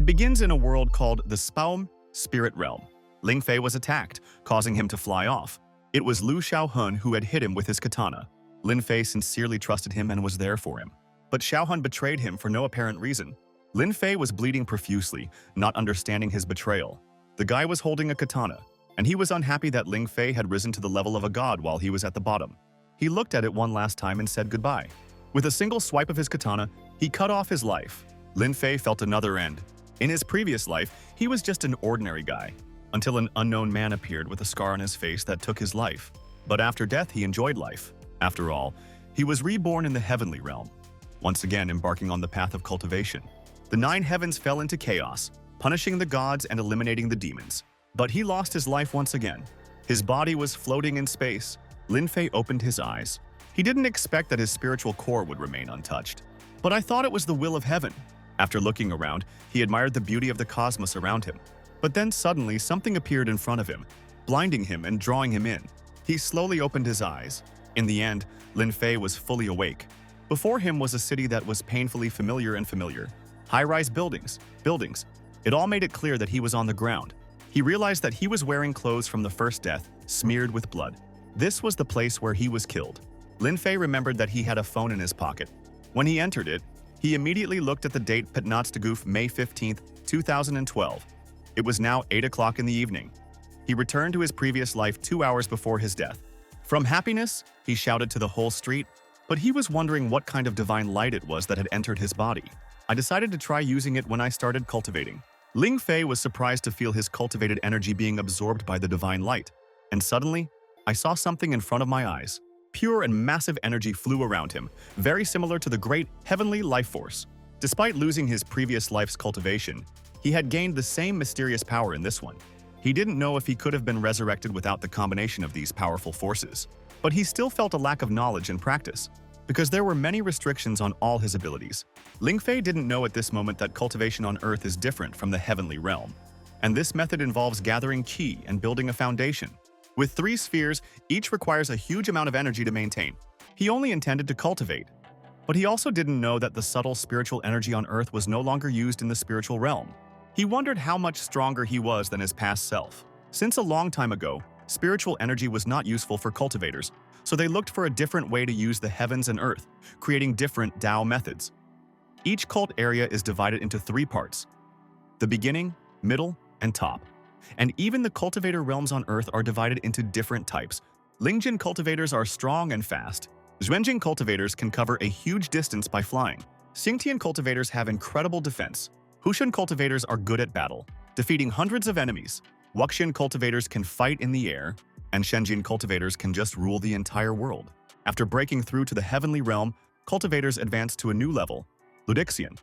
It begins in a world called the Spaum Spirit Realm. Ling Fei was attacked, causing him to fly off. It was Lu Xiaohun who had hit him with his katana. Lin Fei sincerely trusted him and was there for him. But Xiaohun betrayed him for no apparent reason. Lin Fei was bleeding profusely, not understanding his betrayal. The guy was holding a katana, and he was unhappy that Ling Fei had risen to the level of a god while he was at the bottom. He looked at it one last time and said goodbye. With a single swipe of his katana, he cut off his life. Lin Fei felt another end. In his previous life, he was just an ordinary guy, until an unknown man appeared with a scar on his face that took his life. But after death, he enjoyed life. After all, he was reborn in the heavenly realm, once again embarking on the path of cultivation. The 9 heavens fell into chaos, punishing the gods and eliminating the demons. But he lost his life once again. His body was floating in space. Lin Fei opened his eyes. He didn't expect that his spiritual core would remain untouched. But I thought it was the will of heaven. After looking around, he admired the beauty of the cosmos around him. But then suddenly something appeared in front of him, blinding him and drawing him in. He slowly opened his eyes. In the end, Lin Fei was fully awake. Before him was a city that was painfully familiar and familiar. High-rise buildings. It all made it clear that he was on the ground. He realized that he was wearing clothes from the first death, smeared with blood. This was the place where he was killed. Lin Fei remembered that he had a phone in his pocket. When he entered it, he immediately looked at the date Patnatstagoof, May 15, 2012. It was now 8 o'clock in the evening. He returned to his previous life 2 hours before his death. From happiness, he shouted to the whole street, but he was wondering what kind of divine light it was that had entered his body. I decided to try using it when I started cultivating. Ling Fei was surprised to feel his cultivated energy being absorbed by the divine light. And suddenly, I saw something in front of my eyes. Pure and massive energy flew around him, very similar to the great heavenly life force. Despite losing his previous life's cultivation, he had gained the same mysterious power in this one. He didn't know if he could have been resurrected without the combination of these powerful forces. But he still felt a lack of knowledge and practice, because there were many restrictions on all his abilities. Ling Fei didn't know at this moment that cultivation on Earth is different from the heavenly realm. And this method involves gathering qi and building a foundation. With 3 spheres, each requires a huge amount of energy to maintain. He only intended to cultivate. But he also didn't know that the subtle spiritual energy on Earth was no longer used in the spiritual realm. He wondered how much stronger he was than his past self. Since a long time ago, spiritual energy was not useful for cultivators, so they looked for a different way to use the heavens and earth, creating different Tao methods. Each cult area is divided into 3 parts: the beginning, middle, and top. And even the cultivator realms on Earth are divided into different types. Lingjin cultivators are strong and fast. Zhuanjing cultivators can cover a huge distance by flying. Xingtian cultivators have incredible defense. Hushan cultivators are good at battle, defeating hundreds of enemies. Wuxian cultivators can fight in the air, and Shenjin cultivators can just rule the entire world. After breaking through to the heavenly realm, cultivators advance to a new level, Ludixian.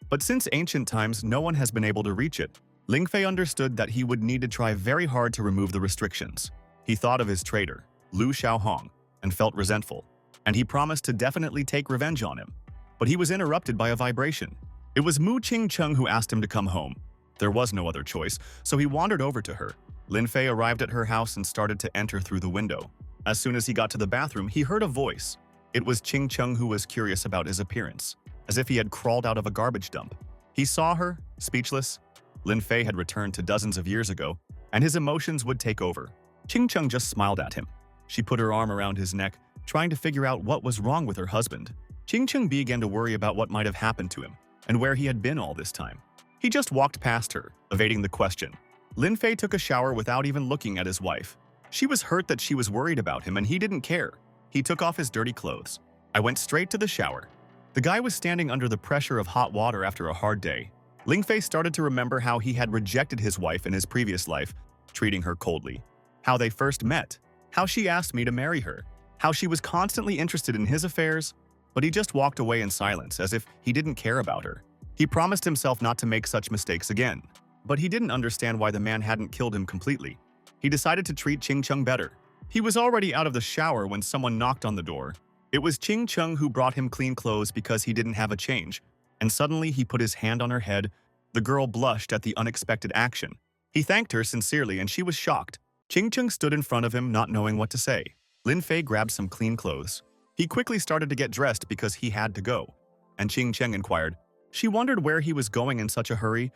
But since ancient times, no one has been able to reach it. Ling Fei understood that he would need to try very hard to remove the restrictions. He thought of his traitor, Lu Xiaohong, and felt resentful, and he promised to definitely take revenge on him. But he was interrupted by a vibration. It was Mu Qingcheng who asked him to come home. There was no other choice, so he wandered over to her. Lin Fei arrived at her house and started to enter through the window. As soon as he got to the bathroom, he heard a voice. It was Qingcheng who was curious about his appearance, as if he had crawled out of a garbage dump. He saw her, speechless. Lin Fei had returned to dozens of years ago, and his emotions would take over. Qingcheng just smiled at him. She put her arm around his neck, trying to figure out what was wrong with her husband. Qingcheng began to worry about what might have happened to him, and where he had been all this time. He just walked past her, evading the question. Lin Fei took a shower without even looking at his wife. She was hurt that she was worried about him, and he didn't care. He took off his dirty clothes. I went straight to the shower. The guy was standing under the pressure of hot water after a hard day. Ling Fei started to remember how he had rejected his wife in his previous life, treating her coldly. How they first met. How she asked me to marry her. How she was constantly interested in his affairs. But he just walked away in silence, as if he didn't care about her. He promised himself not to make such mistakes again. But he didn't understand why the man hadn't killed him completely. He decided to treat Qingcheng better. He was already out of the shower when someone knocked on the door. It was Qingcheng who brought him clean clothes because he didn't have a change. And suddenly he put his hand on her head. The girl blushed at the unexpected action. He thanked her sincerely and she was shocked. Qingcheng stood in front of him, not knowing what to say. Lin Fei grabbed some clean clothes. He quickly started to get dressed because he had to go. And Qingcheng inquired. She wondered where he was going in such a hurry,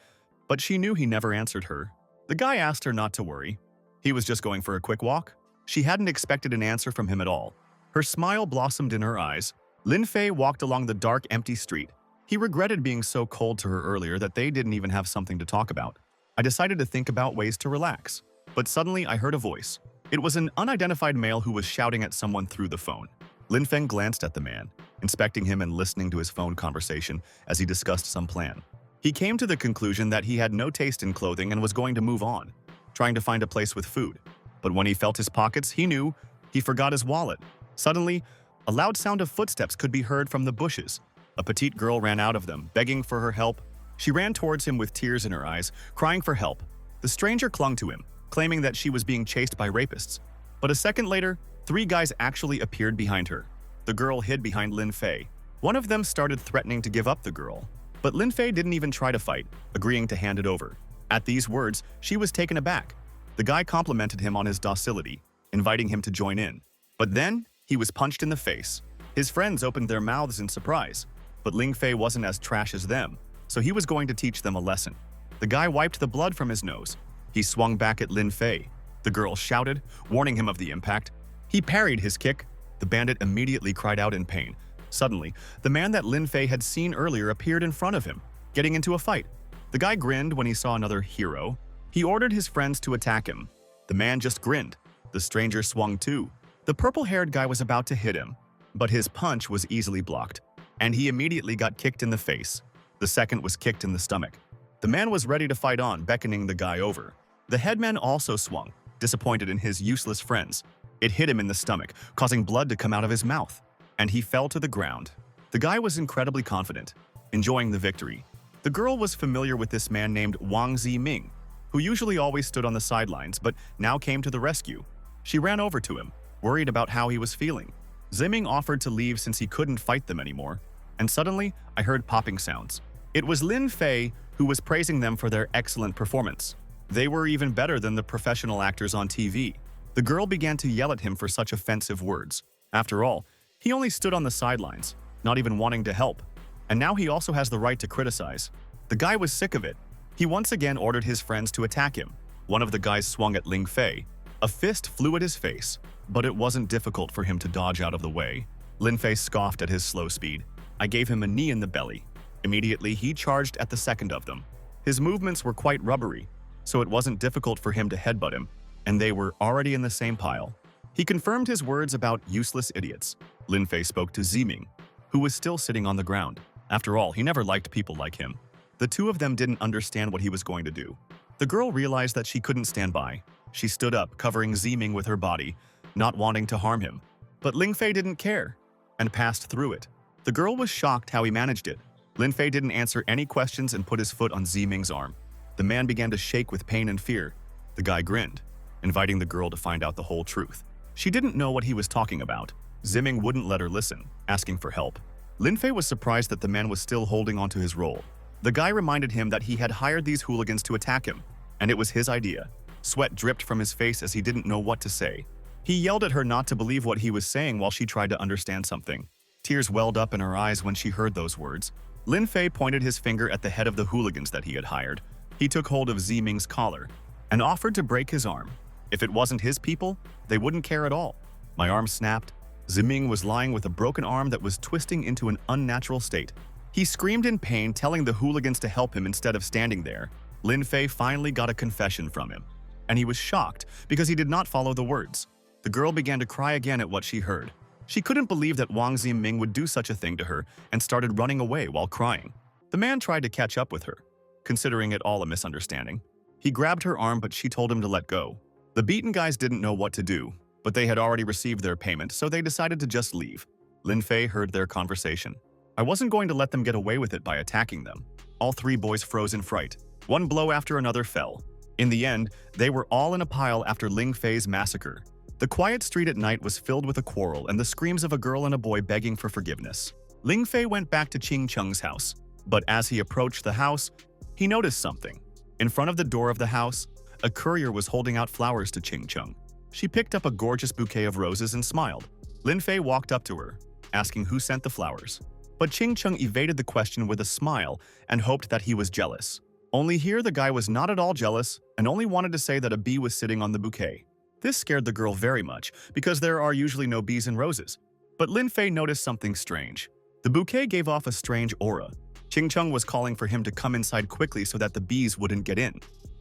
but she knew he never answered her. The guy asked her not to worry. He was just going for a quick walk. She hadn't expected an answer from him at all. Her smile blossomed in her eyes. Lin Fei walked along the dark, empty street. He regretted being so cold to her earlier that they didn't even have something to talk about. I decided to think about ways to relax. But suddenly I heard a voice. It was an unidentified male who was shouting at someone through the phone. Lin Fei glanced at the man, inspecting him and listening to his phone conversation as he discussed some plan. He came to the conclusion that he had no taste in clothing and was going to move on, trying to find a place with food. But when he felt his pockets, he knew he forgot his wallet. Suddenly, a loud sound of footsteps could be heard from the bushes. A petite girl ran out of them, begging for her help. She ran towards him with tears in her eyes, crying for help. The stranger clung to him, claiming that she was being chased by rapists. But a second later, 3 guys actually appeared behind her. The girl hid behind Lin Fei. One of them started threatening to give up the girl. But Lin Fei didn't even try to fight, agreeing to hand it over. At these words, she was taken aback. The guy complimented him on his docility, inviting him to join in. But then, he was punched in the face. His friends opened their mouths in surprise. But Lin Fei wasn't as trash as them, so he was going to teach them a lesson. The guy wiped the blood from his nose. He swung back at Lin Fei. The girl shouted, warning him of the impact. He parried his kick. The bandit immediately cried out in pain. Suddenly, the man that Lin Fei had seen earlier appeared in front of him, getting into a fight. The guy grinned when he saw another hero. He ordered his friends to attack him. The man just grinned. The stranger swung too. The purple-haired guy was about to hit him, but his punch was easily blocked, and he immediately got kicked in the face. The second was kicked in the stomach. The man was ready to fight on, beckoning the guy over. The headman also swung, disappointed in his useless friends. It hit him in the stomach, causing blood to come out of his mouth, and he fell to the ground. The guy was incredibly confident, enjoying the victory. The girl was familiar with this man named Wang Ziming, who usually always stood on the sidelines but now came to the rescue. She ran over to him, worried about how he was feeling. Ziming offered to leave since he couldn't fight them anymore, and suddenly I heard popping sounds. It was Lin Fei who was praising them for their excellent performance. They were even better than the professional actors on TV. The girl began to yell at him for such offensive words. After all, he only stood on the sidelines, not even wanting to help. And now he also has the right to criticize. The guy was sick of it. He once again ordered his friends to attack him. One of the guys swung at Lin Fei. A fist flew at his face, but it wasn't difficult for him to dodge out of the way. Lin Fei scoffed at his slow speed. I gave him a knee in the belly. Immediately, he charged at the second of them. His movements were quite rubbery, so it wasn't difficult for him to headbutt him, and they were already in the same pile. He confirmed his words about useless idiots. Lin Fei spoke to Ziming, who was still sitting on the ground. After all, he never liked people like him. The two of them didn't understand what he was going to do. The girl realized that she couldn't stand by. She stood up, covering Ziming with her body, not wanting to harm him. But Lin Fei didn't care, and passed through it. The girl was shocked how he managed it. Lin Fei didn't answer any questions and put his foot on Ziming's arm. The man began to shake with pain and fear. The guy grinned, inviting the girl to find out the whole truth. She didn't know what he was talking about. Ziming wouldn't let her listen, asking for help. Lin Fei was surprised that the man was still holding onto his role. The guy reminded him that he had hired these hooligans to attack him, and it was his idea. Sweat dripped from his face as he didn't know what to say. He yelled at her not to believe what he was saying while she tried to understand something. Tears welled up in her eyes when she heard those words. Lin Fei pointed his finger at the head of the hooligans that he had hired. He took hold of Ziming's collar and offered to break his arm. If it wasn't his people, they wouldn't care at all. My arm snapped. Ziming was lying with a broken arm that was twisting into an unnatural state. He screamed in pain, telling the hooligans to help him instead of standing there. Lin Fei finally got a confession from him, and he was shocked because he did not follow the words. The girl began to cry again at what she heard. She couldn't believe that Wang Ziming would do such a thing to her and started running away while crying. The man tried to catch up with her, considering it all a misunderstanding. He grabbed her arm, but she told him to let go. The beaten guys didn't know what to do, but they had already received their payment, so they decided to just leave. Lin Fei heard their conversation. I wasn't going to let them get away with it by attacking them. All 3 boys froze in fright. One blow after another fell. In the end, they were all in a pile after Lin Fei's massacre. The quiet street at night was filled with a quarrel and the screams of a girl and a boy begging for forgiveness. Lin Fei went back to Qing Cheng's house, but as he approached the house, he noticed something. In front of the door of the house, a courier was holding out flowers to Qing Cheng. She picked up a gorgeous bouquet of roses and smiled. Lin Fei walked up to her, asking who sent the flowers. But Qing Cheng evaded the question with a smile and hoped that he was jealous. Only here the guy was not at all jealous and only wanted to say that a bee was sitting on the bouquet. This scared the girl very much because there are usually no bees in roses. But Lin Fei noticed something strange. The bouquet gave off a strange aura. Ching Chung was calling for him to come inside quickly so that the bees wouldn't get in.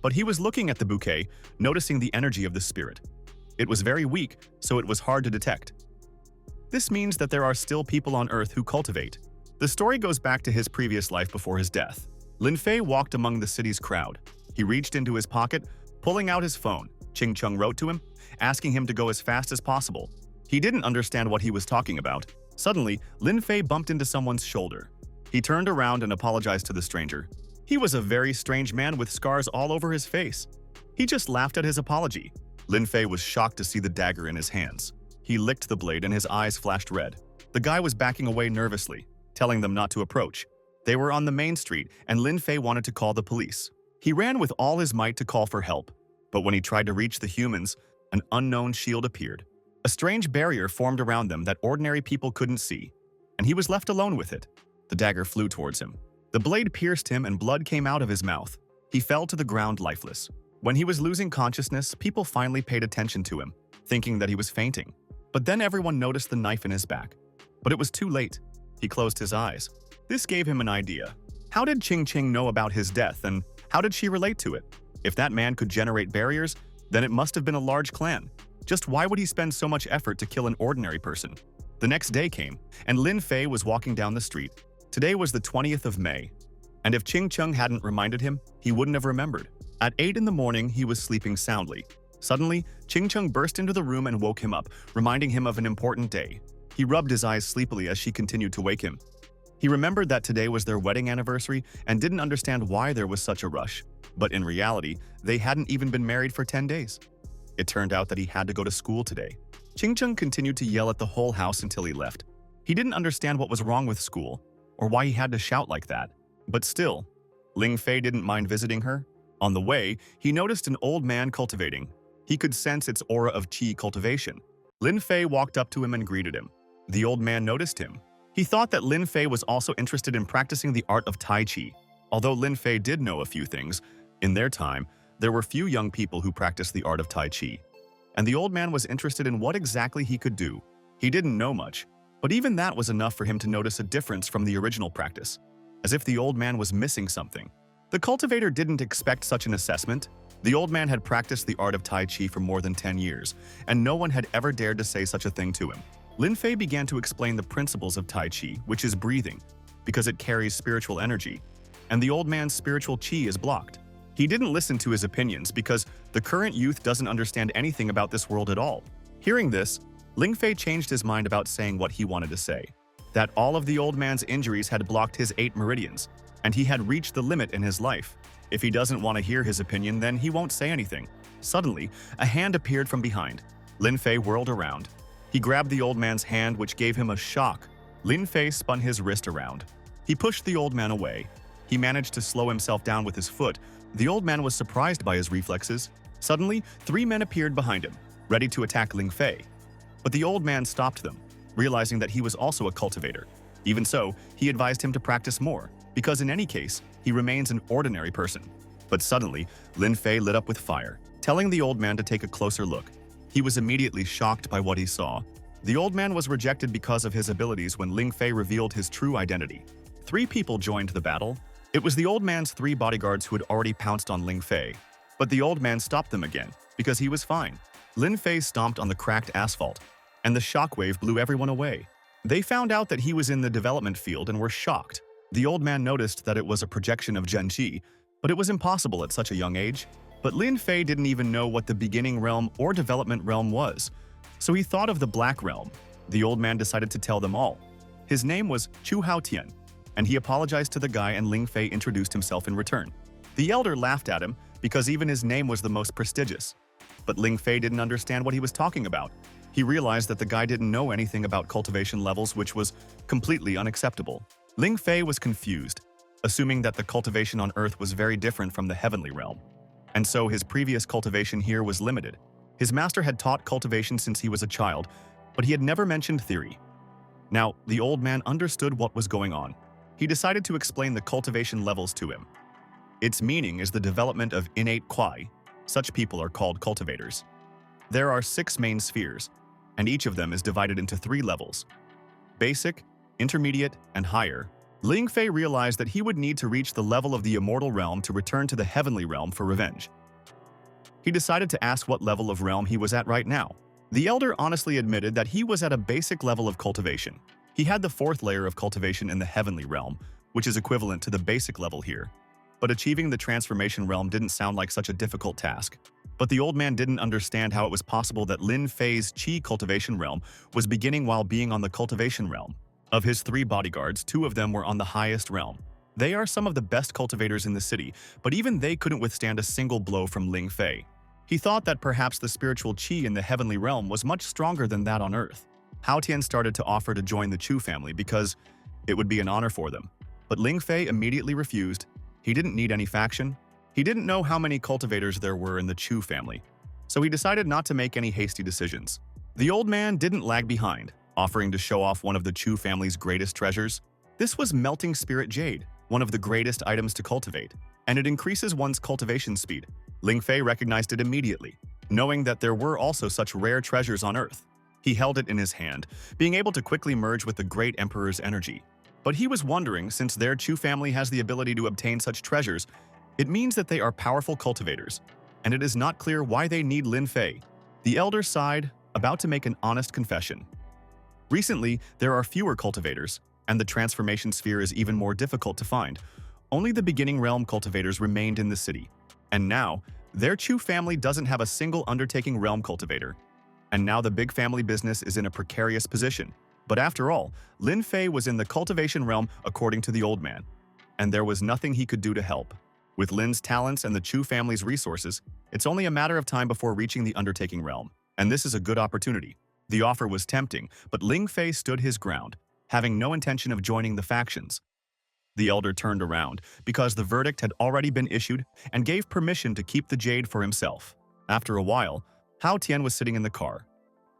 But he was looking at the bouquet, noticing the energy of the spirit. It was very weak, so it was hard to detect. This means that there are still people on Earth who cultivate. The story goes back to his previous life before his death. Lin Fei walked among the city's crowd. He reached into his pocket, pulling out his phone. Ching Chung wrote to him, asking him to go as fast as possible. He didn't understand what he was talking about. Suddenly, Lin Fei bumped into someone's shoulder. He turned around and apologized to the stranger. He was a very strange man with scars all over his face. He just laughed at his apology. Lin Fei was shocked to see the dagger in his hands. He licked the blade and his eyes flashed red. The guy was backing away nervously, telling them not to approach. They were on the main street, and Lin Fei wanted to call the police. He ran with all his might to call for help, but when he tried to reach the humans, an unknown shield appeared. A strange barrier formed around them that ordinary people couldn't see, and he was left alone with it. The dagger flew towards him. The blade pierced him and blood came out of his mouth. He fell to the ground lifeless. When he was losing consciousness, people finally paid attention to him, thinking that he was fainting. But then everyone noticed the knife in his back. But it was too late. He closed his eyes. This gave him an idea. How did Ching Ching know about his death, and how did she relate to it? If that man could generate barriers, then it must have been a large clan. Just why would he spend so much effort to kill an ordinary person? The next day came, and Lin Fei was walking down the street. Today was the 20th of May, and if Ching Chung hadn't reminded him, he wouldn't have remembered. At 8 in the morning, he was sleeping soundly. Suddenly, Ching Chung burst into the room and woke him up, reminding him of an important day. He rubbed his eyes sleepily as she continued to wake him. He remembered that today was their wedding anniversary and didn't understand why there was such a rush. But in reality, they hadn't even been married for 10 days. It turned out that he had to go to school today. Ching Chung continued to yell at the whole house until he left. He didn't understand what was wrong with school, or why he had to shout like that. But still, Lin Fei didn't mind visiting her. On the way, he noticed an old man cultivating. He could sense its aura of qi cultivation. Lin Fei walked up to him and greeted him. The old man noticed him. He thought that Lin Fei was also interested in practicing the art of Tai Chi. Although Lin Fei did know a few things, in their time, there were few young people who practiced the art of Tai Chi. And the old man was interested in what exactly he could do. He didn't know much, but even that was enough for him to notice a difference from the original practice, as if the old man was missing something. The cultivator didn't expect such an assessment. The old man had practiced the art of Tai Chi for more than 10 years, and no one had ever dared to say such a thing to him. Lin Fei began to explain the principles of Tai Chi, which is breathing, because it carries spiritual energy, and the old man's spiritual qi is blocked. He didn't listen to his opinions because the current youth doesn't understand anything about this world at all. Hearing this, Lin Fei changed his mind about saying what he wanted to say, that all of the old man's injuries had blocked his 8 meridians, and he had reached the limit in his life. If he doesn't want to hear his opinion, then he won't say anything. Suddenly, a hand appeared from behind. Lin Fei whirled around. He grabbed the old man's hand, which gave him a shock. Lin Fei spun his wrist around. He pushed the old man away. He managed to slow himself down with his foot. The old man was surprised by his reflexes. Suddenly, 3 men appeared behind him, ready to attack Lin Fei. But the old man stopped them, realizing that he was also a cultivator. Even so, he advised him to practice more, because in any case, he remains an ordinary person. But suddenly, Lin Fei lit up with fire, telling the old man to take a closer look. He was immediately shocked by what he saw. The old man was rejected because of his abilities when Lin Fei revealed his true identity. 3 people joined the battle. It was the old man's 3 bodyguards who had already pounced on Lin Fei. But the old man stopped them again, because he was fine. Lin Fei stomped on the cracked asphalt, and the shockwave blew everyone away. They found out that he was in the development field and were shocked. The old man noticed that it was a projection of Genji, but it was impossible at such a young age. But Lin Fei didn't even know what the beginning realm or development realm was, so he thought of the Black Realm. The old man decided to tell them all. His name was Chu Hao Tian, and he apologized to the guy, and Lin Fei introduced himself in return. The elder laughed at him because even his name was the most prestigious. But Lin Fei didn't understand what he was talking about. He realized that the guy didn't know anything about cultivation levels, which was completely unacceptable. Lin Fei was confused, assuming that the cultivation on Earth was very different from the heavenly realm. And so his previous cultivation here was limited. His master had taught cultivation since he was a child, but he had never mentioned theory. Now, the old man understood what was going on. He decided to explain the cultivation levels to him. Its meaning is the development of innate Kwai. Such people are called cultivators. There are 6 main spheres, and each of them is divided into 3 levels: basic, intermediate, and higher. Ling Fei realized that he would need to reach the level of the immortal realm to return to the heavenly realm for revenge. He decided to ask what level of realm he was at right now. The elder honestly admitted that he was at a basic level of cultivation. He had the 4th layer of cultivation in the heavenly realm, which is equivalent to the basic level here. But achieving the transformation realm didn't sound like such a difficult task. But the old man didn't understand how it was possible that Lin Fei's Qi cultivation realm was beginning while being on the cultivation realm. Of his 3 bodyguards, 2 of them were on the highest realm. They are some of the best cultivators in the city, but even they couldn't withstand a single blow from Ling Fei. He thought that perhaps the spiritual Qi in the heavenly realm was much stronger than that on Earth. Hao Tian started to offer to join the Chu family because it would be an honor for them. But Ling Fei immediately refused. He didn't need any faction. He didn't know how many cultivators there were in the Chu family, so he decided not to make any hasty decisions. The old man didn't lag behind, offering to show off one of the Chu family's greatest treasures. This was melting spirit jade, one of the greatest items to cultivate, and it increases one's cultivation speed. Ling Fei recognized it immediately, knowing that there were also such rare treasures on Earth. He held it in his hand, being able to quickly merge with the great emperor's energy. But he was wondering, since their Chu family has the ability to obtain such treasures, it means that they are powerful cultivators, and it is not clear why they need Lin Fei. The elder sighed, about to make an honest confession. Recently, there are fewer cultivators, and the transformation sphere is even more difficult to find. Only the beginning realm cultivators remained in the city, and now, their Chu family doesn't have a single undertaking realm cultivator. And now the big family business is in a precarious position. But after all, Lin Fei was in the cultivation realm according to the old man, and there was nothing he could do to help. With Lin's talents and the Chu family's resources, it's only a matter of time before reaching the undertaking realm, and this is a good opportunity. The offer was tempting, but Ling Fei stood his ground, having no intention of joining the factions. The elder turned around, because the verdict had already been issued, and gave permission to keep the jade for himself. After a while, Hao Tian was sitting in the car.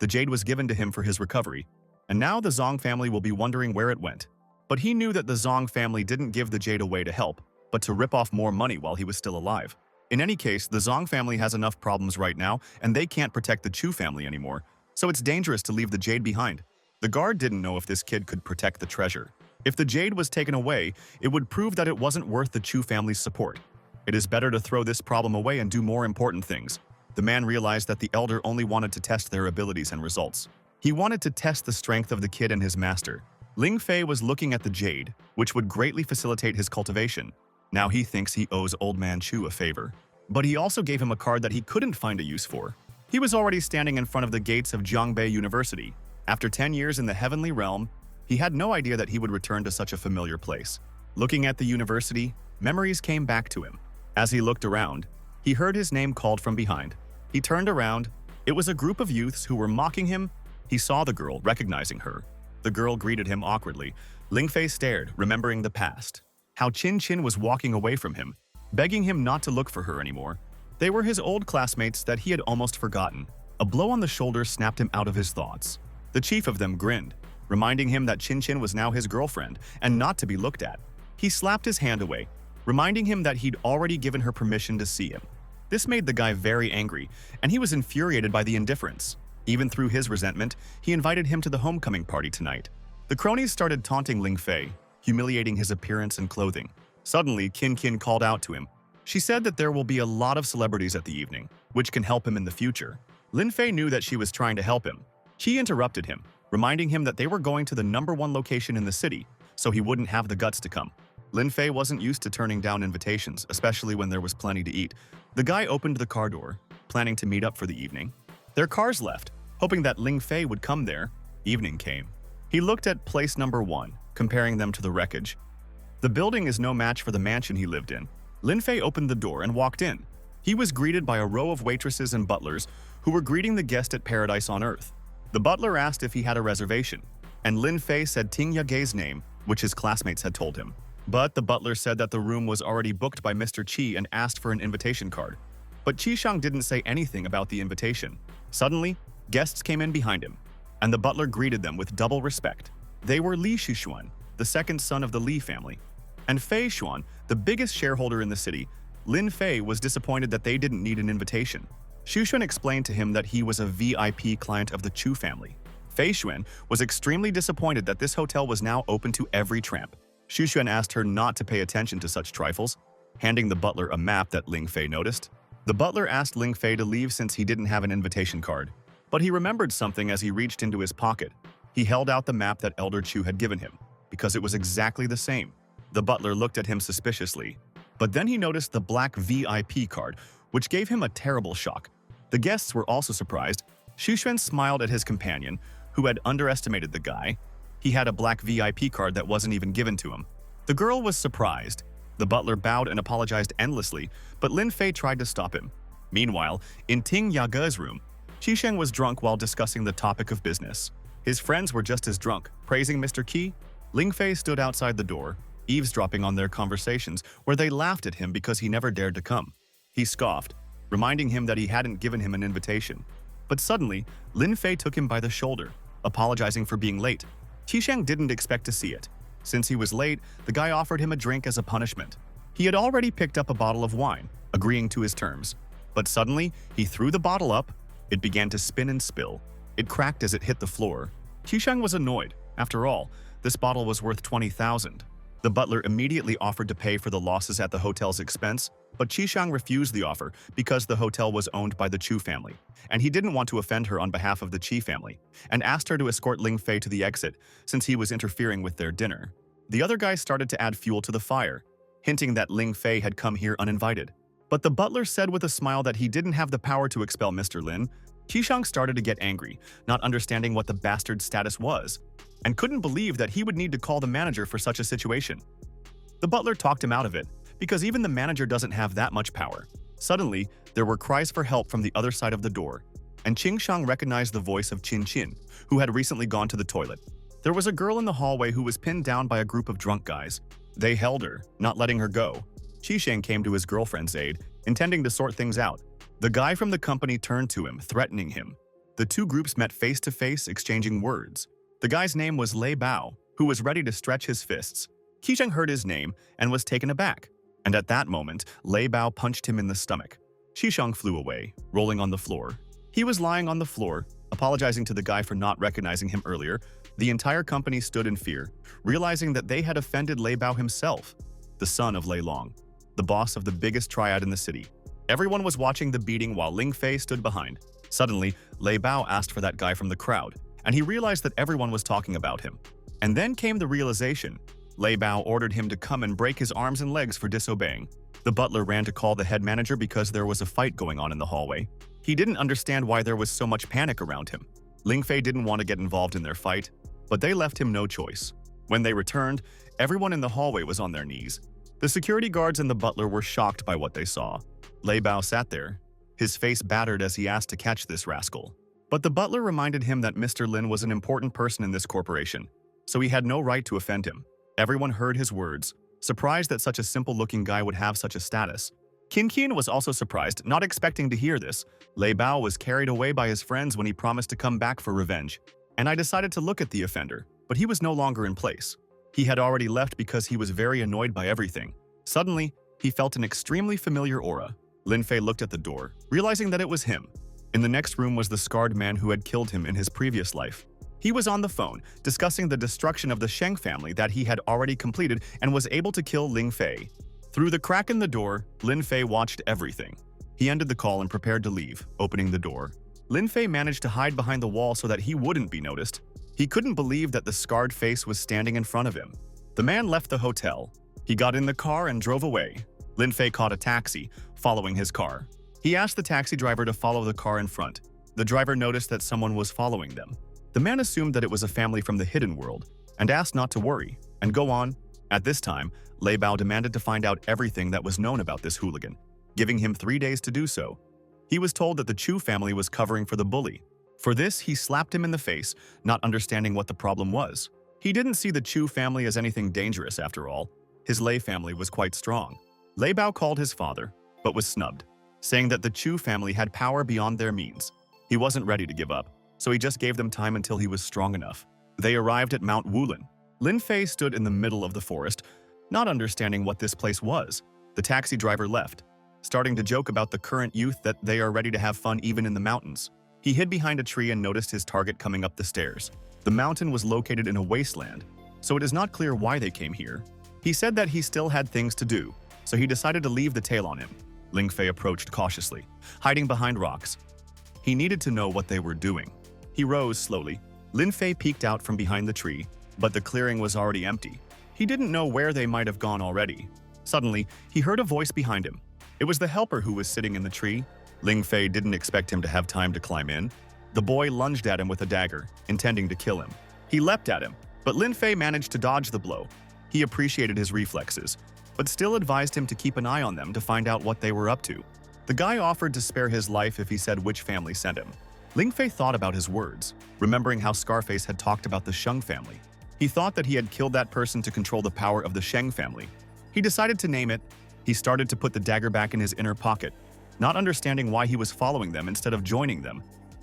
The jade was given to him for his recovery, and now the Zong family will be wondering where it went. But he knew that the Zong family didn't give the jade away to help, but to rip off more money while he was still alive. In any case, the Zong family has enough problems right now, and they can't protect the Chu family anymore, so it's dangerous to leave the jade behind. The guard didn't know if this kid could protect the treasure. If the jade was taken away, it would prove that it wasn't worth the Chu family's support. It is better to throw this problem away and do more important things. The man realized that the elder only wanted to test their abilities and results. He wanted to test the strength of the kid and his master. Ling Fei was looking at the jade, which would greatly facilitate his cultivation. Now he thinks he owes Old Man Chu a favor. But he also gave him a card that he couldn't find a use for. He was already standing in front of the gates of Jiangbei University. After 10 years in the heavenly realm, he had no idea that he would return to such a familiar place. Looking at the university, memories came back to him. As he looked around, he heard his name called from behind. He turned around. It was a group of youths who were mocking him. He saw the girl, recognizing her. The girl greeted him awkwardly. Ling Fei stared, remembering the past. How Qin Qin was walking away from him, begging him not to look for her anymore. They were his old classmates that he had almost forgotten. A blow on the shoulder snapped him out of his thoughts. The chief of them grinned, reminding him that Qin Qin was now his girlfriend and not to be looked at. He slapped his hand away, reminding him that he'd already given her permission to see him. This made the guy very angry, and he was infuriated by the indifference. Even through his resentment, he invited him to the homecoming party tonight. The cronies started taunting Ling Fei, humiliating his appearance and clothing. Suddenly, Qin Qin called out to him. She said that there will be a lot of celebrities at the evening, which can help him in the future. Lin Fei knew that she was trying to help him. She interrupted him, reminding him that they were going to the #1 location in the city, so he wouldn't have the guts to come. Lin Fei wasn't used to turning down invitations, especially when there was plenty to eat. The guy opened the car door, planning to meet up for the evening. Their cars left, hoping that Ling Fei would come there. Evening came. He looked at place #1, comparing them to the wreckage. The building is no match for the mansion he lived in. Lin Fei opened the door and walked in. He was greeted by a row of waitresses and butlers who were greeting the guest at Paradise on Earth. The butler asked if he had a reservation, and Lin Fei said Ting Yagei's name, which his classmates had told him. But the butler said that the room was already booked by Mr. Qi and asked for an invitation card. But Qishang didn't say anything about the invitation. Suddenly, guests came in behind him, and the butler greeted them with double respect. They were Li Shishuan, the second son of the Li family. And Fei Xuan, the biggest shareholder in the city, Lin Fei was disappointed that they didn't need an invitation. Xu Xuan explained to him that he was a VIP client of the Chu family. Fei Xuan was extremely disappointed that this hotel was now open to every tramp. Xu Xuan asked her not to pay attention to such trifles, handing the butler a map that Ling Fei noticed. The butler asked Ling Fei to leave since he didn't have an invitation card, but he remembered something as he reached into his pocket. He held out the map that Elder Chu had given him, because it was exactly the same. The butler looked at him suspiciously, but then he noticed the black VIP card, which gave him a terrible shock. The guests were also surprised. Xu Xuan smiled at his companion, who had underestimated the guy. He had a black VIP card that wasn't even given to him. The girl was surprised. The butler bowed and apologized endlessly, but Lin Fei tried to stop him. Meanwhile, in Ting Yaga's room, Qisheng was drunk while discussing the topic of business. His friends were just as drunk, praising Mr. Qi. Ling Fei stood outside the door, eavesdropping on their conversations, where they laughed at him because he never dared to come. He scoffed, reminding him that he hadn't given him an invitation. But suddenly, Lin Fei took him by the shoulder, apologizing for being late. Qisheng didn't expect to see it. Since he was late, the guy offered him a drink as a punishment. He had already picked up a bottle of wine, agreeing to his terms. But suddenly, he threw the bottle up. It began to spin and spill. It cracked as it hit the floor. Qisheng was annoyed. After all, this bottle was worth 20,000. The butler immediately offered to pay for the losses at the hotel's expense, but Qisheng refused the offer because the hotel was owned by the Chu family, and he didn't want to offend her on behalf of the Qi family, and asked her to escort Ling Fei to the exit since he was interfering with their dinner. The other guy started to add fuel to the fire, hinting that Ling Fei had come here uninvited. But the butler said with a smile that he didn't have the power to expel Mr. Lin. Qisheng started to get angry, not understanding what the bastard's status was, and couldn't believe that he would need to call the manager for such a situation. The butler talked him out of it, because even the manager doesn't have that much power. Suddenly, there were cries for help from the other side of the door, and Qing Shang recognized the voice of Qin Qin, who had recently gone to the toilet. There was a girl in the hallway who was pinned down by a group of drunk guys. They held her, not letting her go. Qisheng came to his girlfriend's aid, intending to sort things out. The guy from the company turned to him, threatening him. The two groups met face to face, exchanging words. The guy's name was Lei Bao, who was ready to stretch his fists. Qisheng heard his name and was taken aback. And at that moment, Lei Bao punched him in the stomach. Qisheng flew away, rolling on the floor. He was lying on the floor, apologizing to the guy for not recognizing him earlier. The entire company stood in fear, realizing that they had offended Lei Bao himself, the son of Lei Long, the boss of the biggest triad in the city. Everyone was watching the beating while Ling Fei stood behind. Suddenly, Lei Bao asked for that guy from the crowd, and he realized that everyone was talking about him. And then came the realization. Lei Bao ordered him to come and break his arms and legs for disobeying. The butler ran to call the head manager because there was a fight going on in the hallway. He didn't understand why there was so much panic around him. Ling Fei didn't want to get involved in their fight, but they left him no choice. When they returned, everyone in the hallway was on their knees. The security guards and the butler were shocked by what they saw. Lei Bao sat there, his face battered as he asked to catch this rascal. But the butler reminded him that Mr. Lin was an important person in this corporation, so he had no right to offend him. Everyone heard his words, surprised that such a simple-looking guy would have such a status. Qin Qin was also surprised, not expecting to hear this. Lei Bao was carried away by his friends when he promised to come back for revenge, and I decided to look at the offender, but he was no longer in place. He had already left because he was very annoyed by everything. Suddenly, he felt an extremely familiar aura. Lin Fei looked at the door, realizing that it was him. In the next room was the scarred man who had killed him in his previous life. He was on the phone, discussing the destruction of the Sheng family that he had already completed and was able to kill Ling Fei. Through the crack in the door, Lin Fei watched everything. He ended the call and prepared to leave, opening the door. Lin Fei managed to hide behind the wall so that he wouldn't be noticed. He couldn't believe that the scarred face was standing in front of him. The man left the hotel. He got in the car and drove away. Lin Fei caught a taxi, following his car. He asked the taxi driver to follow the car in front. The driver noticed that someone was following them. The man assumed that it was a family from the hidden world and asked not to worry and go on. At this time, Lei Bao demanded to find out everything that was known about this hooligan, giving him 3 days to do so. He was told that the Chu family was covering for the bully. For this, he slapped him in the face, not understanding what the problem was. He didn't see the Chu family as anything dangerous after all. His Lei family was quite strong. Lei Bao called his father, but was snubbed, saying that the Chu family had power beyond their means. He wasn't ready to give up, so he just gave them time until he was strong enough. They arrived at Mount Wulin. Lin Fei stood in the middle of the forest, Not understanding what this place was, the taxi driver left, starting to joke about the current youth that they are ready to have fun even in the mountains. He hid behind a tree and noticed his target coming up the stairs. The mountain was located in a wasteland, so it is not clear why they came here. He said that he still had things to do, so he decided to leave the tail on him. Ling Fei approached cautiously, hiding behind rocks. He needed to know what they were doing. He rose slowly. Lin Fei peeked out from behind the tree, but the clearing was already empty. He didn't know where they might have gone already. Suddenly, he heard a voice behind him. It was the helper who was sitting in the tree. Ling Fei didn't expect him to have time to climb in. The boy lunged at him with a dagger, intending to kill him. He leapt at him, but Lin Fei managed to dodge the blow. He appreciated his reflexes, but still advised him to keep an eye on them to find out what they were up to. The guy offered to spare his life if he said which family sent him. Ling Fei thought about his words, remembering how Scarface had talked about the Sheng family. He thought that he had killed that person to control the power of the Sheng family. He decided to name it. He started to put the dagger back in his inner pocket, not understanding why he was following them instead of joining them.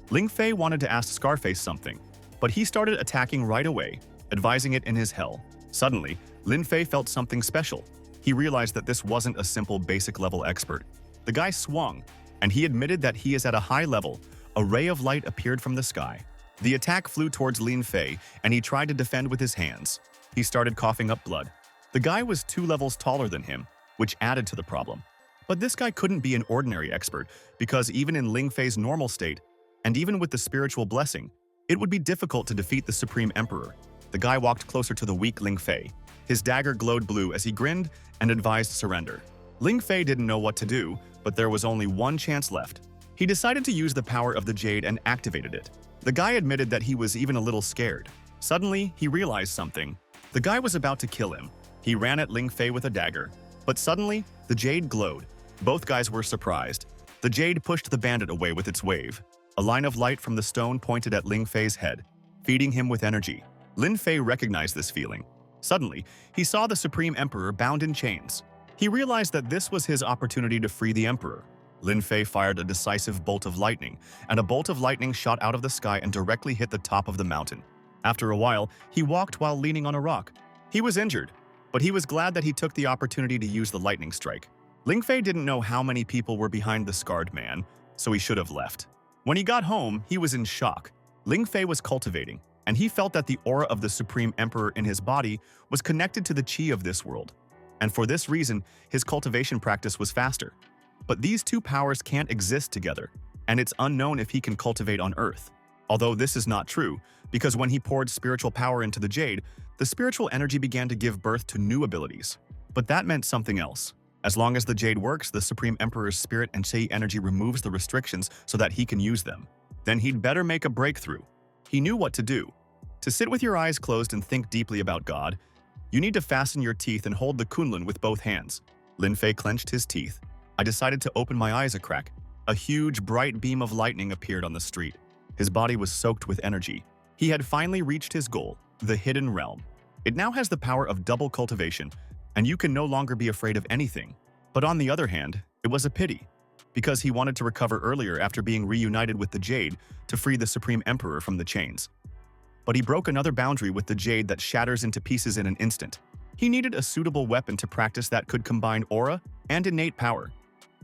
Ling Fei wanted to ask Scarface something, but he started attacking right away, advising it in his hell. Suddenly, Lin Fei felt something special. He realized that this wasn't a simple basic-level expert. The guy swung, and he admitted that he is at a high level. A ray of light appeared from the sky. The attack flew towards Lin Fei, and he tried to defend with his hands. He started coughing up blood. The guy was 2 levels taller than him, which added to the problem. But this guy couldn't be an ordinary expert, because even in Ling Fei's normal state, and even with the spiritual blessing, it would be difficult to defeat the Supreme Emperor. The guy walked closer to the weak Ling Fei. His dagger glowed blue as he grinned and advised surrender. Ling Fei didn't know what to do, but there was only one chance left. He decided to use the power of the jade and activated it. The guy admitted that he was even a little scared. Suddenly, he realized something. The guy was about to kill him. He ran at Ling Fei with a dagger. But suddenly, the jade glowed. Both guys were surprised. The jade pushed the bandit away with its wave. A line of light from the stone pointed at Ling Fei's head, feeding him with energy. Lin Fei recognized this feeling. Suddenly, he saw the Supreme Emperor bound in chains. He realized that this was his opportunity to free the Emperor. Lin Fei fired a decisive bolt of lightning, and a bolt of lightning shot out of the sky and directly hit the top of the mountain. After a while, he walked while leaning on a rock. He was injured, but he was glad that he took the opportunity to use the lightning strike. Ling Fei didn't know how many people were behind the scarred man, so he should have left. When he got home, he was in shock. Ling Fei was cultivating, and he felt that the aura of the Supreme Emperor in his body was connected to the qi of this world. And for this reason, his cultivation practice was faster. But these two powers can't exist together, and it's unknown if he can cultivate on Earth. Although this is not true, because when he poured spiritual power into the jade, the spiritual energy began to give birth to new abilities. But that meant something else. As long as the jade works, the Supreme Emperor's spirit and qi energy removes the restrictions so that he can use them. Then he'd better make a breakthrough. He knew what to do. To sit with your eyes closed and think deeply about God, you need to fasten your teeth and hold the kunlun with both hands. Lin Fei clenched his teeth. I decided to open my eyes a crack. A huge, bright beam of lightning appeared on the street. His body was soaked with energy. He had finally reached his goal, the hidden realm. It now has the power of double cultivation, and you can no longer be afraid of anything. But on the other hand, it was a pity, because he wanted to recover earlier after being reunited with the Jade to free the Supreme Emperor from the chains. But he broke another boundary with the Jade that shatters into pieces in an instant. He needed a suitable weapon to practice that could combine aura and innate power.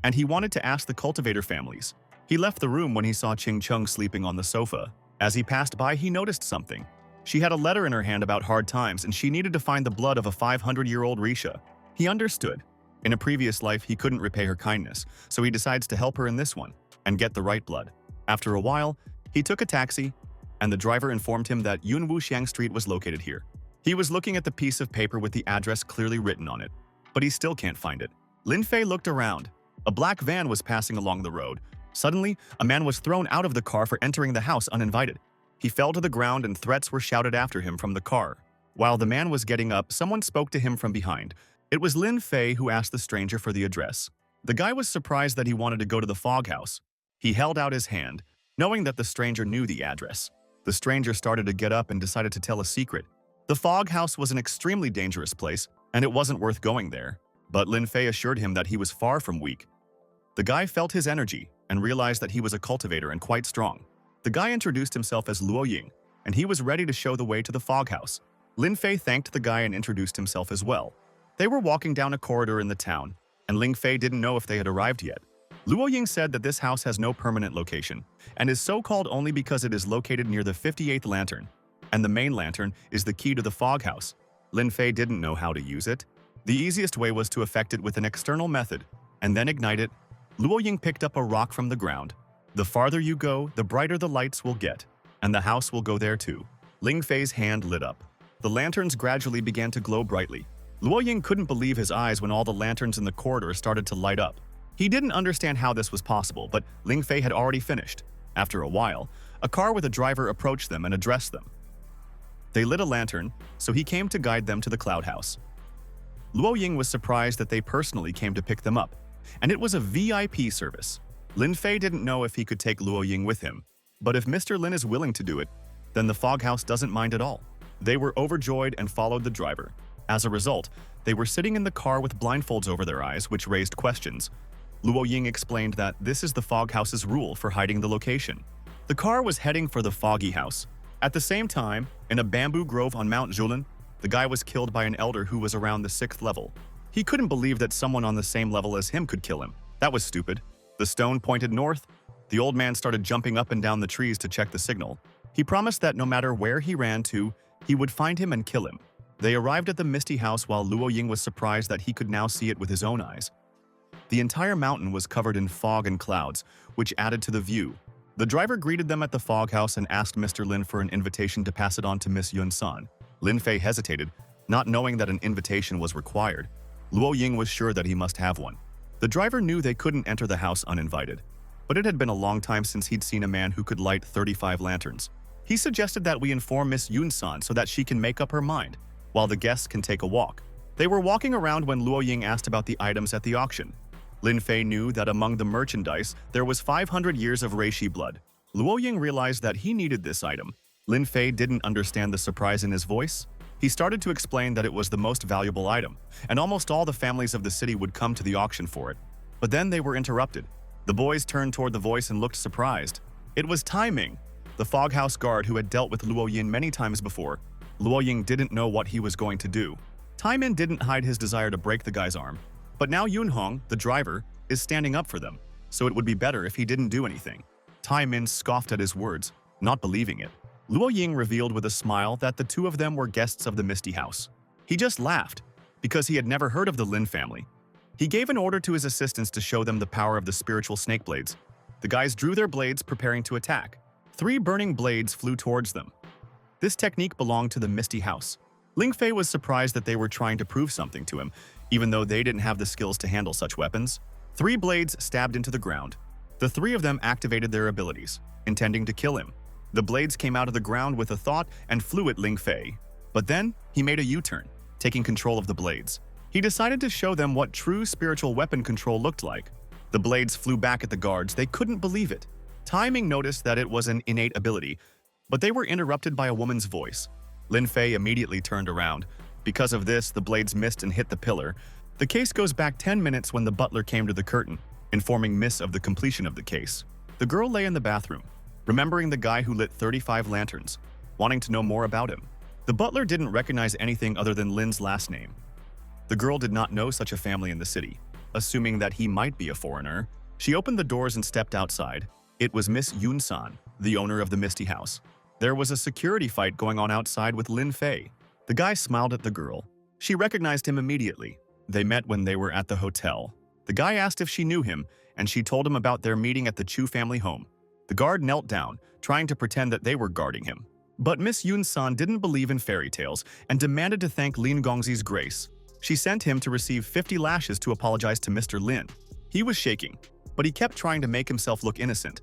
And he wanted to ask the cultivator families. He left the room when he saw Ching Chung sleeping on the sofa. As he passed by, he noticed something. She had a letter in her hand about hard times, and she needed to find the blood of a 500-year-old Risha. He understood. In a previous life, he couldn't repay her kindness, so he decides to help her in this one and get the right blood. After a while, he took a taxi, and the driver informed him that Yunwuxiang Street was located here. He was looking at the piece of paper with the address clearly written on it, but he still can't find it. Lin Fei looked around. A black van was passing along the road. Suddenly, a man was thrown out of the car for entering the house uninvited. He fell to the ground and threats were shouted after him from the car. While the man was getting up, someone spoke to him from behind. It was Lin Fei who asked the stranger for the address. The guy was surprised that he wanted to go to the fog house. He held out his hand, knowing that the stranger knew the address. The stranger started to get up and decided to tell a secret. The fog house was an extremely dangerous place, and it wasn't worth going there. But Lin Fei assured him that he was far from weak. The guy felt his energy and realized that he was a cultivator and quite strong. The guy introduced himself as Luo Ying, and he was ready to show the way to the fog house. Lin Fei thanked the guy and introduced himself as well. They were walking down a corridor in the town, and Ling Fei didn't know if they had arrived yet. Luo Ying said that this house has no permanent location, and is so called only because it is located near the 58th lantern, and the main lantern is the key to the fog house. Lin Fei didn't know how to use it. The easiest way was to affect it with an external method, and then ignite it. Luo Ying picked up a rock from the ground. The farther you go, the brighter the lights will get, and the house will go there too. Ling Fei's hand lit up. The lanterns gradually began to glow brightly. Luo Ying couldn't believe his eyes when all the lanterns in the corridor started to light up. He didn't understand how this was possible, but Ling Fei had already finished. After a while, a car with a driver approached them and addressed them. They lit a lantern, so he came to guide them to the cloud house. Luo Ying was surprised that they personally came to pick them up, and it was a VIP service. Lin Fei didn't know if he could take Luo Ying with him, but if Mr. Lin is willing to do it, then the fog house doesn't mind at all. They were overjoyed and followed the driver. As a result, they were sitting in the car with blindfolds over their eyes, which raised questions. Luo Ying explained that this is the fog house's rule for hiding the location. The car was heading for the foggy house. At the same time, in a bamboo grove on Mount Julin, the guy was killed by an elder who was around the 6th level. He couldn't believe that someone on the same level as him could kill him. That was stupid. The stone pointed north. The old man started jumping up and down the trees to check the signal. He promised that no matter where he ran to, he would find him and kill him. They arrived at the misty house while Luo Ying was surprised that he could now see it with his own eyes. The entire mountain was covered in fog and clouds, which added to the view. The driver greeted them at the fog house and asked Mr. Lin for an invitation to pass it on to Miss Yun San. Lin Fei hesitated, not knowing that an invitation was required. Luo Ying was sure that he must have one. The driver knew they couldn't enter the house uninvited, but it had been a long time since he'd seen a man who could light 35 lanterns. He suggested that we inform Miss Yun San so that she can make up her mind, while the guests can take a walk. They were walking around when Luo Ying asked about the items at the auction. Lin Fei knew that among the merchandise, there was 500 years of reishi blood. Luo Ying realized that he needed this item. Lin Fei didn't understand the surprise in his voice. He started to explain that it was the most valuable item, and almost all the families of the city would come to the auction for it. But then they were interrupted. The boys turned toward the voice and looked surprised. It was Tai Ming, the fog house guard who had dealt with Luo Ying many times before. Luo Ying didn't know what he was going to do. Tai Ming didn't hide his desire to break the guy's arm. But now Yun Hong, the driver, is standing up for them, so it would be better if he didn't do anything. Tai Min scoffed at his words, not believing it. Luo Ying revealed with a smile that the two of them were guests of the Misty House. He just laughed, because he had never heard of the Lin family. He gave an order to his assistants to show them the power of the spiritual snake blades. The guys drew their blades, preparing to attack. 3 burning blades flew towards them. This technique belonged to the Misty House. Ling Fei was surprised that they were trying to prove something to him, even though they didn't have the skills to handle such weapons. 3 blades stabbed into the ground. The 3 of them activated their abilities, intending to kill him. The blades came out of the ground with a thought and flew at Ling Fei. But then, he made a U-turn, taking control of the blades. He decided to show them what true spiritual weapon control looked like. The blades flew back at the guards. They couldn't believe it. Tai Ming noticed that it was an innate ability, but they were interrupted by a woman's voice. Lin Fei immediately turned around. Because of this, the blades missed and hit the pillar. The case goes back 10 minutes when the butler came to the curtain, informing Miss of the completion of the case. The girl lay in the bathroom, remembering the guy who lit 35 lanterns, wanting to know more about him. The butler didn't recognize anything other than Lin's last name. The girl did not know such a family in the city. Assuming that he might be a foreigner, she opened the doors and stepped outside. It was Miss Yun San, the owner of the Misty House. There was a security fight going on outside with Lin Fei. The guy smiled at the girl. She recognized him immediately. They met when they were at the hotel. The guy asked if she knew him, and she told him about their meeting at the Chu family home. The guard knelt down, trying to pretend that they were guarding him. But Miss Yun San didn't believe in fairy tales and demanded to thank Lin Gongzi's grace. She sent him to receive 50 lashes to apologize to Mr. Lin. He was shaking, but he kept trying to make himself look innocent,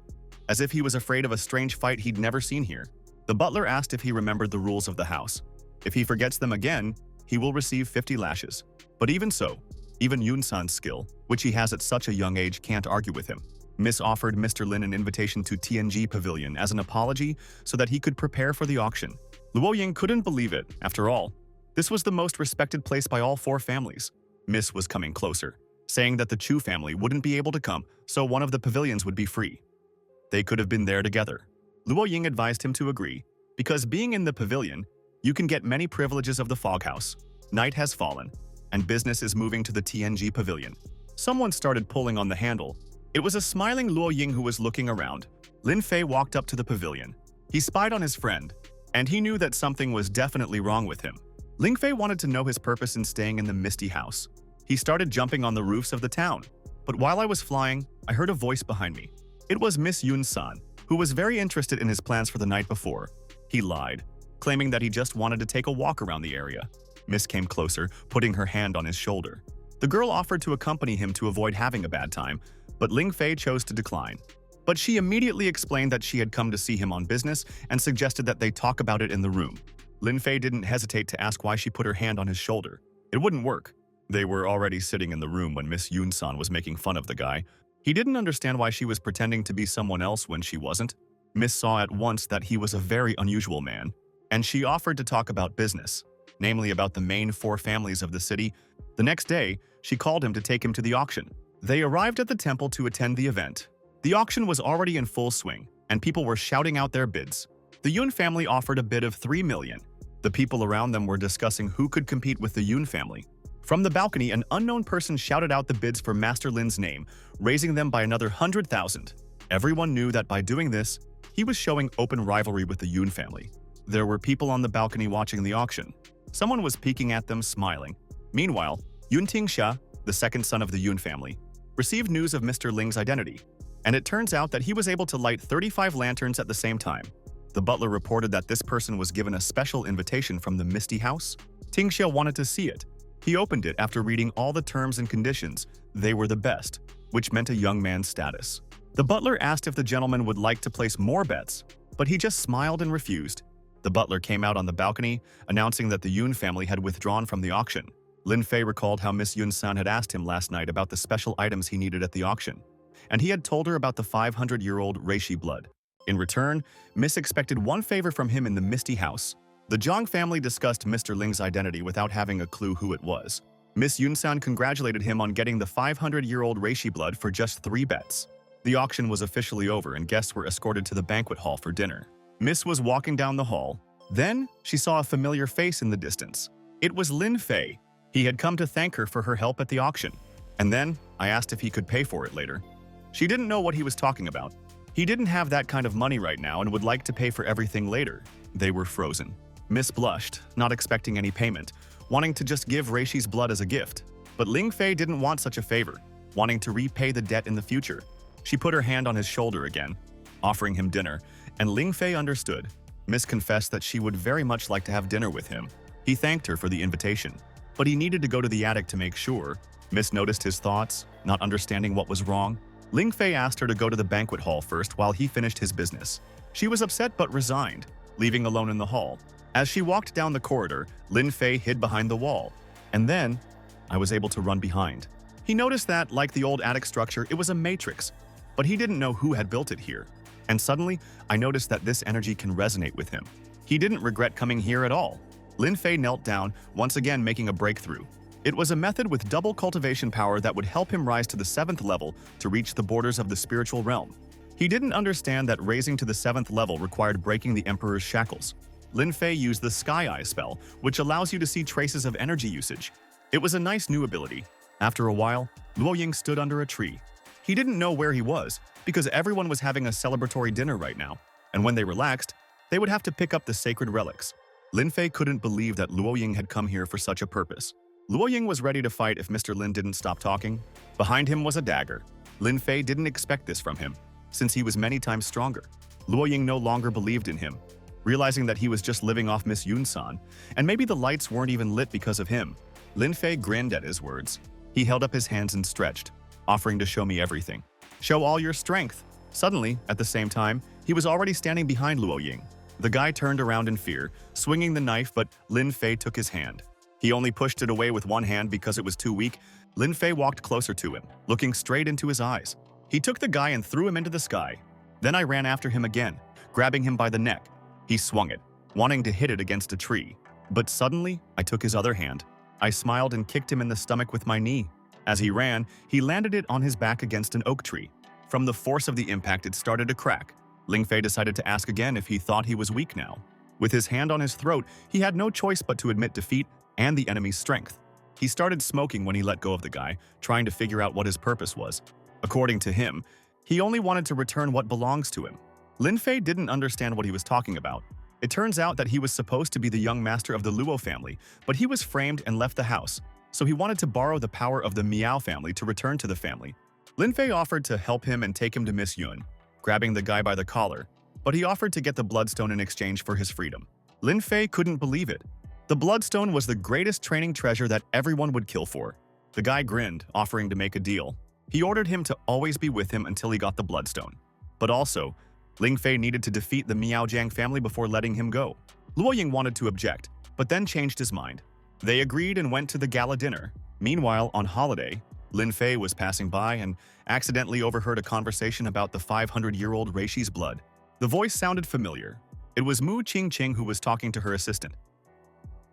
as if he was afraid of a strange fight he'd never seen here. The butler asked if he remembered the rules of the house. If he forgets them again, he will receive 50 lashes. But even so, even Yun San's skill, which he has at such a young age, can't argue with him. Miss offered Mr. Lin an invitation to TNG Pavilion as an apology so that he could prepare for the auction. Luo Ying couldn't believe it. After all, this was the most respected place by all 4 families. Miss was coming closer, saying that the Chu family wouldn't be able to come, so one of the pavilions would be free. They could have been there together. Luo Ying advised him to agree, because being in the pavilion, you can get many privileges of the fog house. Night has fallen, and business is moving to the TNG pavilion. Someone started pulling on the handle. It was a smiling Luo Ying who was looking around. Lin Fei walked up to the pavilion. He spied on his friend, and he knew that something was definitely wrong with him. Ling Fei wanted to know his purpose in staying in the misty house. He started jumping on the roofs of the town. But while I was flying, I heard a voice behind me. It was Miss Yun-san, who was very interested in his plans for the night before. He lied, claiming that he just wanted to take a walk around the area. Miss came closer, putting her hand on his shoulder. The girl offered to accompany him to avoid having a bad time, but Ling Fei chose to decline. But she immediately explained that she had come to see him on business and suggested that they talk about it in the room. Lin Fei didn't hesitate to ask why she put her hand on his shoulder. It wouldn't work. They were already sitting in the room when Miss Yun-san was making fun of the guy. He didn't understand why she was pretending to be someone else when she wasn't. Miss saw at once that he was a very unusual man, and she offered to talk about business, namely about the main 4 families of the city. The next day, she called him to take him to the auction. They arrived at the temple to attend the event. The auction was already in full swing, and people were shouting out their bids. The Yun family offered a bid of 3 million. The people around them were discussing who could compete with the Yun family. From the balcony, an unknown person shouted out the bids for Master Lin's name, raising them by another 100,000. Everyone knew that by doing this, he was showing open rivalry with the Yun family. There were people on the balcony watching the auction. Someone was peeking at them, smiling. Meanwhile, Yun Tingxia, the second son of the Yun family, received news of Mr. Ling's identity, and it turns out that he was able to light 35 lanterns at the same time. The butler reported that this person was given a special invitation from the Misty House. Tingxia wanted to see it. He opened it after reading all the terms and conditions. They were the best, which meant a young man's status. The butler asked if the gentleman would like to place more bets, but he just smiled and refused. The butler came out on the balcony, announcing that the Yun family had withdrawn from the auction. Lin Fei recalled how Miss Yun-san had asked him last night about the special items he needed at the auction, and he had told her about the 500-year-old reishi blood. In return, Miss expected one favor from him in the Misty House. The Zhang family discussed Mr. Ling's identity without having a clue who it was. Miss Yun-san congratulated him on getting the 500-year-old reishi blood for just 3 bets. The auction was officially over and guests were escorted to the banquet hall for dinner. Miss was walking down the hall. Then, she saw a familiar face in the distance. It was Lin Fei. He had come to thank her for her help at the auction. And then, I asked if he could pay for it later. She didn't know what he was talking about. He didn't have that kind of money right now and would like to pay for everything later. They were frozen. Miss blushed, not expecting any payment, wanting to just give Reishi's blood as a gift. But Ling Fei didn't want such a favor, wanting to repay the debt in the future. She put her hand on his shoulder again, offering him dinner, and Ling Fei understood. Miss confessed that she would very much like to have dinner with him. He thanked her for the invitation, but he needed to go to the attic to make sure. Miss noticed his thoughts, not understanding what was wrong. Ling Fei asked her to go to the banquet hall first while he finished his business. She was upset but resigned, leaving alone in the hall. As she walked down the corridor, Lin Fei hid behind the wall. And then, I was able to run behind. He noticed that, like the old attic structure, it was a matrix, but he didn't know who had built it here. And suddenly, I noticed that this energy can resonate with him. He didn't regret coming here at all. Lin Fei knelt down, once again making a breakthrough. It was a method with double cultivation power that would help him rise to the 7th level to reach the borders of the spiritual realm. He didn't understand that raising to the 7th level required breaking the Emperor's shackles. Lin Fei used the Sky Eye spell, which allows you to see traces of energy usage. It was a nice new ability. After a while, Luo Ying stood under a tree. He didn't know where he was, because everyone was having a celebratory dinner right now, and when they relaxed, they would have to pick up the sacred relics. Lin Fei couldn't believe that Luo Ying had come here for such a purpose. Luo Ying was ready to fight if Mr. Lin didn't stop talking. Behind him was a dagger. Lin Fei didn't expect this from him, since he was many times stronger. Luo Ying no longer believed in him, realizing that he was just living off Miss Yun-san, and maybe the lights weren't even lit because of him. Lin Fei grinned at his words. He held up his hands and stretched, offering to show me everything. Show all your strength. Suddenly, at the same time, he was already standing behind Luo Ying. The guy turned around in fear, swinging the knife, but Lin Fei took his hand. He only pushed it away with one hand because it was too weak. Lin Fei walked closer to him, looking straight into his eyes. He took the guy and threw him into the sky. Then I ran after him again, grabbing him by the neck. He swung it, wanting to hit it against a tree. But suddenly, I took his other hand. I smiled and kicked him in the stomach with my knee. As he ran, he landed it on his back against an oak tree. From the force of the impact, it started to crack. Ling Fei decided to ask again if he thought he was weak now. With his hand on his throat, he had no choice but to admit defeat and the enemy's strength. He started smoking when he let go of the guy, trying to figure out what his purpose was. According to him, he only wanted to return what belongs to him. Lin Fei didn't understand what he was talking about. It turns out that he was supposed to be the young master of the Luo family, but he was framed and left the house, so he wanted to borrow the power of the Miao family to return to the family. Lin Fei offered to help him and take him to Miss Yun, grabbing the guy by the collar, but he offered to get the bloodstone in exchange for his freedom. Lin Fei couldn't believe it. The bloodstone was the greatest training treasure that everyone would kill for. The guy grinned, offering to make a deal. He ordered him to always be with him until he got the bloodstone. But also, Ling Fei needed to defeat the Miao Jiang family before letting him go. Luo Ying wanted to object, but then changed his mind. They agreed and went to the gala dinner. Meanwhile, on holiday, Lin Fei was passing by and accidentally overheard a conversation about the 500-year-old Reishi's blood. The voice sounded familiar. It was Mu Qingqing who was talking to her assistant.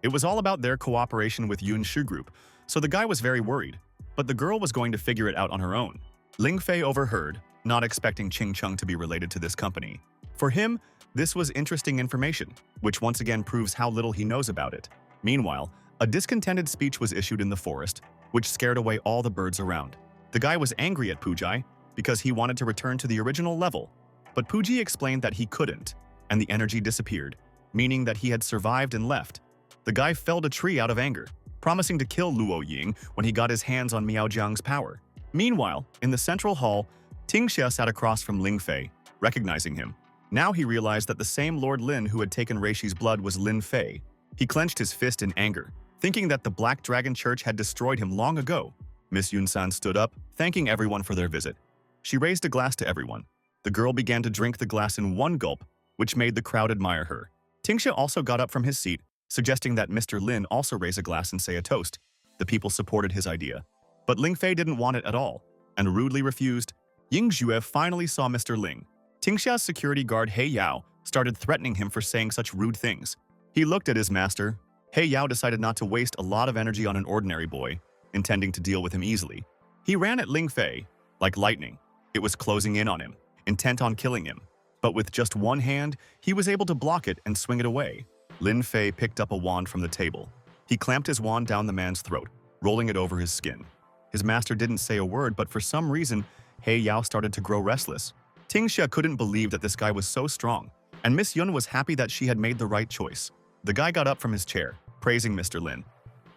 It was all about their cooperation with Yun Shu Group, so the guy was very worried. But the girl was going to figure it out on her own. Ling Fei overheard, not expecting Qing Cheng to be related to this company. For him, this was interesting information, which once again proves how little he knows about it. Meanwhile, a discontented speech was issued in the forest, which scared away all the birds around. The guy was angry at Pujai because he wanted to return to the original level, but Puji explained that he couldn't, and the energy disappeared, meaning that he had survived and left. The guy felled a tree out of anger, promising to kill Luo Ying when he got his hands on Miao Jiang's power. Meanwhile, in the central hall, Ting Xia sat across from Ling Fei, recognizing him. Now he realized that the same Lord Lin who had taken Reishi's blood was Lin Fei. He clenched his fist in anger, thinking that the Black Dragon Church had destroyed him long ago. Miss Yun-san stood up, thanking everyone for their visit. She raised a glass to everyone. The girl began to drink the glass in one gulp, which made the crowd admire her. Ting Xia also got up from his seat, suggesting that Mr. Lin also raise a glass and say a toast. The people supported his idea. But Ling Fei didn't want it at all, and rudely refused. Ying Zhue finally saw Mr. Ling. Tingxia's security guard He Yao started threatening him for saying such rude things. He looked at his master. He Yao decided not to waste a lot of energy on an ordinary boy, intending to deal with him easily. He ran at Ling Fei like lightning. It was closing in on him, intent on killing him. But with just one hand, he was able to block it and swing it away. Lin Fei picked up a wand from the table. He clamped his wand down the man's throat, rolling it over his skin. His master didn't say a word, but for some reason, He Yao started to grow restless. Ting Xia couldn't believe that this guy was so strong, and Miss Yun was happy that she had made the right choice. The guy got up from his chair, praising Mr. Lin.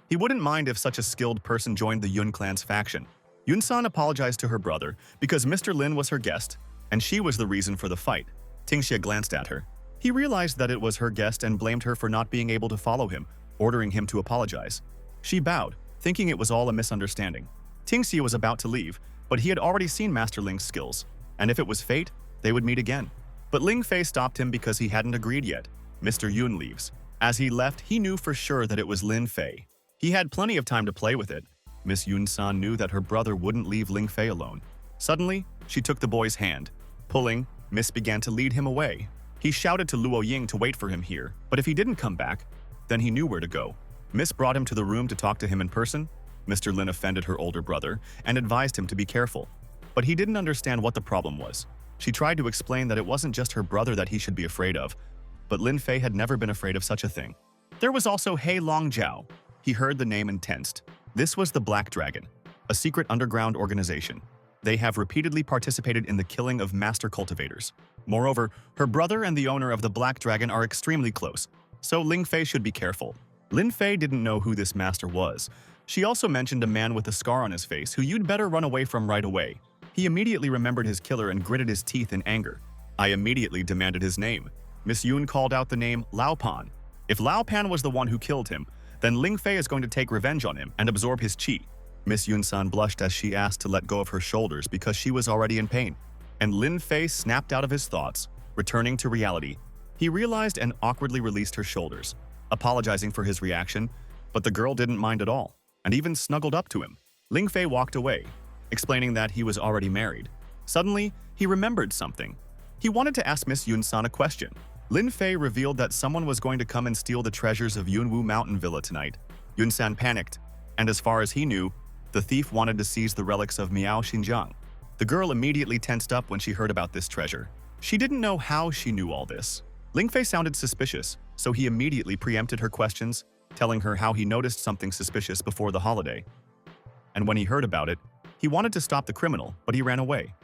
He wouldn't mind if such a skilled person joined the Yun clan's faction. Yun-san apologized to her brother because Mr. Lin was her guest, and she was the reason for the fight. Ting Xia glanced at her. He realized that it was her guest and blamed her for not being able to follow him, ordering him to apologize. She bowed, thinking it was all a misunderstanding. Ting Xia was about to leave, but he had already seen Master Ling's skills, and if it was fate, they would meet again. But Ling Fei stopped him because he hadn't agreed yet. Mr. Yun leaves. As he left, he knew for sure that it was Lin Fei. He had plenty of time to play with it. Miss Yun-san knew that her brother wouldn't leave Ling Fei alone. Suddenly, she took the boy's hand. Pulling, Miss began to lead him away. He shouted to Luo Ying to wait for him here, but if he didn't come back, then he knew where to go. Miss brought him to the room to talk to him in person. Mr. Lin offended her older brother and advised him to be careful. But he didn't understand what the problem was. She tried to explain that it wasn't just her brother that he should be afraid of, but Lin Fei had never been afraid of such a thing. There was also He Longjiao. He heard the name and tensed. This was the Black Dragon, a secret underground organization. They have repeatedly participated in the killing of master cultivators. Moreover, her brother and the owner of the Black Dragon are extremely close, so Ling Fei should be careful. Lin Fei didn't know who this master was. She also mentioned a man with a scar on his face who you'd better run away from right away. He immediately remembered his killer and gritted his teeth in anger. I immediately demanded his name. Miss Yun called out the name Lao Pan. If Lao Pan was the one who killed him, then Ling Fei is going to take revenge on him and absorb his qi. Miss Yun-san blushed as she asked to let go of her shoulders because she was already in pain. And Lin Fei snapped out of his thoughts, returning to reality. He realized and awkwardly released her shoulders, apologizing for his reaction, but the girl didn't mind at all, and even snuggled up to him. Ling Fei walked away, explaining that he was already married. Suddenly, he remembered something. He wanted to ask Miss Yun-san a question. Lin Fei revealed that someone was going to come and steal the treasures of Yunwu Mountain Villa tonight. Yun-san panicked, and as far as he knew, the thief wanted to seize the relics of Miao Xinjiang. The girl immediately tensed up when she heard about this treasure. She didn't know how she knew all this. Ling Fei sounded suspicious, so he immediately preempted her questions. telling her how he noticed something suspicious before the holiday. And when he heard about it, he wanted to stop the criminal, but he ran away.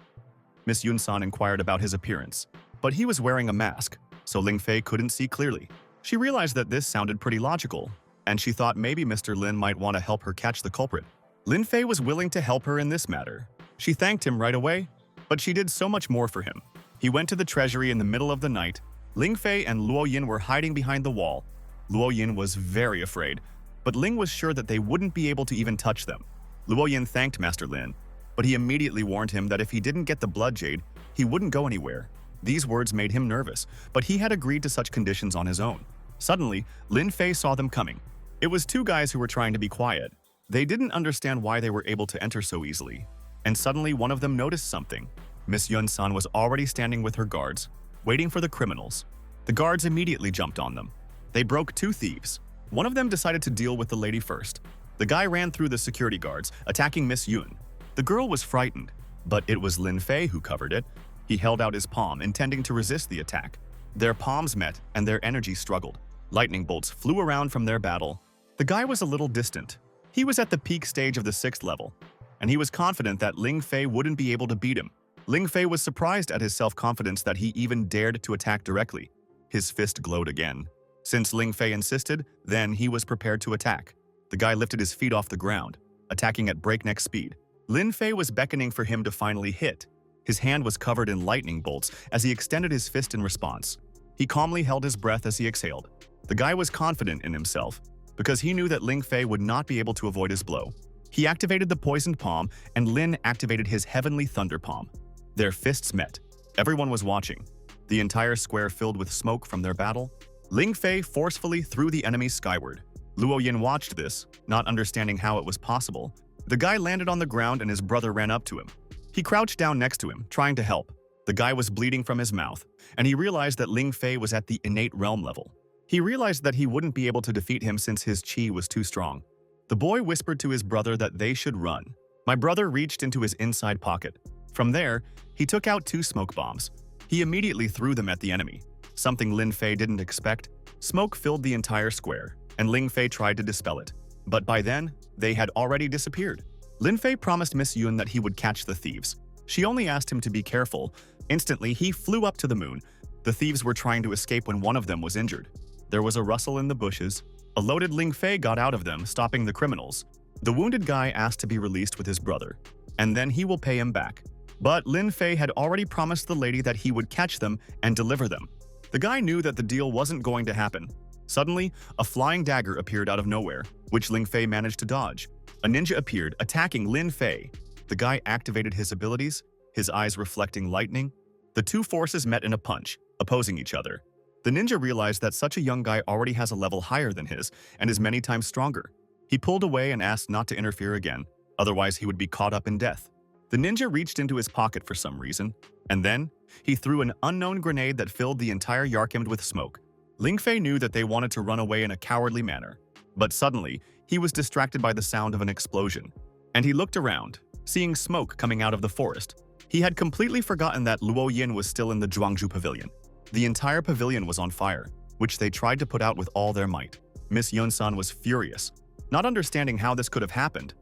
Miss Yun-san inquired about his appearance, but he was wearing a mask, so Ling Fei couldn't see clearly. She realized that this sounded pretty logical, and she thought maybe Mr. Lin might want to help her catch the culprit. Lin Fei was willing to help her in this matter. She thanked him right away, but she did so much more for him. He went to the treasury in the middle of the night. Ling Fei and Luo Yin were hiding behind the wall. Luo Yin was very afraid, but Ling was sure that they wouldn't be able to even touch them. Luo Yin thanked Master Lin, but he immediately warned him that if he didn't get the blood jade, he wouldn't go anywhere. These words made him nervous, but he had agreed to such conditions on his own. Suddenly, Lin Fei saw them coming. It was two guys who were trying to be quiet. They didn't understand why they were able to enter so easily. And suddenly one of them noticed something. Miss Yun-san was already standing with her guards, waiting for the criminals. The guards immediately jumped on them. They broke two thieves. One of them decided to deal with the lady first. The guy ran through the security guards, attacking Miss Yun. The girl was frightened, but it was Lin Fei who covered it. He held out his palm, intending to resist the attack. Their palms met, and their energy struggled. Lightning bolts flew around from their battle. The guy was a little distant. He was at the peak stage of the 6th level, and he was confident that Ling Fei wouldn't be able to beat him. Ling Fei was surprised at his self-confidence that he even dared to attack directly. His fist glowed again. Since Ling Fei insisted, then he was prepared to attack. The guy lifted his feet off the ground, attacking at breakneck speed. Lin Fei was beckoning for him to finally hit. His hand was covered in lightning bolts as he extended his fist in response. He calmly held his breath as he exhaled. The guy was confident in himself because he knew that Ling Fei would not be able to avoid his blow. He activated the poisoned palm, and Lin activated his heavenly thunder palm. Their fists met. Everyone was watching. The entire square filled with smoke from their battle. Ling Fei forcefully threw the enemy skyward. Luo Yin watched this, not understanding how it was possible. The guy landed on the ground and his brother ran up to him. He crouched down next to him, trying to help. The guy was bleeding from his mouth, and he realized that Ling Fei was at the innate realm level. He realized that he wouldn't be able to defeat him since his qi was too strong. The boy whispered to his brother that they should run. My brother reached into his inside pocket. From there, he took out 2 smoke bombs. He immediately threw them at the enemy. Something Lin Fei didn't expect. Smoke filled the entire square, and Ling Fei tried to dispel it. But by then, they had already disappeared. Lin Fei promised Miss Yun that he would catch the thieves. She only asked him to be careful. Instantly, he flew up to the moon. The thieves were trying to escape when one of them was injured. There was a rustle in the bushes. A loaded Ling Fei got out of them, stopping the criminals. The wounded guy asked to be released with his brother, and then he will pay him back. But Lin Fei had already promised the lady that he would catch them and deliver them. The guy knew that the deal wasn't going to happen. Suddenly, a flying dagger appeared out of nowhere, which Ling Fei managed to dodge. A ninja appeared, attacking Lin Fei. The guy activated his abilities, his eyes reflecting lightning. The two forces met in a punch, opposing each other. The ninja realized that such a young guy already has a level higher than his and is many times stronger. He pulled away and asked not to interfere again, otherwise he would be caught up in death. The ninja reached into his pocket for some reason, and then he threw an unknown grenade that filled the entire Yarkimd with smoke. Ling Fei knew that they wanted to run away in a cowardly manner, but suddenly he was distracted by the sound of an explosion, and he looked around, seeing smoke coming out of the forest. He had completely forgotten that Luo Yin was still in the Zhuangzhou pavilion. The entire pavilion was on fire, which they tried to put out with all their might. Miss Yun-san was furious, not understanding how this could have happened.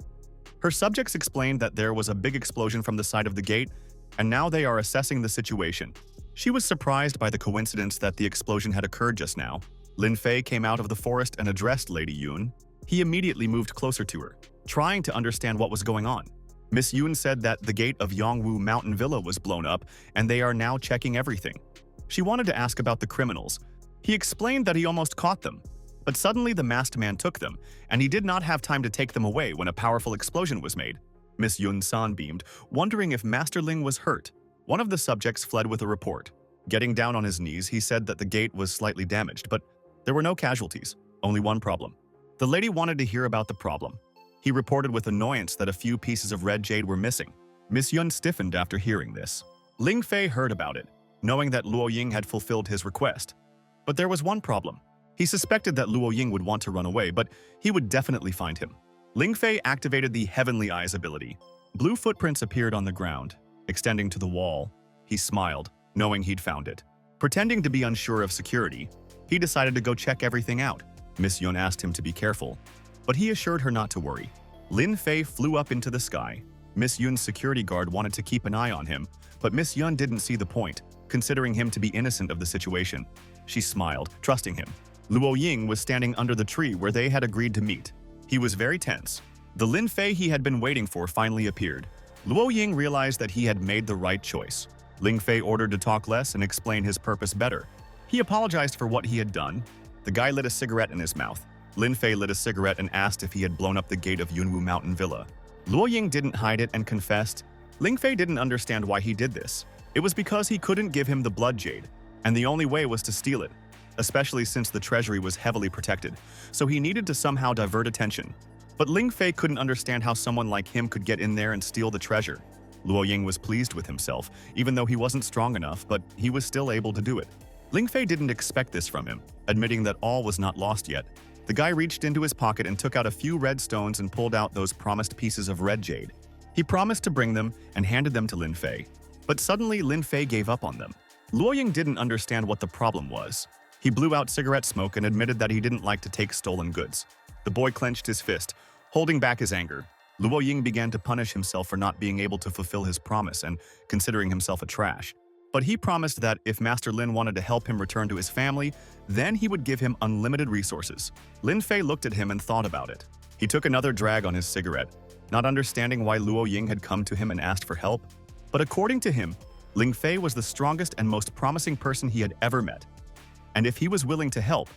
Her subjects explained that there was a big explosion from the side of the gate, and now they are assessing the situation. She was surprised by the coincidence that the explosion had occurred just now. Lin Fei came out of the forest and addressed Lady Yun. He immediately moved closer to her, trying to understand what was going on. Miss Yun said that the gate of Yongwu Mountain Villa was blown up, and they are now checking everything. She wanted to ask about the criminals. He explained that he almost caught them, but suddenly the masked man took them, and he did not have time to take them away when a powerful explosion was made. Miss Yun-san beamed, wondering if Master Ling was hurt. One of the subjects fled with a report. Getting down on his knees, he said that the gate was slightly damaged, but there were no casualties, only one problem. The lady wanted to hear about the problem. He reported with annoyance that a few pieces of red jade were missing. Miss Yun stiffened after hearing this. Ling Fei heard about it, knowing that Luo Ying had fulfilled his request. But there was one problem. He suspected that Luo Ying would want to run away, but he would definitely find him. Ling Fei activated the Heavenly Eyes ability. Blue footprints appeared on the ground, extending to the wall. He smiled, knowing he'd found it. Pretending to be unsure of security, he decided to go check everything out. Miss Yun asked him to be careful, but he assured her not to worry. Lin Fei flew up into the sky. Miss Yun's security guard wanted to keep an eye on him, but Miss Yun didn't see the point, considering him to be innocent of the situation. She smiled, trusting him. Luo Ying was standing under the tree where they had agreed to meet. He was very tense. The Lin Fei he had been waiting for finally appeared. Luo Ying realized that he had made the right choice. Ling Fei ordered to talk less and explain his purpose better. He apologized for what he had done. The guy lit a cigarette in his mouth. Lin Fei lit a cigarette and asked if he had blown up the gate of Yunwu Mountain Villa. Luo Ying didn't hide it and confessed. Ling Fei didn't understand why he did this. It was because he couldn't give him the blood jade, and the only way was to steal it, especially since the treasury was heavily protected, so he needed to somehow divert attention. But Ling Fei couldn't understand how someone like him could get in there and steal the treasure. Luo Ying was pleased with himself, even though he wasn't strong enough, but he was still able to do it. Ling Fei didn't expect this from him, admitting that all was not lost yet. The guy reached into his pocket and took out a few red stones and pulled out those promised pieces of red jade. He promised to bring them and handed them to Lin Fei. But suddenly Lin Fei gave up on them. Luo Ying didn't understand what the problem was. He blew out cigarette smoke and admitted that he didn't like to take stolen goods. The boy clenched his fist, holding back his anger. Luo Ying began to punish himself for not being able to fulfill his promise and considering himself a trash. But he promised that if Master Lin wanted to help him return to his family, then he would give him unlimited resources. Lin Fei looked at him and thought about it. He took another drag on his cigarette, not understanding why Luo Ying had come to him and asked for help. But according to him, Ling Fei was the strongest and most promising person he had ever met. And if he was willing to help,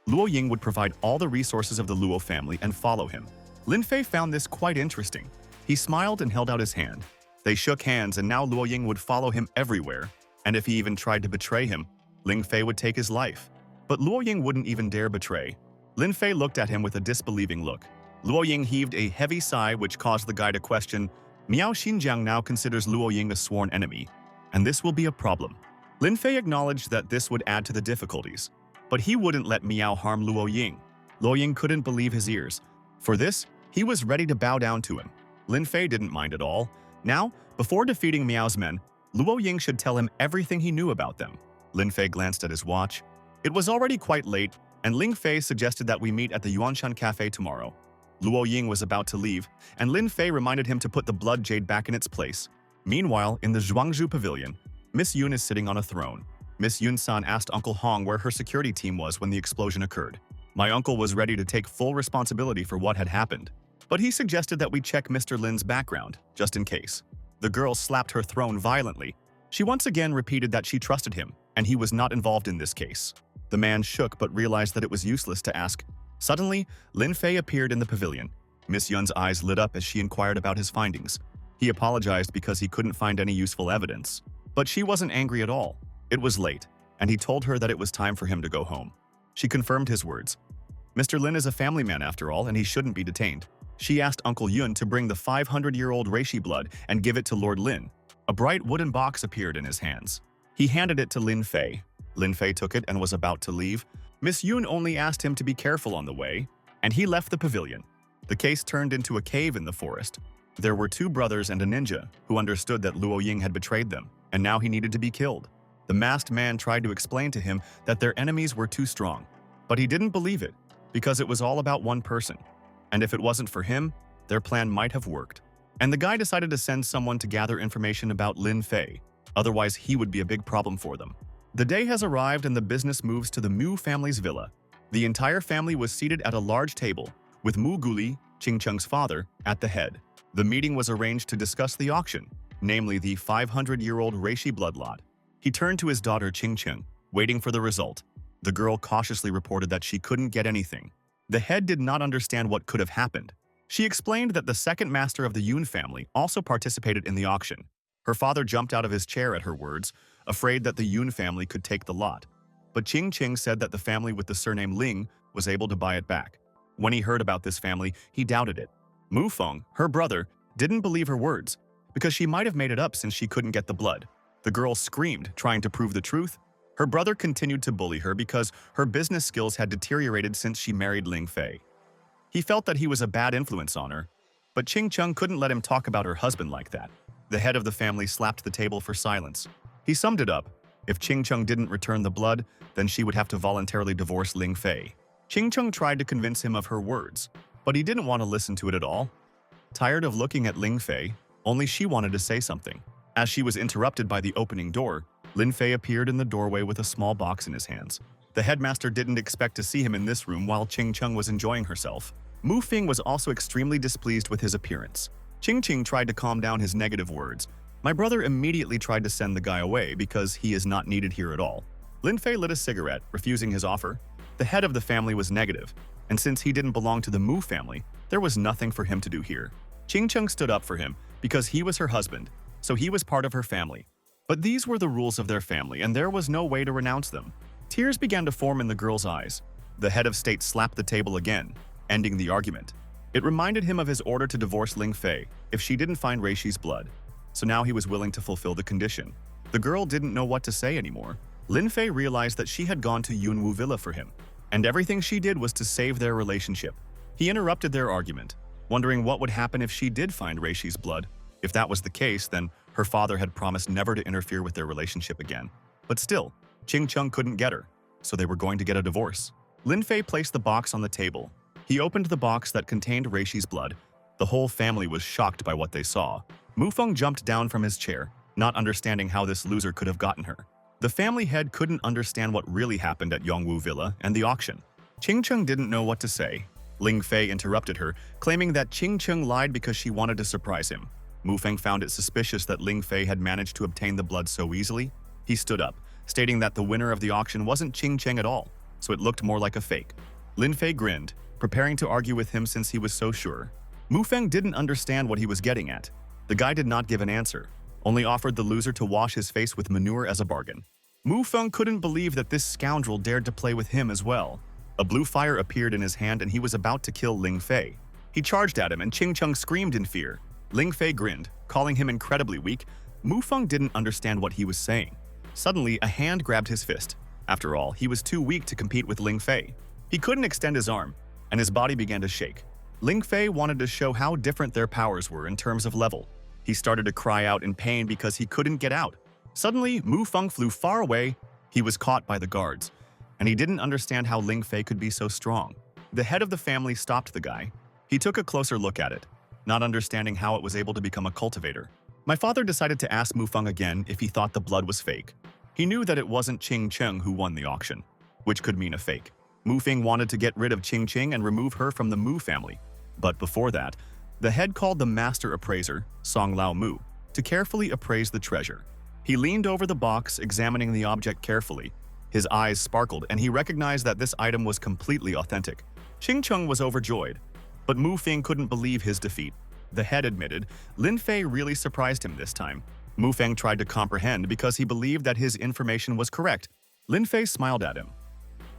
Luo Ying would provide all the resources of the Luo family and follow him. Lin Fei found this quite interesting. He smiled and held out his hand. They shook hands, and now Luo Ying would follow him everywhere. And if he even tried to betray him, Ling Fei would take his life. But Luo Ying wouldn't even dare betray. Lin Fei looked at him with a disbelieving look. Luo Ying heaved a heavy sigh, which caused the guy to question, Miao Xinjiang now considers Luo Ying a sworn enemy, and this will be a problem. Lin Fei acknowledged that this would add to the difficulties, but he wouldn't let Miao harm Luo Ying. Luo Ying couldn't believe his ears. For this, he was ready to bow down to him. Lin Fei didn't mind at all. Now, before defeating Miao's men, Luo Ying should tell him everything he knew about them. Lin Fei glanced at his watch. It was already quite late, and Ling Fei suggested that we meet at the Yuanshan Cafe tomorrow. Luo Ying was about to leave, and Lin Fei reminded him to put the blood jade back in its place. Meanwhile, in the Zhuangzhou Pavilion, Miss Yun is sitting on a throne. Miss Yun-san asked Uncle Hong where her security team was when the explosion occurred. My uncle was ready to take full responsibility for what had happened, but he suggested that we check Mr. Lin's background, just in case. The girl slapped her throne violently. She once again repeated that she trusted him, and he was not involved in this case. The man shook but realized that it was useless to ask. Suddenly, Lin Fei appeared in the pavilion. Miss Yun's eyes lit up as she inquired about his findings. He apologized because he couldn't find any useful evidence. But she wasn't angry at all. It was late, and he told her that it was time for him to go home. She confirmed his words. Mr. Lin is a family man after all, and he shouldn't be detained. She asked Uncle Yun to bring the 500-year-old reishi blood and give it to Lord Lin. A bright wooden box appeared in his hands. He handed it to Lin Fei. Lin Fei took it and was about to leave. Miss Yun only asked him to be careful on the way, and he left the pavilion. The case turned into a cave in the forest. There were two brothers and a ninja who understood that Luo Ying had betrayed them, and now he needed to be killed. The masked man tried to explain to him that their enemies were too strong, but he didn't believe it because it was all about one person. And if it wasn't for him, their plan might have worked. And the guy decided to send someone to gather information about Lin Fei, otherwise he would be a big problem for them. The day has arrived and the business moves to the Mu family's villa. The entire family was seated at a large table, with Mu Guli, Qing Cheng's father, at the head. The meeting was arranged to discuss the auction, namely the 500-year-old reishi blood lot. He turned to his daughter Qing Cheng, waiting for the result. The girl cautiously reported that she couldn't get anything. The head did not understand what could have happened. She explained that the second master of the Yun family also participated in the auction. Her father jumped out of his chair at her words, afraid that the Yun family could take the lot. But Qing Cheng said that the family with the surname Ling was able to buy it back. When he heard about this family, he doubted it. Mu Feng, her brother, didn't believe her words, because she might have made it up since she couldn't get the blood. The girl screamed, trying to prove the truth. Her brother continued to bully her because her business skills had deteriorated since she married Ling Fei. He felt that he was a bad influence on her, but Qing Cheng couldn't let him talk about her husband like that. The head of the family slapped the table for silence. He summed it up. If Qing Cheng didn't return the blood, then she would have to voluntarily divorce Ling Fei. Ching Chung tried to convince him of her words, but he didn't want to listen to it at all. Tired of looking at Ling Fei, only she wanted to say something. As she was interrupted by the opening door, Lin Fei appeared in the doorway with a small box in his hands. The headmaster didn't expect to see him in this room while Ching Chung was enjoying herself. Mu Fing was also extremely displeased with his appearance. Ching Ching tried to calm down his negative words. My brother immediately tried to send the guy away because he is not needed here at all. Lin Fei lit a cigarette, refusing his offer. The head of the family was negative, and since he didn't belong to the Mu family, there was nothing for him to do here. Ching Chung stood up for him because he was her husband, so he was part of her family. But these were the rules of their family, and there was no way to renounce them. Tears began to form in the girl's eyes. The head of state slapped the table again, ending the argument. It reminded him of his order to divorce Ling Fei if she didn't find Reishi's blood, so now he was willing to fulfill the condition. The girl didn't know what to say anymore. Lin Fei realized that she had gone to Yunwu Villa for him, and everything she did was to save their relationship. He interrupted their argument, wondering what would happen if she did find Reishi's blood. If that was the case, then her father had promised never to interfere with their relationship again. But still, Ching Chung couldn't get her, so they were going to get a divorce. Lin Fei placed the box on the table. He opened the box that contained Reishi's blood. The whole family was shocked by what they saw. Mu Feng jumped down from his chair, not understanding how this loser could have gotten her. The family head couldn't understand what really happened at Yongwu Villa and the auction. Ching Chung didn't know what to say. Ling Fei interrupted her, claiming that Ching Chung lied because she wanted to surprise him. Mu Feng found it suspicious that Ling Fei had managed to obtain the blood so easily. He stood up, stating that the winner of the auction wasn't Ching Chung at all, so it looked more like a fake. Lin Fei grinned, preparing to argue with him since he was so sure. Mu Feng didn't understand what he was getting at. The guy did not give an answer, only offered the loser to wash his face with manure as a bargain. Mu Feng couldn't believe that this scoundrel dared to play with him as well. A blue fire appeared in his hand and he was about to kill Ling Fei. He charged at him and Ching Chung screamed in fear. Ling Fei grinned, calling him incredibly weak. Mu Feng didn't understand what he was saying. Suddenly, a hand grabbed his fist. After all, he was too weak to compete with Ling Fei. He couldn't extend his arm, and his body began to shake. Ling Fei wanted to show how different their powers were in terms of level. He started to cry out in pain because he couldn't get out. Suddenly, Mu Feng flew far away. He was caught by the guards, and he didn't understand how Ling Fei could be so strong. The head of the family stopped the guy. He took a closer look at it, not understanding how it was able to become a cultivator. My father decided to ask Mu Feng again if he thought the blood was fake. He knew that it wasn't Ching Chung who won the auction, which could mean a fake. Mu Feng wanted to get rid of Ching Ching and remove her from the Mu family. But before that, the head called the master appraiser, Song Lao Mu, to carefully appraise the treasure. He leaned over the box, examining the object carefully. His eyes sparkled, and he recognized that this item was completely authentic. Ching Chung was overjoyed, but Mu Feng couldn't believe his defeat. The head admitted, Lin Fei really surprised him this time. Mu Feng tried to comprehend because he believed that his information was correct. Lin Fei smiled at him.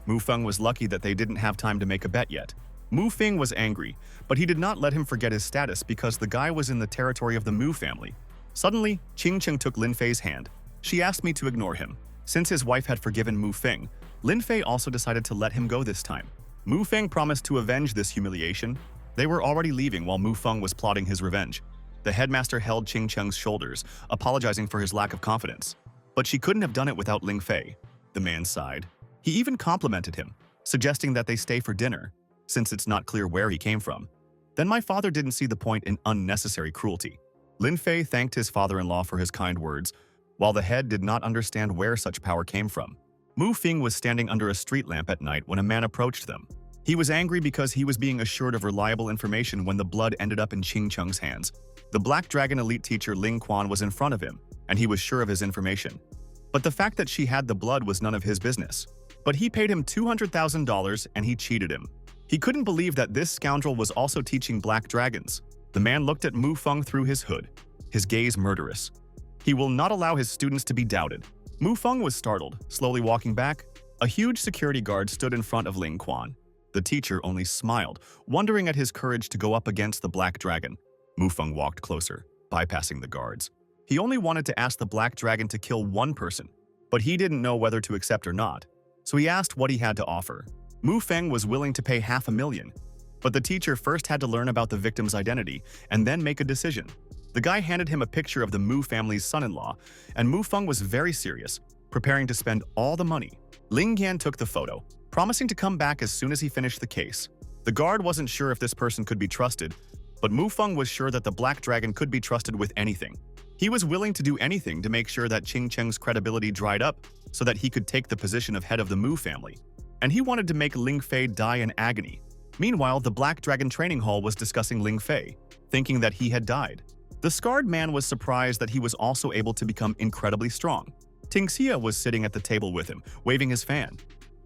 Mu Feng was lucky that they didn't have time to make a bet yet. Mu Feng was angry, but he did not let him forget his status because the guy was in the territory of the Mu family. Suddenly, Ching Chung took Lin Fei's hand. She asked me to ignore him. Since his wife had forgiven Mu Feng, Lin Fei also decided to let him go this time. Mu Feng promised to avenge this humiliation. They were already leaving while Mu Feng was plotting his revenge. The headmaster held Ching Chung's shoulders, apologizing for his lack of confidence. But she couldn't have done it without Ling Fei. The man sighed. He even complimented him, suggesting that they stay for dinner, since it's not clear where he came from. Then my father didn't see the point in unnecessary cruelty. Lin Fei thanked his father-in-law for his kind words, while the head did not understand where such power came from. Mu Feng was standing under a street lamp at night when a man approached them. He was angry because he was being assured of reliable information when the blood ended up in Ching Chung's hands. The Black Dragon elite teacher Ling Quan was in front of him, and he was sure of his information. But the fact that she had the blood was none of his business. But he paid him $200,000 and he cheated him. He couldn't believe that this scoundrel was also teaching black dragons. The man looked at Mu Feng through his hood, his gaze murderous. He will not allow his students to be doubted. Mu Feng was startled, slowly walking back. A huge security guard stood in front of Ling Quan. The teacher only smiled, wondering at his courage to go up against the Black Dragon. Mu Feng walked closer, bypassing the guards. He only wanted to ask the Black Dragon to kill one person, but he didn't know whether to accept or not, so he asked what he had to offer. Mu Feng was willing to pay $500,000, but the teacher first had to learn about the victim's identity and then make a decision. The guy handed him a picture of the Mu family's son-in-law, and Mu Feng was very serious, preparing to spend all the money. Ling Yan took the photo, promising to come back as soon as he finished the case. The guard wasn't sure if this person could be trusted, but Mu Feng was sure that the Black Dragon could be trusted with anything. He was willing to do anything to make sure that Qing Cheng's credibility dried up so that he could take the position of head of the Mu family. And he wanted to make Ling Fei die in agony. Meanwhile, the Black Dragon training hall was discussing Ling Fei, thinking that he had died. The scarred man was surprised that he was also able to become incredibly strong. Ting Xia was sitting at the table with him, waving his fan.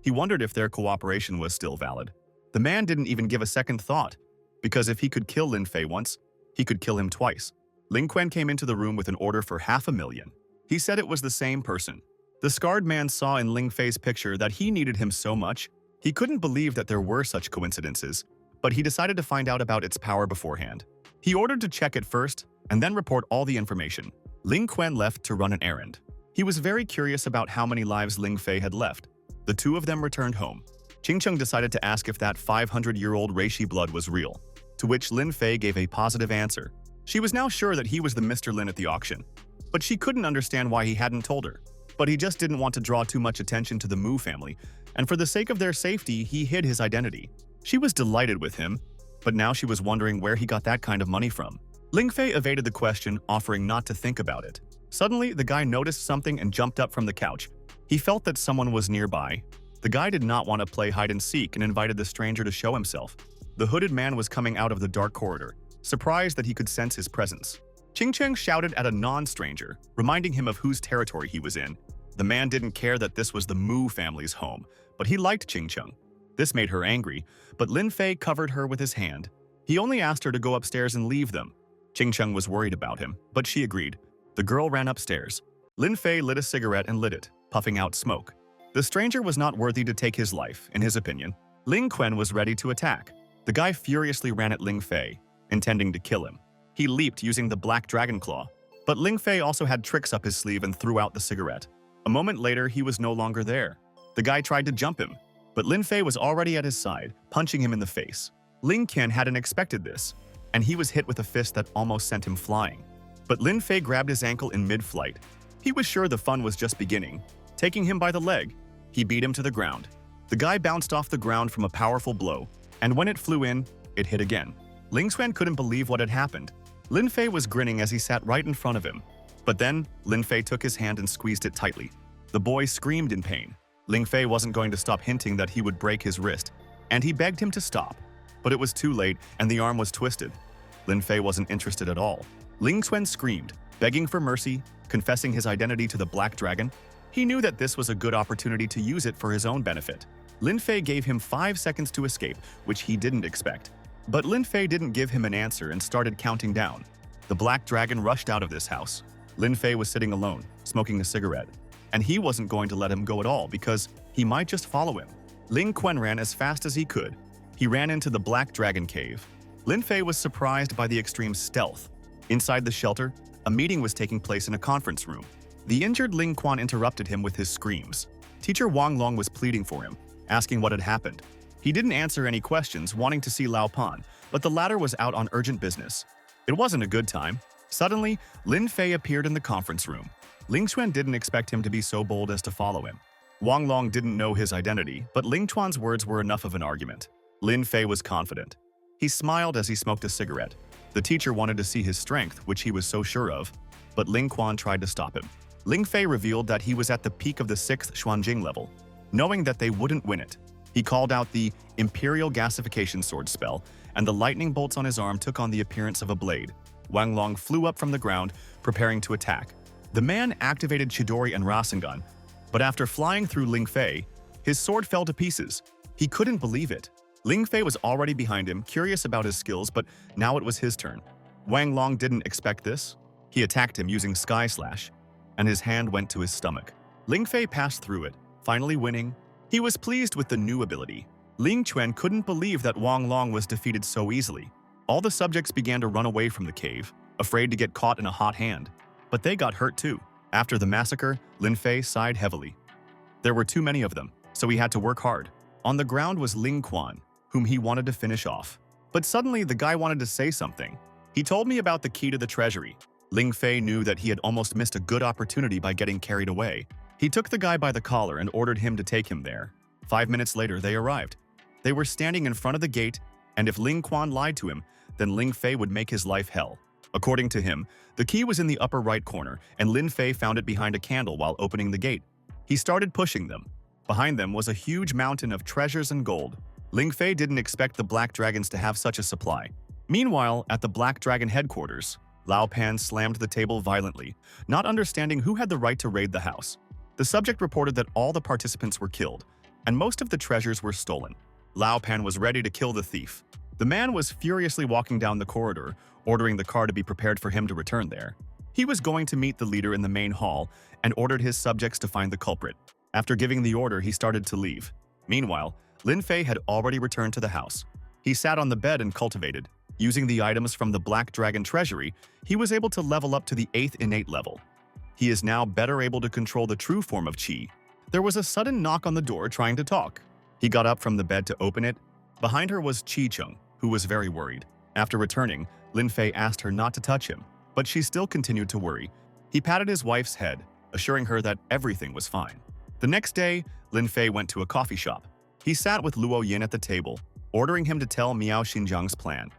He wondered if their cooperation was still valid. The man didn't even give a second thought, because if he could kill Lin Fei once, he could kill him twice. Ling Quan came into the room with an order for $500,000. He said it was the same person. The scarred man saw in Ling Fei's picture that he needed him so much, he couldn't believe that there were such coincidences, but he decided to find out about its power beforehand. He ordered to check it first, and then report all the information. Ling Quan left to run an errand. He was very curious about how many lives Ling Fei had left. The two of them returned home. Qing Cheng decided to ask if that 500-year-old reishi blood was real, to which Lin Fei gave a positive answer. She was now sure that he was the Mr. Lin at the auction, but she couldn't understand why he hadn't told her. But he just didn't want to draw too much attention to the Mu family, and for the sake of their safety, he hid his identity. She was delighted with him, but now she was wondering where he got that kind of money from. Ling Fei evaded the question, offering not to think about it. Suddenly, the guy noticed something and jumped up from the couch. He felt that someone was nearby. The guy did not want to play hide-and-seek and invited the stranger to show himself. The hooded man was coming out of the dark corridor, surprised that he could sense his presence. Qing Cheng shouted at a non-stranger, reminding him of whose territory he was in. The man didn't care that this was the Mu family's home, but he liked Qing Cheng. This made her angry, but Lin Fei covered her with his hand. He only asked her to go upstairs and leave them. Qing Cheng was worried about him, but she agreed. The girl ran upstairs. Lin Fei lit a cigarette and lit it, puffing out smoke. The stranger was not worthy to take his life, in his opinion. Ling Quan was ready to attack. The guy furiously ran at Ling Fei, intending to kill him. He leaped using the Black Dragon Claw, but Ling Fei also had tricks up his sleeve and threw out the cigarette. A moment later, he was no longer there. The guy tried to jump him, but Lin Fei was already at his side, punching him in the face. Ling Qian hadn't expected this, and he was hit with a fist that almost sent him flying. But Lin Fei grabbed his ankle in mid-flight. He was sure the fun was just beginning. Taking him by the leg, he beat him to the ground. The guy bounced off the ground from a powerful blow, and when it flew in, it hit again. Ling Xuan couldn't believe what had happened. Lin Fei was grinning as he sat right in front of him. But then, Lin Fei took his hand and squeezed it tightly. The boy screamed in pain. Ling Fei wasn't going to stop hinting that he would break his wrist, and he begged him to stop. But it was too late, and the arm was twisted. Lin Fei wasn't interested at all. Ling Xuan screamed, begging for mercy, confessing his identity to the Black Dragon. He knew that this was a good opportunity to use it for his own benefit. Lin Fei gave him 5 seconds to escape, which he didn't expect. But Lin Fei didn't give him an answer and started counting down. The Black Dragon rushed out of this house. Lin Fei was sitting alone, smoking a cigarette. And he wasn't going to let him go at all because he might just follow him. Ling Quan ran as fast as he could. He ran into the Black Dragon cave. Lin Fei was surprised by the extreme stealth. Inside the shelter, a meeting was taking place in a conference room. The injured Ling Quan interrupted him with his screams. Teacher Wang Long was pleading for him, asking what had happened. He didn't answer any questions, wanting to see Lao Pan, but the latter was out on urgent business. It wasn't a good time. Suddenly, Lin Fei appeared in the conference room. Ling Xuan didn't expect him to be so bold as to follow him. Wang Long didn't know his identity, but Ling Chuan's words were enough of an argument. Lin Fei was confident. He smiled as he smoked a cigarette. The teacher wanted to see his strength, which he was so sure of, but Ling Quan tried to stop him. Ling Fei revealed that he was at the peak of the 6th Xuanjing level. Knowing that they wouldn't win it, he called out the Imperial Gasification Sword spell, and the lightning bolts on his arm took on the appearance of a blade. Wang Long flew up from the ground, preparing to attack. The man activated Chidori and Rasengan, but after flying through Ling Fei, his sword fell to pieces. He couldn't believe it. Ling Fei was already behind him, curious about his skills, but now it was his turn. Wang Long didn't expect this. He attacked him using Sky Slash, and his hand went to his stomach. Ling Fei passed through it, finally winning. He was pleased with the new ability. Ling Chuan couldn't believe that Wang Long was defeated so easily. All the subjects began to run away from the cave, afraid to get caught in a hot hand. But they got hurt too. After the massacre, Lin Fei sighed heavily. There were too many of them, so he had to work hard. On the ground was Ling Quan, whom he wanted to finish off. But suddenly the guy wanted to say something. He told me about the key to the treasury. Ling Fei knew that he had almost missed a good opportunity by getting carried away. He took the guy by the collar and ordered him to take him there. 5 minutes later, they arrived. They were standing in front of the gate, and if Ling Quan lied to him, then Ling Fei would make his life hell. According to him, the key was in the upper right corner, and Lin Fei found it behind a candle while opening the gate. He started pushing them. Behind them was a huge mountain of treasures and gold. Ling Fei didn't expect the Black Dragons to have such a supply. Meanwhile, at the Black Dragon headquarters, Lao Pan slammed the table violently, not understanding who had the right to raid the house. The subject reported that all the participants were killed, and most of the treasures were stolen. Lao Pan was ready to kill the thief. The man was furiously walking down the corridor, ordering the car to be prepared for him to return there. He was going to meet the leader in the main hall and ordered his subjects to find the culprit. After giving the order, he started to leave. Meanwhile, Lin Fei had already returned to the house. He sat on the bed and cultivated. Using the items from the Black Dragon treasury, he was able to level up to the 8th innate level. He is now better able to control the true form of Qi. There was a sudden knock on the door trying to talk. He got up from the bed to open it. Behind her was Qi Chung, who was very worried. After returning, Lin Fei asked her not to touch him, but she still continued to worry. He patted his wife's head, assuring her that everything was fine. The next day, Lin Fei went to a coffee shop. He sat with Luo Yin at the table, ordering him to tell Miao Xinjiang's plan.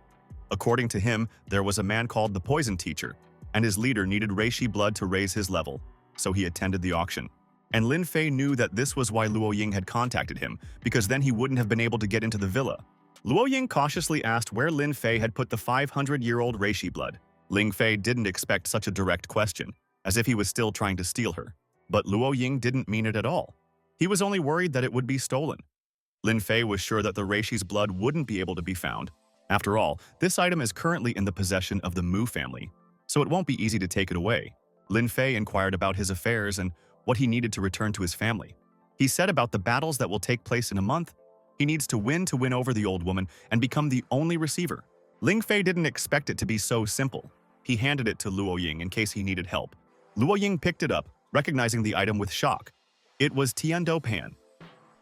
According to him, there was a man called the Poison Teacher, and his leader needed reishi blood to raise his level, so he attended the auction. And Lin Fei knew that this was why Luo Ying had contacted him, because then he wouldn't have been able to get into the villa. Luo Ying cautiously asked where Lin Fei had put the 500-year-old reishi blood. Ling Fei didn't expect such a direct question, as if he was still trying to steal her. But Luo Ying didn't mean it at all. He was only worried that it would be stolen. Lin Fei was sure that the reishi's blood wouldn't be able to be found. After all, this item is currently in the possession of the Mu family, so it won't be easy to take it away. Lin Fei inquired about his affairs and what he needed to return to his family. He said about the battles that will take place in a month. He needs to win over the old woman and become the only receiver. Ling Fei didn't expect it to be so simple. He handed it to Luo Ying in case he needed help. Luo Ying picked it up, recognizing the item with shock. It was Tiando Pan.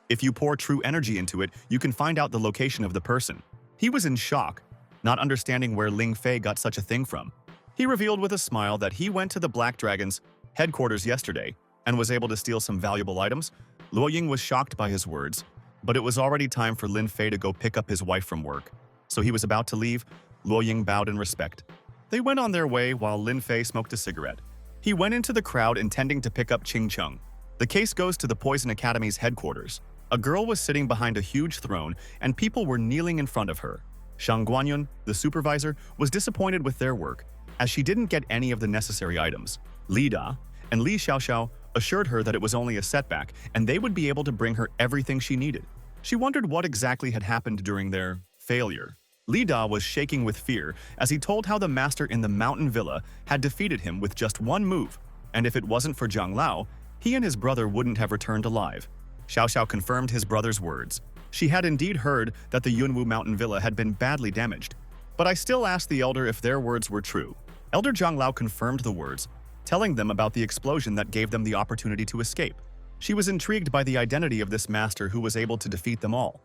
If you pour true energy into it, you can find out the location of the person. He was in shock, not understanding where Ling Fei got such a thing from. He revealed with a smile that he went to the Black Dragon's headquarters yesterday and was able to steal some valuable items. Luo Ying was shocked by his words, but it was already time for Lin Fei to go pick up his wife from work. So he was about to leave. Luo Ying bowed in respect. They went on their way while Lin Fei smoked a cigarette. He went into the crowd intending to pick up Qing Chung. The case goes to the Poison Academy's headquarters. A girl was sitting behind a huge throne and people were kneeling in front of her. Shang Guanyun, the supervisor, was disappointed with their work as she didn't get any of the necessary items. Li Da and Li Xiaoxiao assured her that it was only a setback and they would be able to bring her everything she needed. She wondered what exactly had happened during their failure. Li Da was shaking with fear as he told how the master in the mountain villa had defeated him with just one move, and if it wasn't for Zhang Lao, he and his brother wouldn't have returned alive. Xiao Xiao confirmed his brother's words. She had indeed heard that the Yunwu mountain villa had been badly damaged. But I still asked the elder if their words were true. Elder Zhang Lao confirmed the words, telling them about the explosion that gave them the opportunity to escape. She was intrigued by the identity of this master who was able to defeat them all,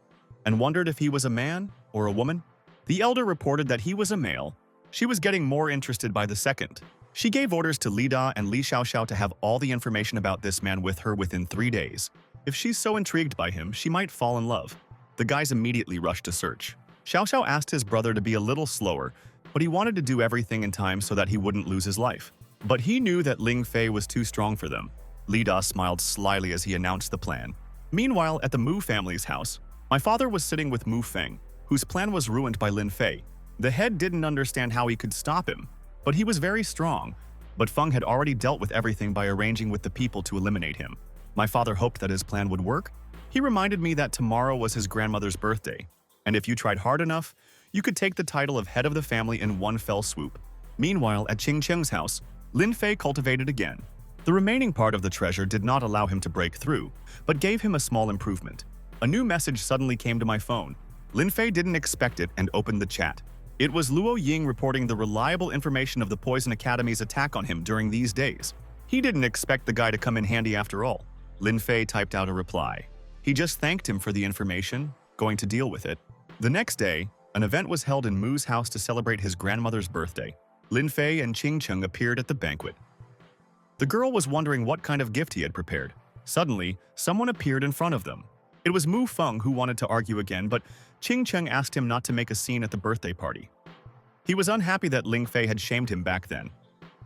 and wondered if he was a man or a woman. The elder reported that he was a male. She was getting more interested by the second. She gave orders to Li Da and Li Xiaoxiao to have all the information about this man with her within 3 days. If she's so intrigued by him, she might fall in love. The guys immediately rushed to search. Xiao Xiao asked his brother to be a little slower, but he wanted to do everything in time so that he wouldn't lose his life. But he knew that Ling Fei was too strong for them. Li Da smiled slyly as he announced the plan. Meanwhile, at the Mu family's house, my father was sitting with Mu Feng, whose plan was ruined by Lin Fei. The head didn't understand how he could stop him, but he was very strong. But Feng had already dealt with everything by arranging with the people to eliminate him. My father hoped that his plan would work. He reminded me that tomorrow was his grandmother's birthday, and if you tried hard enough, you could take the title of head of the family in one fell swoop. Meanwhile, at Qing Cheng's house, Lin Fei cultivated again. The remaining part of the treasure did not allow him to break through, but gave him a small improvement. A new message suddenly came to my phone. Lin Fei didn't expect it and opened the chat. It was Luo Ying reporting the reliable information of the Poison Academy's attack on him during these days. He didn't expect the guy to come in handy after all. Lin Fei typed out a reply. He just thanked him for the information, going to deal with it. The next day, an event was held in Mu's house to celebrate his grandmother's birthday. Lin Fei and Qing Cheng appeared at the banquet. The girl was wondering what kind of gift he had prepared. Suddenly, someone appeared in front of them. It was Mu Feng who wanted to argue again, but Qing Cheng asked him not to make a scene at the birthday party. He was unhappy that Ling Fei had shamed him back then,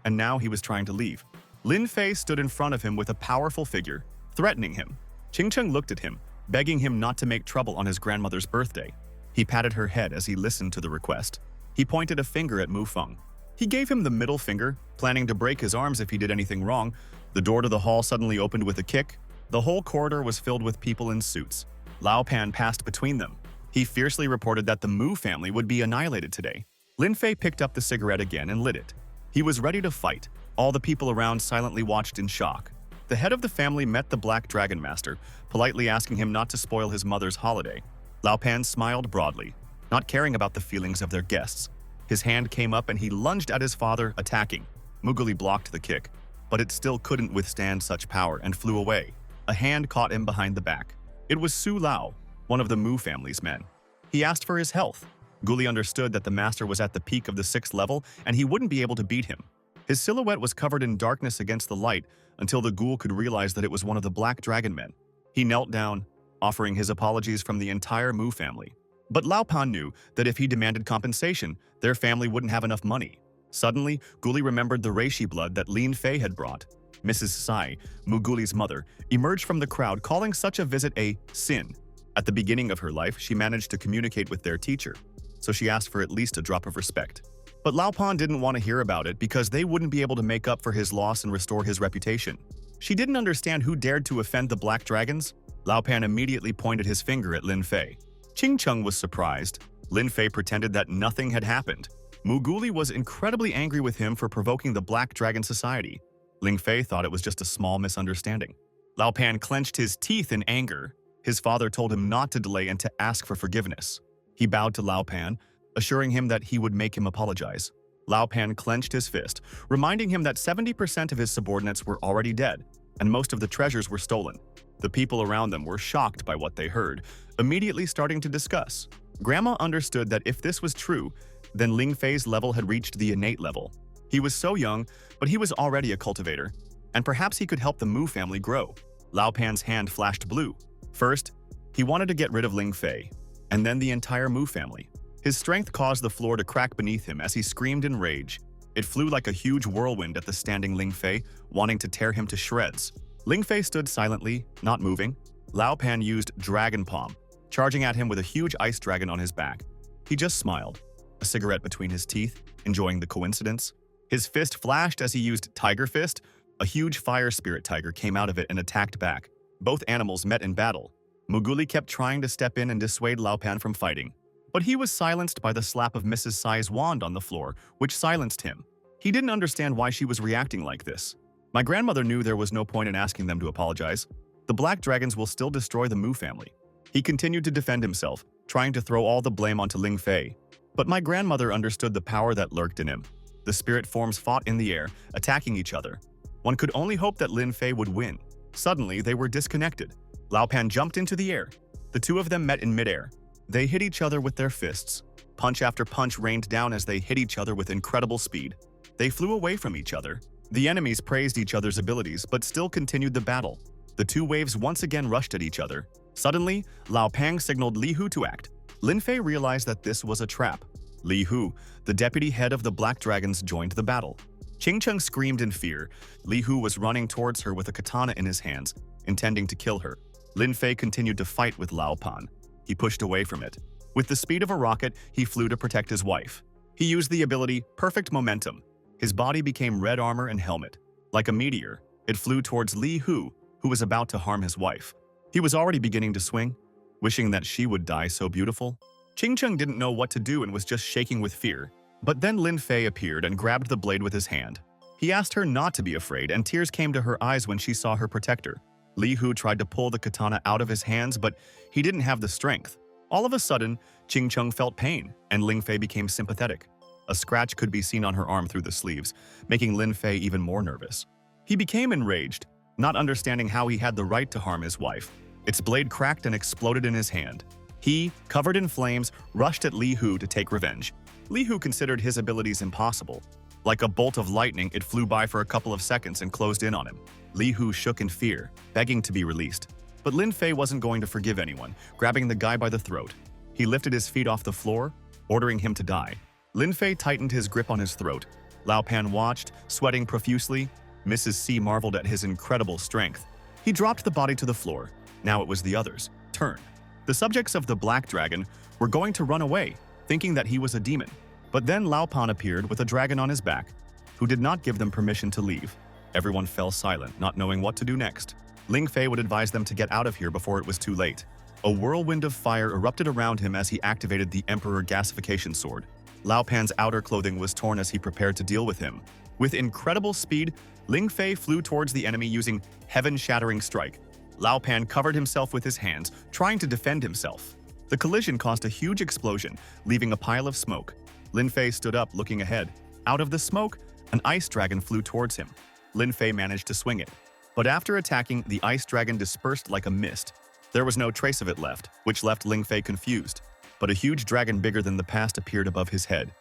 and now he was trying to leave. Lin Fei stood in front of him with a powerful figure, threatening him. Qing Cheng looked at him, begging him not to make trouble on his grandmother's birthday. He patted her head as he listened to the request. He pointed a finger at Mu Feng. He gave him the middle finger, planning to break his arms if he did anything wrong. The door to the hall suddenly opened with a kick. The whole corridor was filled with people in suits. Lao Pan passed between them. He fiercely reported that the Mu family would be annihilated today. Lin Fei picked up the cigarette again and lit it. He was ready to fight. All the people around silently watched in shock. The head of the family met the Black Dragon Master, politely asking him not to spoil his mother's holiday. Lao Pan smiled broadly, not caring about the feelings of their guests. His hand came up and he lunged at his father, attacking. Muguli blocked the kick, but it still couldn't withstand such power and flew away. A hand caught him behind the back. It was Su Lao, one of the Mu family's men. He asked for his health. Guli understood that the master was at the peak of the 6th level and he wouldn't be able to beat him. His silhouette was covered in darkness against the light until the ghoul could realize that it was one of the Black Dragon men. He knelt down, offering his apologies from the entire Mu family. But Lao Pan knew that if he demanded compensation, their family wouldn't have enough money. Suddenly, Guli remembered the reishi blood that Lin Fei had brought. Mrs. Sai, Muguli's mother, emerged from the crowd calling such a visit a sin. At the beginning of her life, she managed to communicate with their teacher, so she asked for at least a drop of respect. But Lao Pan didn't want to hear about it because they wouldn't be able to make up for his loss and restore his reputation. She didn't understand who dared to offend the Black Dragons. Lao Pan immediately pointed his finger at Lin Fei. Qing Cheng was surprised. Lin Fei pretended that nothing had happened. Muguli was incredibly angry with him for provoking the Black Dragon Society. Ling Fei thought it was just a small misunderstanding. Lao Pan clenched his teeth in anger. His father told him not to delay and to ask for forgiveness. He bowed to Lao Pan, assuring him that he would make him apologize. Lao Pan clenched his fist, reminding him that 70% of his subordinates were already dead, and most of the treasures were stolen. The people around them were shocked by what they heard, immediately starting to discuss. Grandma understood that if this was true, then Ling Fei's level had reached the innate level. He was so young, but he was already a cultivator, and perhaps he could help the Mu family grow. Lao Pan's hand flashed blue. First, he wanted to get rid of Ling Fei, and then the entire Mu family. His strength caused the floor to crack beneath him as he screamed in rage. It flew like a huge whirlwind at the standing Ling Fei, wanting to tear him to shreds. Ling Fei stood silently, not moving. Lao Pan used Dragon Palm, charging at him with a huge ice dragon on his back. He just smiled, a cigarette between his teeth, enjoying the coincidence. His fist flashed as he used Tiger Fist. A huge fire spirit tiger came out of it and attacked back. Both animals met in battle. Muguli kept trying to step in and dissuade Lao Pan from fighting, but he was silenced by the slap of Mrs. Sai's wand on the floor, which silenced him. He didn't understand why she was reacting like this. My grandmother knew there was no point in asking them to apologize. The Black Dragons will still destroy the Mu family. He continued to defend himself, trying to throw all the blame onto Ling Fei. But my grandmother understood the power that lurked in him. The spirit forms fought in the air, attacking each other. One could only hope that Lin Fei would win. Suddenly, they were disconnected. Lao Pan jumped into the air. The two of them met in midair. They hit each other with their fists. Punch after punch rained down as they hit each other with incredible speed. They flew away from each other. The enemies praised each other's abilities, but still continued the battle. The two waves once again rushed at each other. Suddenly, Lao Pan signaled Li Hu to act. Lin Fei realized that this was a trap. Li Hu, the deputy head of the Black Dragons, joined the battle. Qing Cheng screamed in fear. Li Hu was running towards her with a katana in his hands, intending to kill her. Lin Fei continued to fight with Lao Pan. He pushed away from it. With the speed of a rocket, he flew to protect his wife. He used the ability Perfect Momentum. His body became red armor and helmet. Like a meteor, it flew towards Li Hu, who was about to harm his wife. He was already beginning to swing, wishing that she would die so beautiful. Qing Cheng didn't know what to do and was just shaking with fear. But then Lin Fei appeared and grabbed the blade with his hand. He asked her not to be afraid, and tears came to her eyes when she saw her protector. Li Hu tried to pull the katana out of his hands, but he didn't have the strength. All of a sudden, Qing Cheng felt pain, and Ling Fei became sympathetic. A scratch could be seen on her arm through the sleeves, making Lin Fei even more nervous. He became enraged, not understanding how he had the right to harm his wife. Its blade cracked and exploded in his hand. He, covered in flames, rushed at Li Hu to take revenge. Li Hu considered his abilities impossible. Like a bolt of lightning, it flew by for a couple of seconds and closed in on him. Li Hu shook in fear, begging to be released. But Lin Fei wasn't going to forgive anyone, grabbing the guy by the throat. He lifted his feet off the floor, ordering him to die. Lin Fei tightened his grip on his throat. Lao Pan watched, sweating profusely. Mrs. C marveled at his incredible strength. He dropped the body to the floor. Now it was the others' turn. The subjects of the Black Dragon were going to run away, thinking that he was a demon. But then Lao Pan appeared with a dragon on his back, who did not give them permission to leave. Everyone fell silent, not knowing what to do next. Ling Fei would advise them to get out of here before it was too late. A whirlwind of fire erupted around him as he activated the Emperor Gasification Sword. Lao Pan's outer clothing was torn as he prepared to deal with him. With incredible speed, Ling Fei flew towards the enemy using heaven-shattering strike. Lao Pan covered himself with his hands, trying to defend himself. The collision caused a huge explosion, leaving a pile of smoke. Lin Fei stood up, looking ahead. Out of the smoke, an ice dragon flew towards him. Lin Fei managed to swing it. But after attacking, the ice dragon dispersed like a mist. There was no trace of it left, which left Ling Fei confused. But a huge dragon bigger than the past appeared above his head.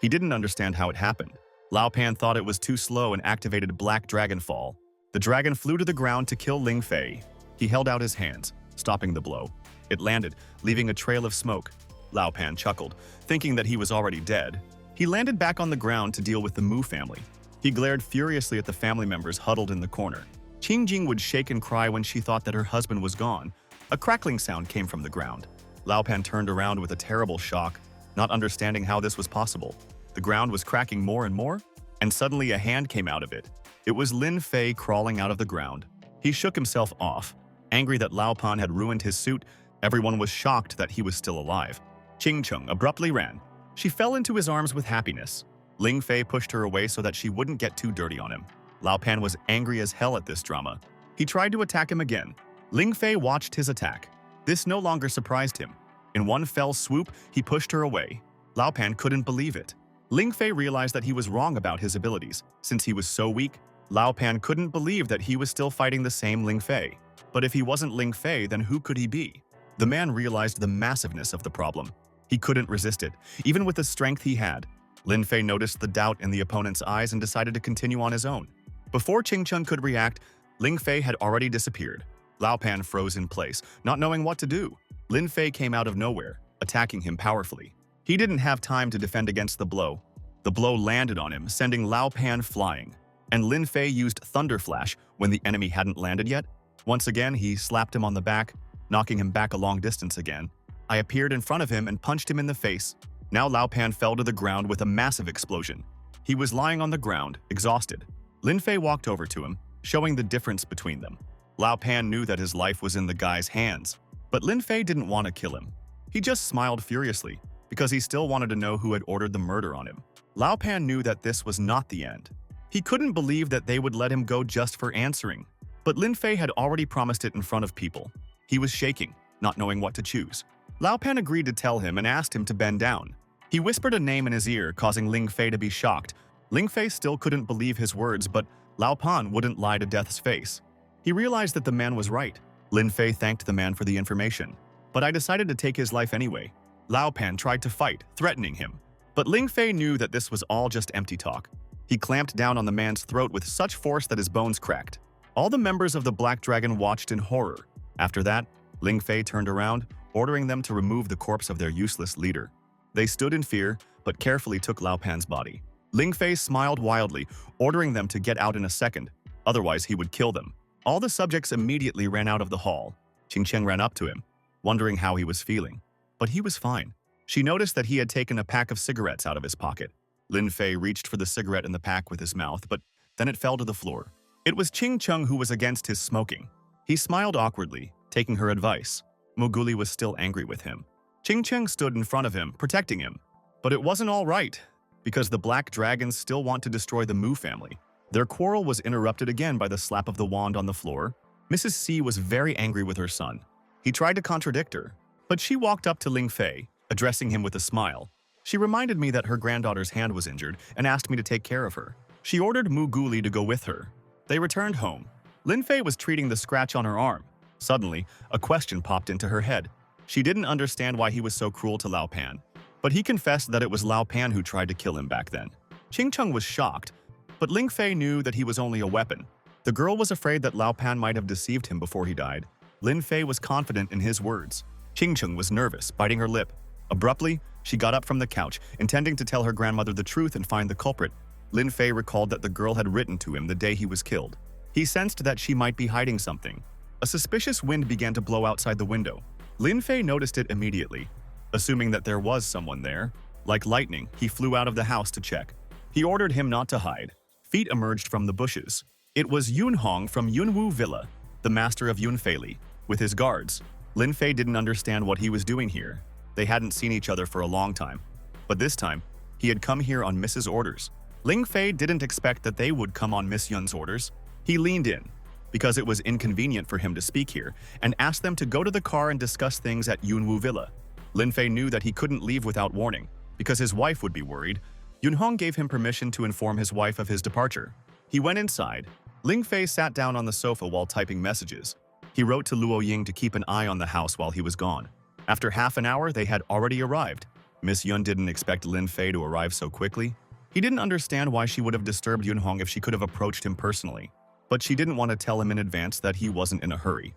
He didn't understand how it happened. Lao Pan thought it was too slow and activated Black Dragon Fall. The dragon flew to the ground to kill Ling Fei. He held out his hands, stopping the blow. It landed, leaving a trail of smoke. Lao Pan chuckled, thinking that he was already dead. He landed back on the ground to deal with the Mu family. He glared furiously at the family members huddled in the corner. Qingjing would shake and cry when she thought that her husband was gone. A crackling sound came from the ground. Lao Pan turned around with a terrible shock, not understanding how this was possible. The ground was cracking more and more, and suddenly a hand came out of it. It was Lin Fei crawling out of the ground. He shook himself off. Angry that Lao Pan had ruined his suit, everyone was shocked that he was still alive. Qingcheng abruptly ran. She fell into his arms with happiness. Ling Fei pushed her away so that she wouldn't get too dirty on him. Lao Pan was angry as hell at this drama. He tried to attack him again. Ling Fei watched his attack. This no longer surprised him. In one fell swoop, he pushed her away. Lao Pan couldn't believe it. Ling Fei realized that he was wrong about his abilities. Since he was so weak, Lao Pan couldn't believe that he was still fighting the same Ling Fei. But if he wasn't Ling Fei, then who could he be? The man realized the massiveness of the problem. He couldn't resist it, even with the strength he had. Lin Fei noticed the doubt in the opponent's eyes and decided to continue on his own. Before Qingcheng could react, Ling Fei had already disappeared. Lao Pan froze in place, not knowing what to do. Lin Fei came out of nowhere, attacking him powerfully. He didn't have time to defend against the blow. The blow landed on him, sending Lao Pan flying. And Lin Fei used Thunder Flash when the enemy hadn't landed yet. Once again, he slapped him on the back, knocking him back a long distance again. I appeared in front of him and punched him in the face. Now Lao Pan fell to the ground with a massive explosion. He was lying on the ground, exhausted. Lin Fei walked over to him, showing the difference between them. Lao Pan knew that his life was in the guy's hands, but Lin Fei didn't want to kill him. He just smiled furiously, because he still wanted to know who had ordered the murder on him. Lao Pan knew that this was not the end. He couldn't believe that they would let him go just for answering. But Lin Fei had already promised it in front of people. He was shaking, not knowing what to choose. Lao Pan agreed to tell him and asked him to bend down. He whispered a name in his ear, causing Ling Fei to be shocked. Ling Fei still couldn't believe his words, but Lao Pan wouldn't lie to Death's face. He realized that the man was right. Lin Fei thanked the man for the information. But I decided to take his life anyway. Lao Pan tried to fight, threatening him. But Ling Fei knew that this was all just empty talk. He clamped down on the man's throat with such force that his bones cracked. All the members of the Black Dragon watched in horror. After that, Ling Fei turned around, ordering them to remove the corpse of their useless leader. They stood in fear, but carefully took Lao Pan's body. Ling Fei smiled wildly, ordering them to get out in a second, otherwise he would kill them. All the subjects immediately ran out of the hall. Qingcheng ran up to him, wondering how he was feeling. But he was fine. She noticed that he had taken a pack of cigarettes out of his pocket. Lin Fei reached for the cigarette in the pack with his mouth, but then it fell to the floor. It was Qingcheng who was against his smoking. He smiled awkwardly, taking her advice. Muguli was still angry with him. Qingcheng stood in front of him, protecting him. But it wasn't all right, because the Black Dragons still want to destroy the Mu family. Their quarrel was interrupted again by the slap of the wand on the floor. Mrs. C was very angry with her son. He tried to contradict her, but she walked up to Ling Fei, addressing him with a smile. She reminded me that her granddaughter's hand was injured and asked me to take care of her. She ordered Muguli to go with her. They returned home. Lin Fei was treating the scratch on her arm. Suddenly, a question popped into her head. She didn't understand why he was so cruel to Lao Pan, but he confessed that it was Lao Pan who tried to kill him back then. Qingcheng was shocked, but Ling Fei knew that he was only a weapon. The girl was afraid that Lao Pan might have deceived him before he died. Lin Fei was confident in his words. Qing Cheng was nervous, biting her lip. Abruptly, she got up from the couch, intending to tell her grandmother the truth and find the culprit. Lin Fei recalled that the girl had written to him the day he was killed. He sensed that she might be hiding something. A suspicious wind began to blow outside the window. Lin Fei noticed it immediately. Assuming that there was someone there, like lightning, he flew out of the house to check. He ordered him not to hide. Feet emerged from the bushes. It was Yun Hong from Yunwu Villa, the master of Yun Feili, with his guards. Lin Fei didn't understand what he was doing here. They hadn't seen each other for a long time. But this time, he had come here on Mrs. orders. Ling Fei didn't expect that they would come on Miss Yun's orders. He leaned in, because it was inconvenient for him to speak here, and asked them to go to the car and discuss things at Yunwu Villa. Lin Fei knew that he couldn't leave without warning, because his wife would be worried. Yun Hong gave him permission to inform his wife of his departure. He went inside. Ling Fei sat down on the sofa while typing messages. He wrote to Luo Ying to keep an eye on the house while he was gone. After half an hour, they had already arrived. Miss Yun didn't expect Lin Fei to arrive so quickly. He didn't understand why she would have disturbed Yun Hong if she could have approached him personally. But she didn't want to tell him in advance that he wasn't in a hurry.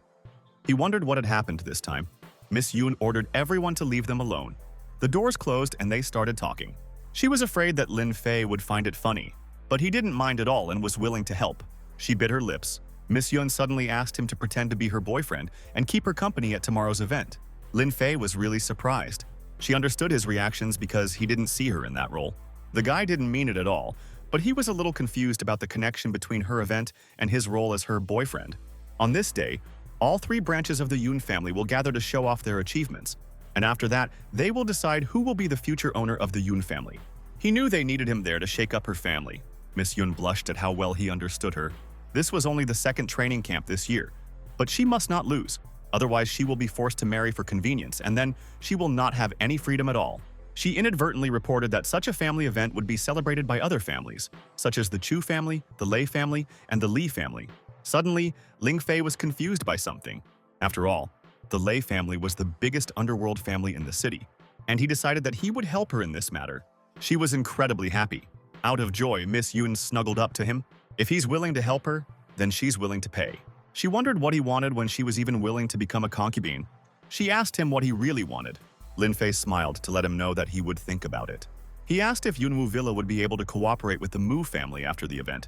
He wondered what had happened this time. Miss Yun ordered everyone to leave them alone. The doors closed and they started talking. She was afraid that Lin Fei would find it funny, but he didn't mind at all and was willing to help. She bit her lips. Miss Yun suddenly asked him to pretend to be her boyfriend and keep her company at tomorrow's event. Lin Fei was really surprised. She understood his reactions because he didn't see her in that role. The guy didn't mean it at all, but he was a little confused about the connection between her event and his role as her boyfriend. On this day, all three branches of the Yun family will gather to show off their achievements, and after that, they will decide who will be the future owner of the Yun family. He knew they needed him there to shake up her family. Miss Yun blushed at how well he understood her. This was only the second training camp this year, but she must not lose. Otherwise, she will be forced to marry for convenience, and then she will not have any freedom at all. She inadvertently reported that such a family event would be celebrated by other families, such as the Chu family, the Lei family, and the Li family. Suddenly, Ling Fei was confused by something. After all, the Lei family was the biggest underworld family in the city, and he decided that he would help her in this matter. She was incredibly happy. Out of joy, Miss Yun snuggled up to him. If he's willing to help her, then she's willing to pay. She wondered what he wanted when she was even willing to become a concubine. She asked him what he really wanted. Lin Fei smiled to let him know that he would think about it. He asked if Yunwu Villa would be able to cooperate with the Mu family after the event.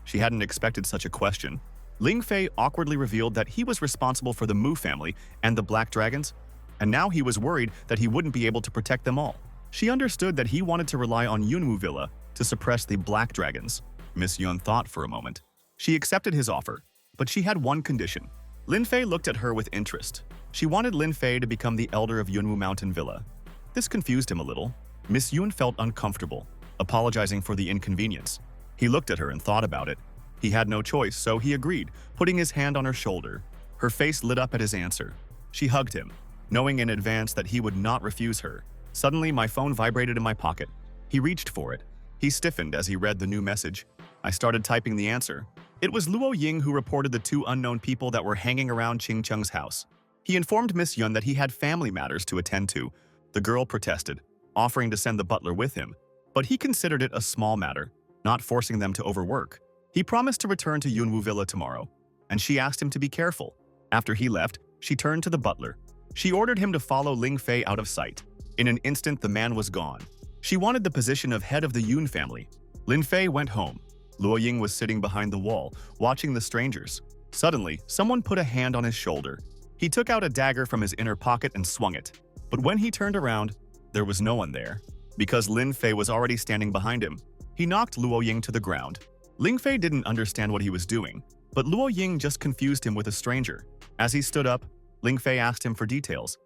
She hadn't expected such a question. Ling Fei awkwardly revealed that he was responsible for the Mu family and the Black Dragons, and now he was worried that he wouldn't be able to protect them all. She understood that he wanted to rely on Yunwu Villa to suppress the Black Dragons. Miss Yun thought for a moment. She accepted his offer, but she had one condition. Lin Fei looked at her with interest. She wanted Lin Fei to become the elder of Yunwu Mountain Villa. This confused him a little. Miss Yun felt uncomfortable, apologizing for the inconvenience. He looked at her and thought about it. He had no choice, so he agreed, putting his hand on her shoulder. Her face lit up at his answer. She hugged him, knowing in advance that he would not refuse her. Suddenly, my phone vibrated in my pocket. He reached for it. He stiffened as he read the new message. I started typing the answer. It was Luo Ying who reported the two unknown people that were hanging around Qing Cheng's house. He informed Miss Yun that he had family matters to attend to. The girl protested, offering to send the butler with him, but he considered it a small matter, not forcing them to overwork. He promised to return to Yunwu Villa tomorrow, and she asked him to be careful. After he left, she turned to the butler. She ordered him to follow Ling Fei out of sight. In an instant, the man was gone. She wanted the position of head of the Yun family. Lin Fei went home. Luo Ying was sitting behind the wall, watching the strangers. Suddenly, someone put a hand on his shoulder. He took out a dagger from his inner pocket and swung it. But when he turned around, there was no one there, because Lin Fei was already standing behind him. He knocked Luo Ying to the ground. Ling Fei didn't understand what he was doing, but Luo Ying just confused him with a stranger. As he stood up, Ling Fei asked him for details.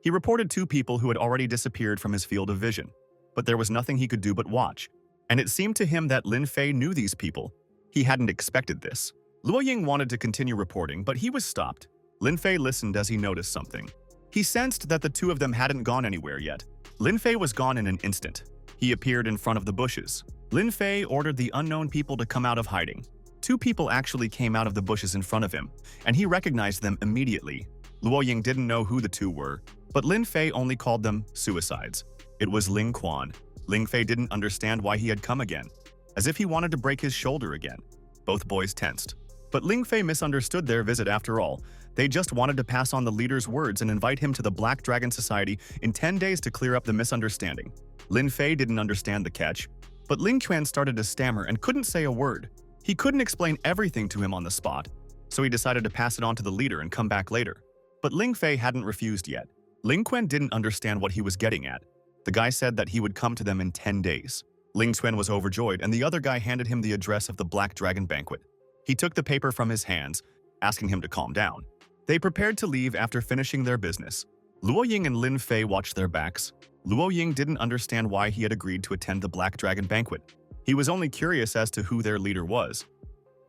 He reported two people who had already disappeared from his field of vision, but there was nothing he could do but watch. And it seemed to him that Lin Fei knew these people. He hadn't expected this. Luo Ying wanted to continue reporting, but he was stopped. Lin Fei listened as he noticed something. He sensed that the two of them hadn't gone anywhere yet. Lin Fei was gone in an instant. He appeared in front of the bushes. Lin Fei ordered the unknown people to come out of hiding. Two people actually came out of the bushes in front of him, and he recognized them immediately. Luo Ying didn't know who the two were, but Lin Fei only called them suicides. It was Ling Quan. Ling Fei didn't understand why he had come again, as if he wanted to break his shoulder again. Both boys tensed. But Ling Fei misunderstood their visit after all. They just wanted to pass on the leader's words and invite him to the Black Dragon Society in 10 days to clear up the misunderstanding. Lin Fei didn't understand the catch, but Ling Quan started to stammer and couldn't say a word. He couldn't explain everything to him on the spot, so he decided to pass it on to the leader and come back later. But Ling Fei hadn't refused yet. Ling Quan didn't understand what he was getting at. The guy said that he would come to them in 10 days. Ling Quan was overjoyed, and the other guy handed him the address of the Black Dragon banquet. He took the paper from his hands, asking him to calm down. They prepared to leave after finishing their business. Luo Ying and Lin Fei watched their backs. Luo Ying didn't understand why he had agreed to attend the Black Dragon banquet. He was only curious as to who their leader was.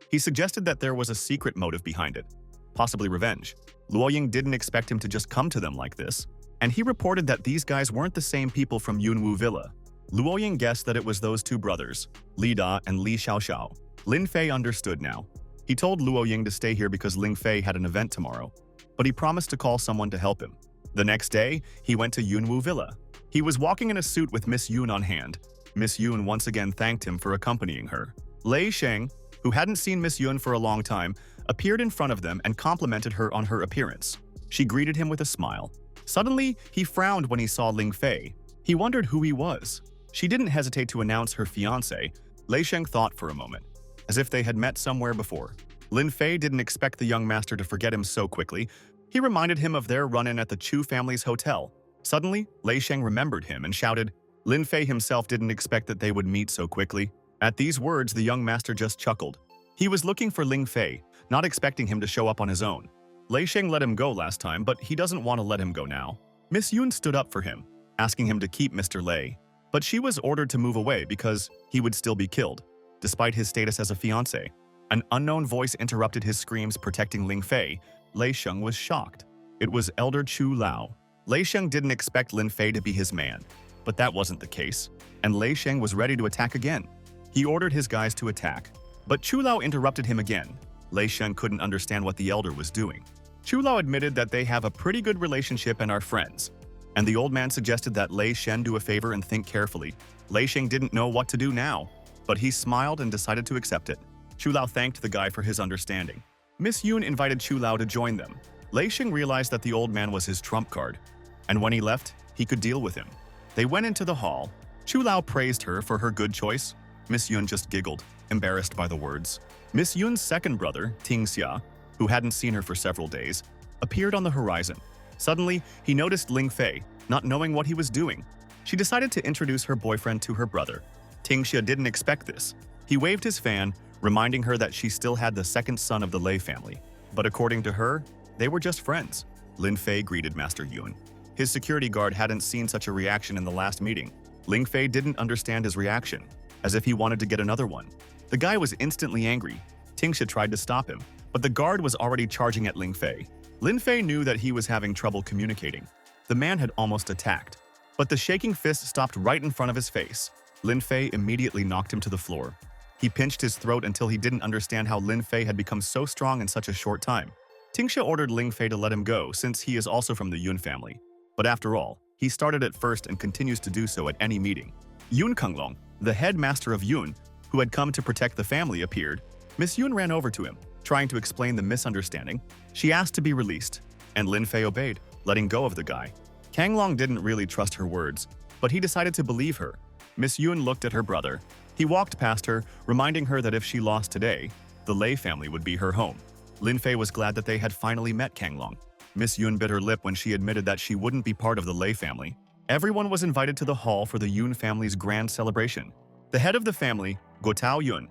He suggested that there was a secret motive behind it, possibly revenge. Luo Ying didn't expect him to just come to them like this, and he reported that these guys weren't the same people from Yunwu Villa. Luo Ying guessed that it was those two brothers, Li Da and Li Xiaoxiao. Lin Fei understood now. He told Luo Ying to stay here because Ling Fei had an event tomorrow, but he promised to call someone to help him. The next day, he went to Yunwu Villa. He was walking in a suit with Miss Yun on hand. Miss Yun once again thanked him for accompanying her. Lei Sheng, who hadn't seen Miss Yun for a long time, appeared in front of them and complimented her on her appearance. She greeted him with a smile. Suddenly, he frowned when he saw Ling Fei. He wondered who he was. She didn't hesitate to announce her fiancé. Lei Sheng thought for a moment, as if they had met somewhere before. Lin Fei didn't expect the young master to forget him so quickly. He reminded him of their run-in at the Chu family's hotel. Suddenly, Lei Sheng remembered him and shouted. Lin Fei himself didn't expect that they would meet so quickly. At these words, the young master just chuckled. He was looking for Ling Fei, not expecting him to show up on his own. Lei Sheng let him go last time, but he doesn't want to let him go now. Miss Yun stood up for him, asking him to keep Mr. Lei. But she was ordered to move away because he would still be killed, despite his status as a fiancé. An unknown voice interrupted his screams protecting Ling Fei. Lei Sheng was shocked. It was Elder Chu Lao. Lei Sheng didn't expect Lin Fei to be his man, but that wasn't the case, and Lei Sheng was ready to attack again. He ordered his guys to attack, but Chu Lao interrupted him again. Lei Sheng couldn't understand what the elder was doing. Chu Lao admitted that they have a pretty good relationship and are friends, and the old man suggested that Lei Sheng do a favor and think carefully. Lei Sheng didn't know what to do now, but he smiled and decided to accept it. Chu Lao thanked the guy for his understanding. Miss Yun invited Chu Lao to join them. Lei Sheng realized that the old man was his trump card, and when he left, he could deal with him. They went into the hall. Chu Lao praised her for her good choice. Miss Yun just giggled, embarrassed by the words. Miss Yun's second brother, Ting Xia, who hadn't seen her for several days, appeared on the horizon. Suddenly, he noticed Ling Fei, not knowing what he was doing. She decided to introduce her boyfriend to her brother. Ting Xia didn't expect this. He waved his fan, reminding her that she still had the second son of the Lei family. But according to her, they were just friends. Lin Fei greeted Master Yun. His security guard hadn't seen such a reaction in the last meeting. Ling Fei didn't understand his reaction, as if he wanted to get another one. The guy was instantly angry. Ting Xia tried to stop him, but the guard was already charging at Ling Fei. Lin Fei knew that he was having trouble communicating. The man had almost attacked, but the shaking fist stopped right in front of his face. Lin Fei immediately knocked him to the floor. He pinched his throat until he didn't understand how Lin Fei had become so strong in such a short time. Ting Xia ordered Ling Fei to let him go since he is also from the Yun family. But after all, he started at first and continues to do so at any meeting. Yun Kenglong, the headmaster of Yun, who had come to protect the family, appeared. Miss Yun ran over to him, trying to explain the misunderstanding. She asked to be released, and Lin Fei obeyed, letting go of the guy. Kenglong didn't really trust her words, but he decided to believe her. Miss Yun looked at her brother. He walked past her, reminding her that if she lost today, the Lei family would be her home. Lin Fei was glad that they had finally met Kenglong. Miss Yun bit her lip when she admitted that she wouldn't be part of the Lei family. Everyone was invited to the hall for the Yun family's grand celebration. The head of the family, Guotao Yun,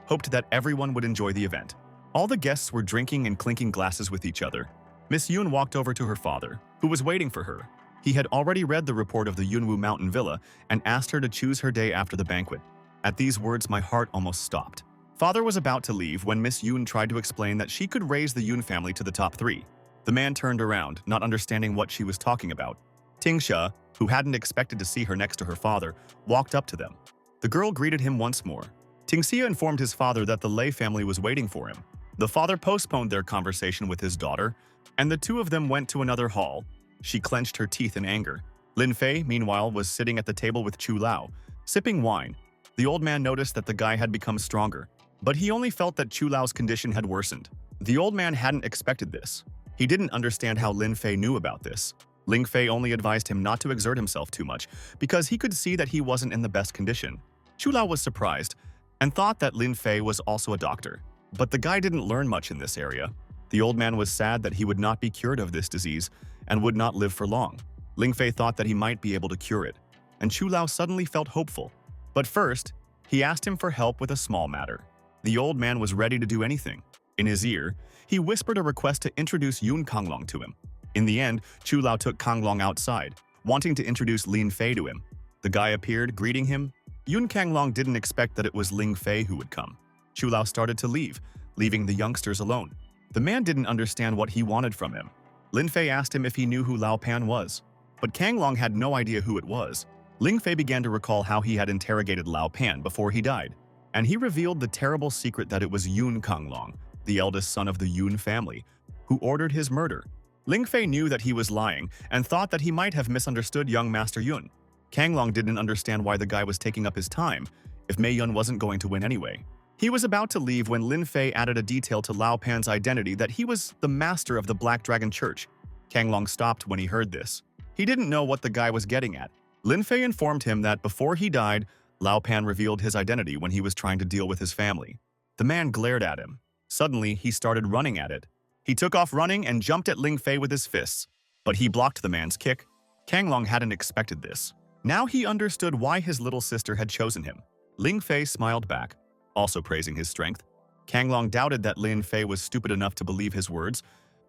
hoped that everyone would enjoy the event. All the guests were drinking and clinking glasses with each other. Miss Yun walked over to her father, who was waiting for her. He had already read the report of the Yunwu Mountain Villa and asked her to choose her day after the banquet. At these words, my heart almost stopped. Father was about to leave when Miss Yun tried to explain that she could raise the Yun family to the top 3. The man turned around, not understanding what she was talking about. Ting Xia, who hadn't expected to see her next to her father, walked up to them. The girl greeted him once more. Ting Xia informed his father that the Lei family was waiting for him. The father postponed their conversation with his daughter, and the two of them went to another hall. She clenched her teeth in anger. Lin Fei, meanwhile, was sitting at the table with Chu Lao, sipping wine. The old man noticed that the guy had become stronger, but he only felt that Chu Lao's condition had worsened. The old man hadn't expected this. He didn't understand how Lin Fei knew about this. Ling Fei only advised him not to exert himself too much because he could see that he wasn't in the best condition. Chu Lao was surprised and thought that Lin Fei was also a doctor. But the guy didn't learn much in this area. The old man was sad that he would not be cured of this disease and would not live for long. Ling Fei thought that he might be able to cure it, and Chu Lao suddenly felt hopeful. But first, he asked him for help with a small matter. The old man was ready to do anything. In his ear, he whispered a request to introduce Yun Kanglong to him. In the end, Chu Lao took Kanglong outside, wanting to introduce Lin Fei to him. The guy appeared, greeting him. Yun Kanglong didn't expect that it was Ling Fei who would come. Chu Lao started to leave, leaving the youngsters alone. The man didn't understand what he wanted from him. Lin Fei asked him if he knew who Lao Pan was, but Kanglong had no idea who it was. Ling Fei began to recall how he had interrogated Lao Pan before he died, and he revealed the terrible secret that it was Yun Kanglong, the eldest son of the Yun family, who ordered his murder. Ling Fei knew that he was lying and thought that he might have misunderstood young Master Yun. Kanglong didn't understand why the guy was taking up his time if Mei Yun wasn't going to win anyway. He was about to leave when Lin Fei added a detail to Lao Pan's identity that he was the master of the Black Dragon Church. Kanglong stopped when he heard this. He didn't know what the guy was getting at. Lin Fei informed him that before he died, Lao Pan revealed his identity when he was trying to deal with his family. The man glared at him. Suddenly, he started running at it. He took off running and jumped at Ling Fei with his fists, but he blocked the man's kick. Kanglong hadn't expected this. Now he understood why his little sister had chosen him. Ling Fei smiled back, also praising his strength. Kanglong doubted that Lin Fei was stupid enough to believe his words,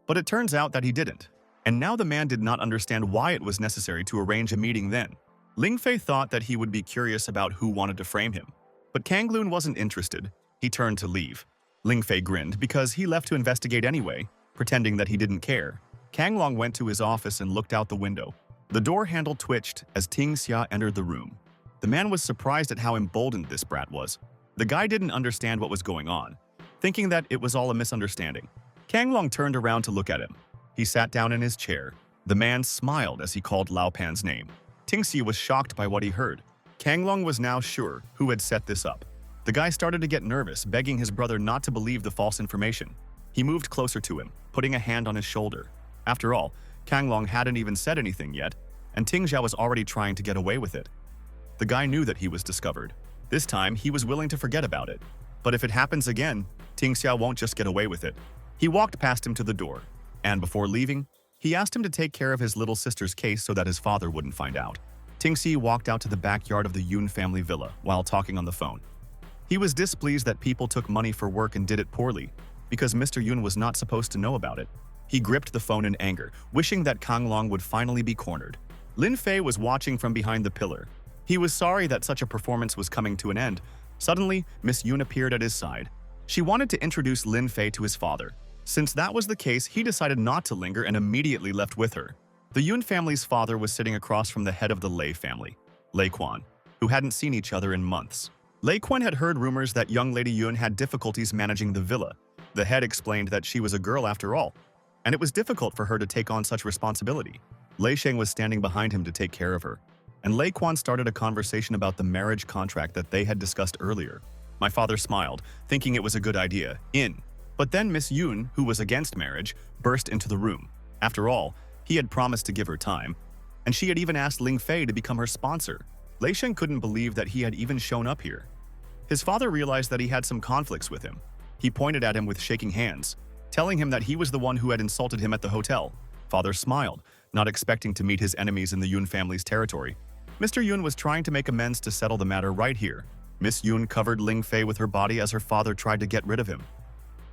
but it turns out that he didn't. And now the man did not understand why it was necessary to arrange a meeting then. Ling Fei thought that he would be curious about who wanted to frame him. But Kanglun wasn't interested. He turned to leave. Ling Fei grinned because he left to investigate anyway, pretending that he didn't care. Kanglong went to his office and looked out the window. The door handle twitched as Ting Xia entered the room. The man was surprised at how emboldened this brat was. The guy didn't understand what was going on, thinking that it was all a misunderstanding. Kanglong turned around to look at him. He sat down in his chair. The man smiled as he called Lao Pan's name. Ting Xia was shocked by what he heard. Kanglong was now sure who had set this up. The guy started to get nervous, begging his brother not to believe the false information. He moved closer to him, putting a hand on his shoulder. After all, Kanglong hadn't even said anything yet, and Ting Xia was already trying to get away with it. The guy knew that he was discovered. This time, he was willing to forget about it. But if it happens again, Ting Xia won't just get away with it. He walked past him to the door, and before leaving, he asked him to take care of his little sister's case so that his father wouldn't find out. Ting Xia walked out to the backyard of the Yun family villa while talking on the phone. He was displeased that people took money for work and did it poorly, because Mr. Yun was not supposed to know about it. He gripped the phone in anger, wishing that Kanglong would finally be cornered. Lin Fei was watching from behind the pillar. He was sorry that such a performance was coming to an end. Suddenly, Miss Yun appeared at his side. She wanted to introduce Lin Fei to his father. Since that was the case, he decided not to linger and immediately left with her. The Yun family's father was sitting across from the head of the Lei family, Lei Quan, who hadn't seen each other in months. Lei Quan had heard rumors that young Lady Yun had difficulties managing the villa. The head explained that she was a girl after all, and it was difficult for her to take on such responsibility. Lei Sheng was standing behind him to take care of her, and Lei Quan started a conversation about the marriage contract that they had discussed earlier. My father smiled, thinking it was a good idea. But then Miss Yun, who was against marriage, burst into the room. After all, he had promised to give her time, and she had even asked Ling Fei to become her sponsor. Lei Sheng couldn't believe that he had even shown up here. His father realized that he had some conflicts with him. He pointed at him with shaking hands, telling him that he was the one who had insulted him at the hotel. Father smiled, not expecting to meet his enemies in the Yun family's territory. Mr. Yun was trying to make amends to settle the matter right here. Miss Yun covered Ling Fei with her body as her father tried to get rid of him.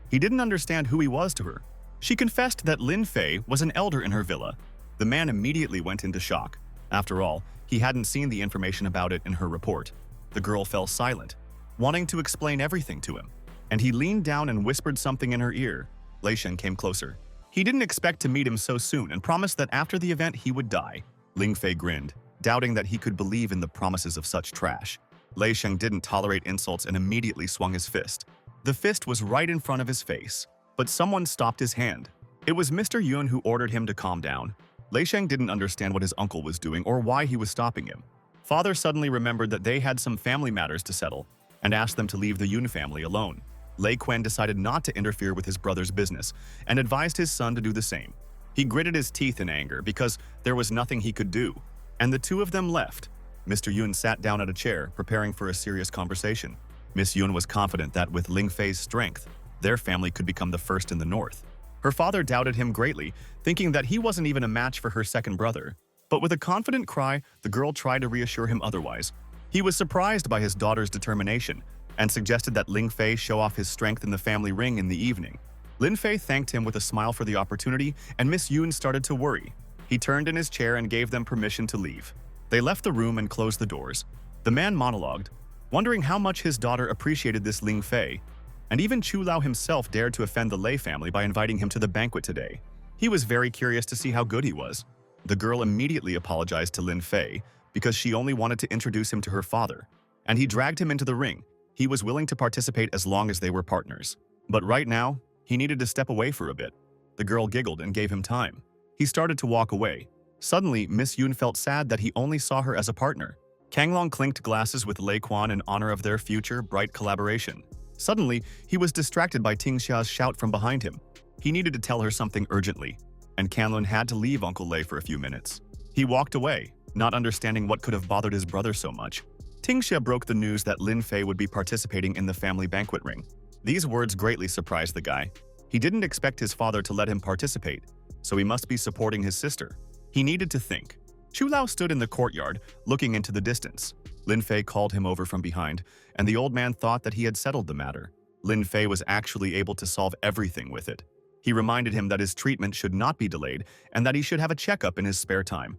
He didn't understand who he was to her. She confessed that Lin Fei was an elder in her villa. The man immediately went into shock. After all, he hadn't seen the information about it in her report. The girl fell silent, wanting to explain everything to him, and he leaned down and whispered something in her ear. Lei Sheng came closer. He didn't expect to meet him so soon and promised that after the event he would die. Ling Fei grinned, doubting that he could believe in the promises of such trash. Lei Sheng didn't tolerate insults and immediately swung his fist. The fist was right in front of his face, but someone stopped his hand. It was Mr. Yun who ordered him to calm down. Lei Sheng didn't understand what his uncle was doing or why he was stopping him. Father suddenly remembered that they had some family matters to settle and asked them to leave the Yun family alone. Lei Quan decided not to interfere with his brother's business and advised his son to do the same. He gritted his teeth in anger because there was nothing he could do, and the two of them left. Mr. Yun sat down at a chair, preparing for a serious conversation. Miss Yun was confident that with Ling Fei's strength, their family could become the first in the north. Her father doubted him greatly, thinking that he wasn't even a match for her second brother. But with a confident cry, the girl tried to reassure him otherwise. He was surprised by his daughter's determination and suggested that Ling Fei show off his strength in the family ring in the evening. Lin Fei thanked him with a smile for the opportunity, and Miss Yun started to worry. He turned in his chair and gave them permission to leave. They left the room and closed the doors. The man monologued, wondering how much his daughter appreciated this Ling Fei, and even Chu Lao himself dared to offend the Lei family by inviting him to the banquet today. He was very curious to see how good he was. The girl immediately apologized to Lin Fei because she only wanted to introduce him to her father, and he dragged him into the ring. He was willing to participate as long as they were partners. But right now, he needed to step away for a bit. The girl giggled and gave him time. He started to walk away. Suddenly, Miss Yun felt sad that he only saw her as a partner. Kang Long clinked glasses with Lei Quan in honor of their future, bright collaboration. Suddenly, he was distracted by Ting Xia's shout from behind him. He needed to tell her something urgently, and Kanlun had to leave Uncle Lei for a few minutes. He walked away, not understanding what could have bothered his brother so much. Ting Xia broke the news that Lin Fei would be participating in the family banquet ring. These words greatly surprised the guy. He didn't expect his father to let him participate, so he must be supporting his sister. He needed to think. Chu Lao stood in the courtyard, looking into the distance. Lin Fei called him over from behind, and the old man thought that he had settled the matter. Lin Fei was actually able to solve everything with it. He reminded him that his treatment should not be delayed and that he should have a checkup in his spare time.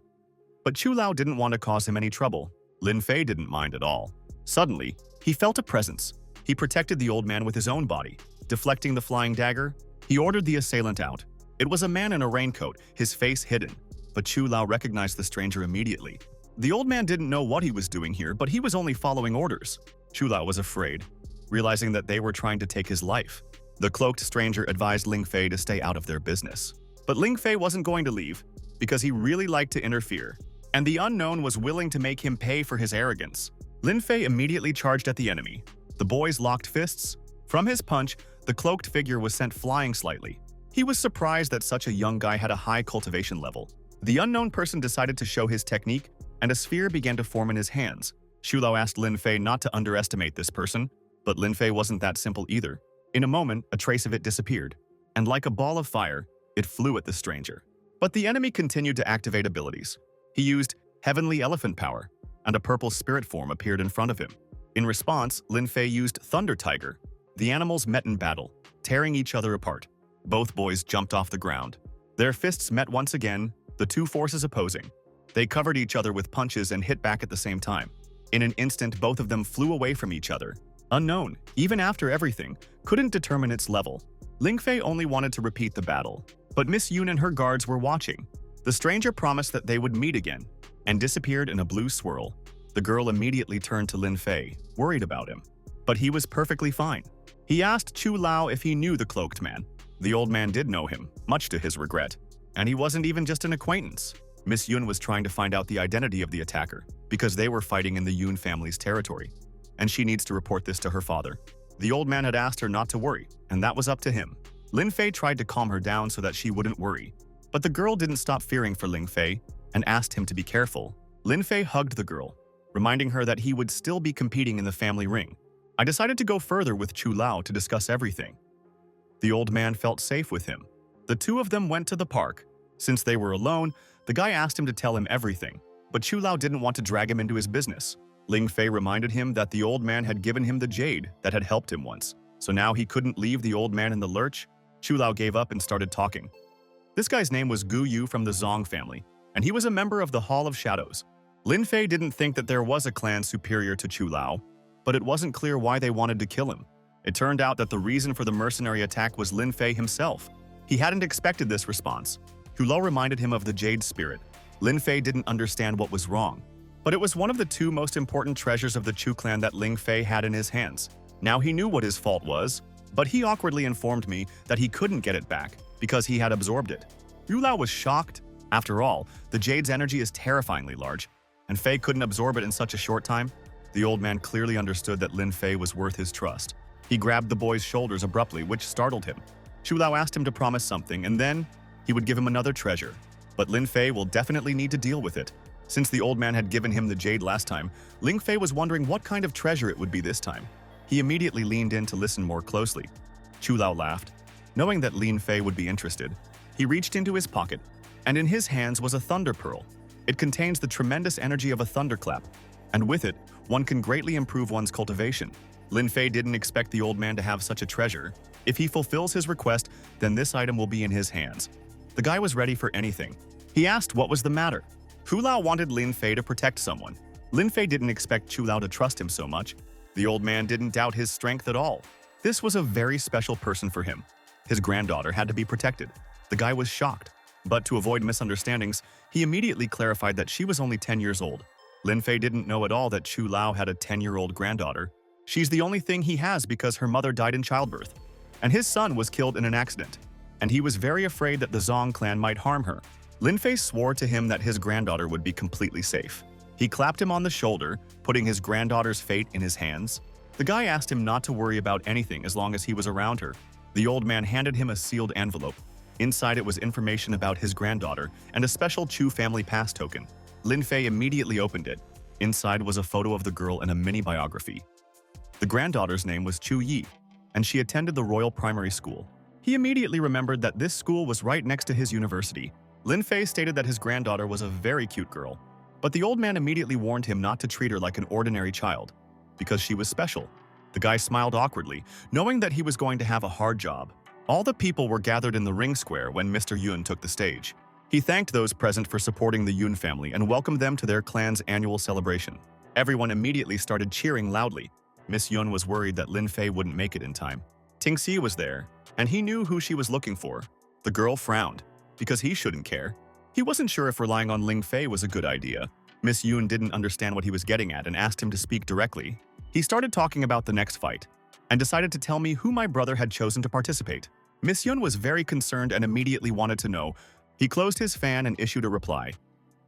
But Chu Lao didn't want to cause him any trouble. Lin Fei didn't mind at all. Suddenly, he felt a presence. He protected the old man with his own body. Deflecting the flying dagger, he ordered the assailant out. It was a man in a raincoat, his face hidden, but Chu Lao recognized the stranger immediately. The old man didn't know what he was doing here, but he was only following orders. Chu Lao was afraid, realizing that they were trying to take his life. The cloaked stranger advised Ling Fei to stay out of their business. But Ling Fei wasn't going to leave, because he really liked to interfere, and the unknown was willing to make him pay for his arrogance. Lin Fei immediately charged at the enemy. The boys locked fists. From his punch, the cloaked figure was sent flying slightly. He was surprised that such a young guy had a high cultivation level. The unknown person decided to show his technique, and a sphere began to form in his hands. Chu Lao asked Lin Fei not to underestimate this person, but Lin Fei wasn't that simple either. In a moment, a trace of it disappeared, and like a ball of fire, it flew at the stranger. But the enemy continued to activate abilities. He used Heavenly Elephant Power, and a purple spirit form appeared in front of him. In response, Lin Fei used Thunder Tiger. The animals met in battle, tearing each other apart. Both boys jumped off the ground. Their fists met once again, the two forces opposing. They covered each other with punches and hit back at the same time. In an instant, both of them flew away from each other. Unknown, even after everything, couldn't determine its level. Ling Fei only wanted to repeat the battle, but Miss Yun and her guards were watching. The stranger promised that they would meet again, and disappeared in a blue swirl. The girl immediately turned to Lin Fei, worried about him. But he was perfectly fine. He asked Chu Lao if he knew the cloaked man. The old man did know him, much to his regret. And he wasn't even just an acquaintance. Miss Yun was trying to find out the identity of the attacker, because they were fighting in the Yun family's territory, and she needs to report this to her father. The old man had asked her not to worry, and that was up to him. Lin Fei tried to calm her down so that she wouldn't worry, but the girl didn't stop fearing for Ling Fei and asked him to be careful. Lin Fei hugged the girl, reminding her that he would still be competing in the family ring. I decided to go further with Chu Lao to discuss everything. The old man felt safe with him. The two of them went to the park. Since they were alone, the guy asked him to tell him everything, but Chu Lao didn't want to drag him into his business. Ling Fei reminded him that the old man had given him the jade that had helped him once, so now he couldn't leave the old man in the lurch. Chu Lao gave up and started talking. This guy's name was Gu Yu from the Zong family, and he was a member of the Hall of Shadows. Lin Fei didn't think that there was a clan superior to Chu Lao, but it wasn't clear why they wanted to kill him. It turned out that the reason for the mercenary attack was Lin Fei himself. He hadn't expected this response. Chu Lao reminded him of the Jade Spirit. Lin Fei didn't understand what was wrong, but it was one of the two most important treasures of the Chu clan that Ling Fei had in his hands. Now he knew what his fault was, but he awkwardly informed me that he couldn't get it back because he had absorbed it. Yu Lao was shocked. After all, the Jade's energy is terrifyingly large, and Fei couldn't absorb it in such a short time. The old man clearly understood that Lin Fei was worth his trust. He grabbed the boy's shoulders abruptly, which startled him. Chu Lao asked him to promise something, and then he would give him another treasure. But Lin Fei will definitely need to deal with it. Since the old man had given him the jade last time, Ling Fei was wondering what kind of treasure it would be this time. He immediately leaned in to listen more closely. Chu Lao laughed. Knowing that Lin Fei would be interested, he reached into his pocket, and in his hands was a thunder pearl. It contains the tremendous energy of a thunderclap, and with it, one can greatly improve one's cultivation. Lin Fei didn't expect the old man to have such a treasure. If he fulfills his request, then this item will be in his hands. The guy was ready for anything. He asked what was the matter. Hu Lao wanted Lin Fei to protect someone. Lin Fei didn't expect Chu Lao to trust him so much. The old man didn't doubt his strength at all. This was a very special person for him. His granddaughter had to be protected. The guy was shocked. But to avoid misunderstandings, he immediately clarified that she was only 10 years old. Lin Fei didn't know at all that Chu Lao had a 10-year-old granddaughter. She's the only thing he has because her mother died in childbirth. And his son was killed in an accident. And he was very afraid that the Zong clan might harm her. Lin Fei swore to him that his granddaughter would be completely safe. He clapped him on the shoulder, putting his granddaughter's fate in his hands. The guy asked him not to worry about anything as long as he was around her. The old man handed him a sealed envelope. Inside it was information about his granddaughter and a special Chu family pass token. Lin Fei immediately opened it. Inside was a photo of the girl and a mini biography. The granddaughter's name was Chu Yi, and she attended the Royal Primary School. He immediately remembered that this school was right next to his university. Lin Fei stated that his granddaughter was a very cute girl, but the old man immediately warned him not to treat her like an ordinary child, because she was special. The guy smiled awkwardly, knowing that he was going to have a hard job. All the people were gathered in the ring square when Mr. Yun took the stage. He thanked those present for supporting the Yun family and welcomed them to their clan's annual celebration. Everyone immediately started cheering loudly. Miss Yun was worried that Lin Fei wouldn't make it in time. Tingxi was there, and he knew who she was looking for. The girl frowned, because he shouldn't care. He wasn't sure if relying on Ling Fei was a good idea. Miss Yun didn't understand what he was getting at and asked him to speak directly. He started talking about the next fight, and decided to tell me who my brother had chosen to participate. Miss Yun was very concerned and immediately wanted to know. He closed his fan and issued a reply.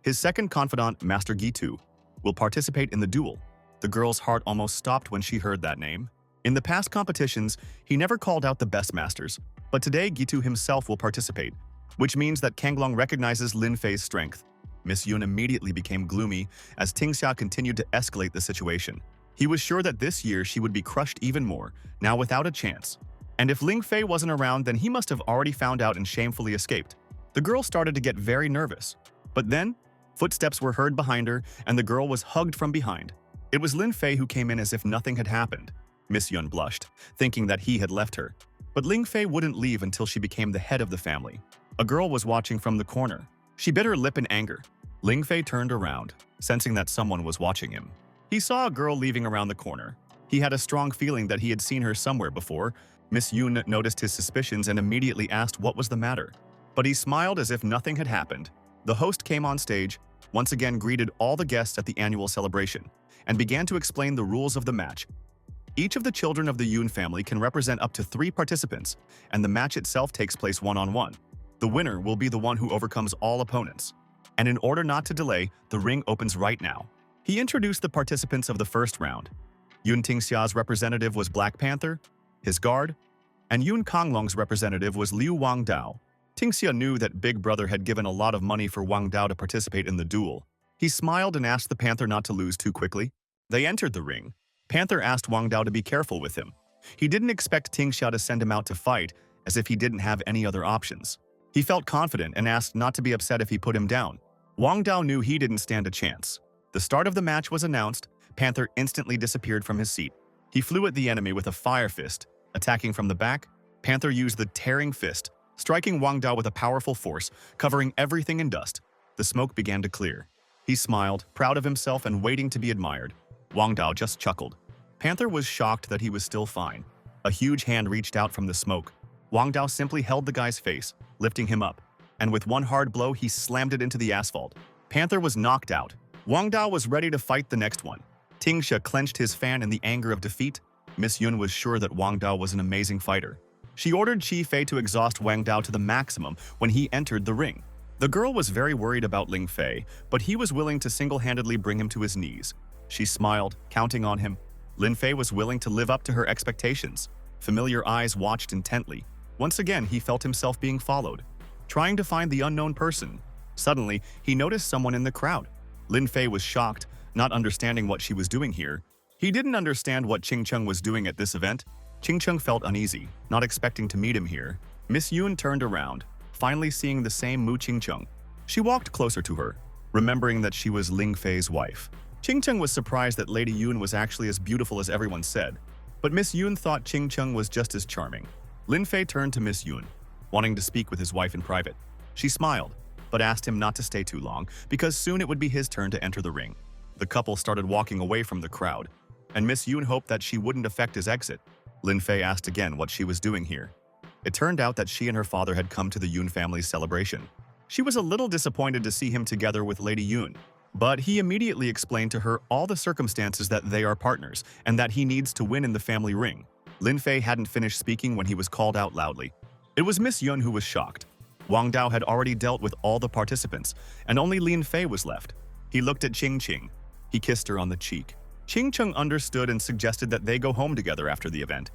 His second confidant, Master Gitu, will participate in the duel. The girl's heart almost stopped when she heard that name. In the past competitions, he never called out the best masters, but today Gitu himself will participate, which means that Kanglong recognizes Lin Fei's strength. Miss Yun immediately became gloomy as Tingxia continued to escalate the situation. He was sure that this year she would be crushed even more, now without a chance. And if Ling Fei wasn't around, then he must have already found out and shamefully escaped. The girl started to get very nervous. But then, footsteps were heard behind her, and the girl was hugged from behind. It was Lin Fei who came in as if nothing had happened. Miss Yun blushed, thinking that he had left her. But Ling Fei wouldn't leave until she became the head of the family. A girl was watching from the corner. She bit her lip in anger. Ling Fei turned around, sensing that someone was watching him. He saw a girl leaving around the corner. He had a strong feeling that he had seen her somewhere before. Miss Yun noticed his suspicions and immediately asked what was the matter. But he smiled as if nothing had happened. The host came on stage, once again greeted all the guests at the annual celebration, and began to explain the rules of the match. Each of the children of the Yun family can represent up to 3 participants, and the match itself takes place one-on-one. The winner will be the one who overcomes all opponents. And in order not to delay, the ring opens right now. He introduced the participants of the first round. Yun Tingxia's representative was Black Panther, his guard, and Yun Konglong's representative was Liu Wangdao. Tingxia knew that Big Brother had given a lot of money for Wangdao to participate in the duel. He smiled and asked the Panther not to lose too quickly. They entered the ring. Panther asked Wangdao to be careful with him. He didn't expect Tingxia to send him out to fight, as if he didn't have any other options. He felt confident and asked not to be upset if he put him down. Wangdao knew he didn't stand a chance. The start of the match was announced. Panther instantly disappeared from his seat. He flew at the enemy with a fire fist. Attacking from the back, Panther used the tearing fist, striking Wangdao with a powerful force, covering everything in dust. The smoke began to clear. He smiled, proud of himself and waiting to be admired. Wangdao just chuckled. Panther was shocked that he was still fine. A huge hand reached out from the smoke. Wangdao simply held the guy's face, lifting him up, and with one hard blow he slammed it into the asphalt. Panther was knocked out. Wangdao was ready to fight the next one. Tingxia clenched his fan in the anger of defeat. Miss Yun was sure that Wangdao was an amazing fighter. She ordered Qi Fei to exhaust Wangdao to the maximum when he entered the ring. The girl was very worried about Ling Fei, but he was willing to single-handedly bring him to his knees. She smiled, counting on him. Lin Fei was willing to live up to her expectations. Familiar eyes watched intently. Once again, he felt himself being followed, trying to find the unknown person. Suddenly, he noticed someone in the crowd. Lin Fei was shocked, not understanding what she was doing here. He didn't understand what Ching Chung was doing at this event. Ching Chung felt uneasy, not expecting to meet him here. Miss Yoon turned around, finally seeing the same Mu Ching Chung. She walked closer to her, remembering that she was Ling Fei's wife. Ching Chung was surprised that Lady Yoon was actually as beautiful as everyone said, but Miss Yoon thought Ching Chung was just as charming. Lin Fei turned to Miss Yoon, wanting to speak with his wife in private. She smiled, but asked him not to stay too long because soon it would be his turn to enter the ring. The couple started walking away from the crowd, and Miss Yoon hoped that she wouldn't affect his exit. Lin Fei asked again what she was doing here. It turned out that she and her father had come to the Yoon family's celebration. She was a little disappointed to see him together with Lady Yoon, but he immediately explained to her all the circumstances that they are partners and that he needs to win in the family ring. Lin Fei hadn't finished speaking when he was called out loudly. It was Miss Yoon who was shocked. Wang Dao had already dealt with all the participants, and only Lin Fei was left. He looked at Ching Ching. He kissed her on the cheek. Ching Chung understood and suggested that they go home together after the event.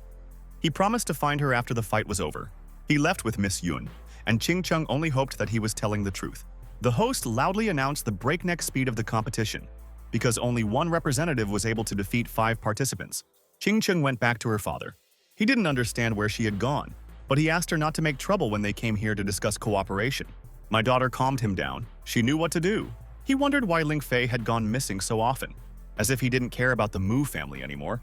He promised to find her after the fight was over. He left with Miss Yoon, and Ching Chung only hoped that he was telling the truth. The host loudly announced the breakneck speed of the competition, because only one representative was able to defeat 5 participants. Ching Chung went back to her father. He didn't understand where she had gone, but he asked her not to make trouble when they came here to discuss cooperation. My daughter calmed him down. She knew what to do. He wondered why Ling Fei had gone missing so often, as if he didn't care about the Mu family anymore.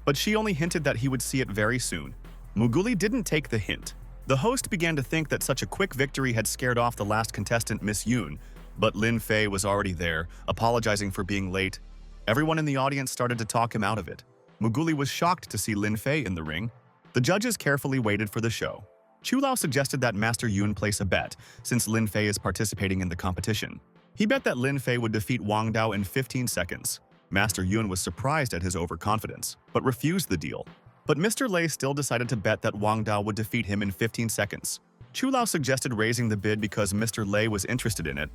But she only hinted that he would see it very soon. Muguli didn't take the hint. The host began to think that such a quick victory had scared off the last contestant, Miss Yoon, but Lin Fei was already there, apologizing for being late. Everyone in the audience started to talk him out of it. Muguli was shocked to see Lin Fei in the ring. The judges carefully waited for the show. Chu Lao suggested that Master Yoon place a bet, since Lin Fei is participating in the competition. He bet that Lin Fei would defeat Wang Dao in 15 seconds. Master Yoon was surprised at his overconfidence, but refused the deal. But Mr. Lei still decided to bet that Wang Dao would defeat him in 15 seconds. Chu Lao suggested raising the bid because Mr. Lei was interested in it.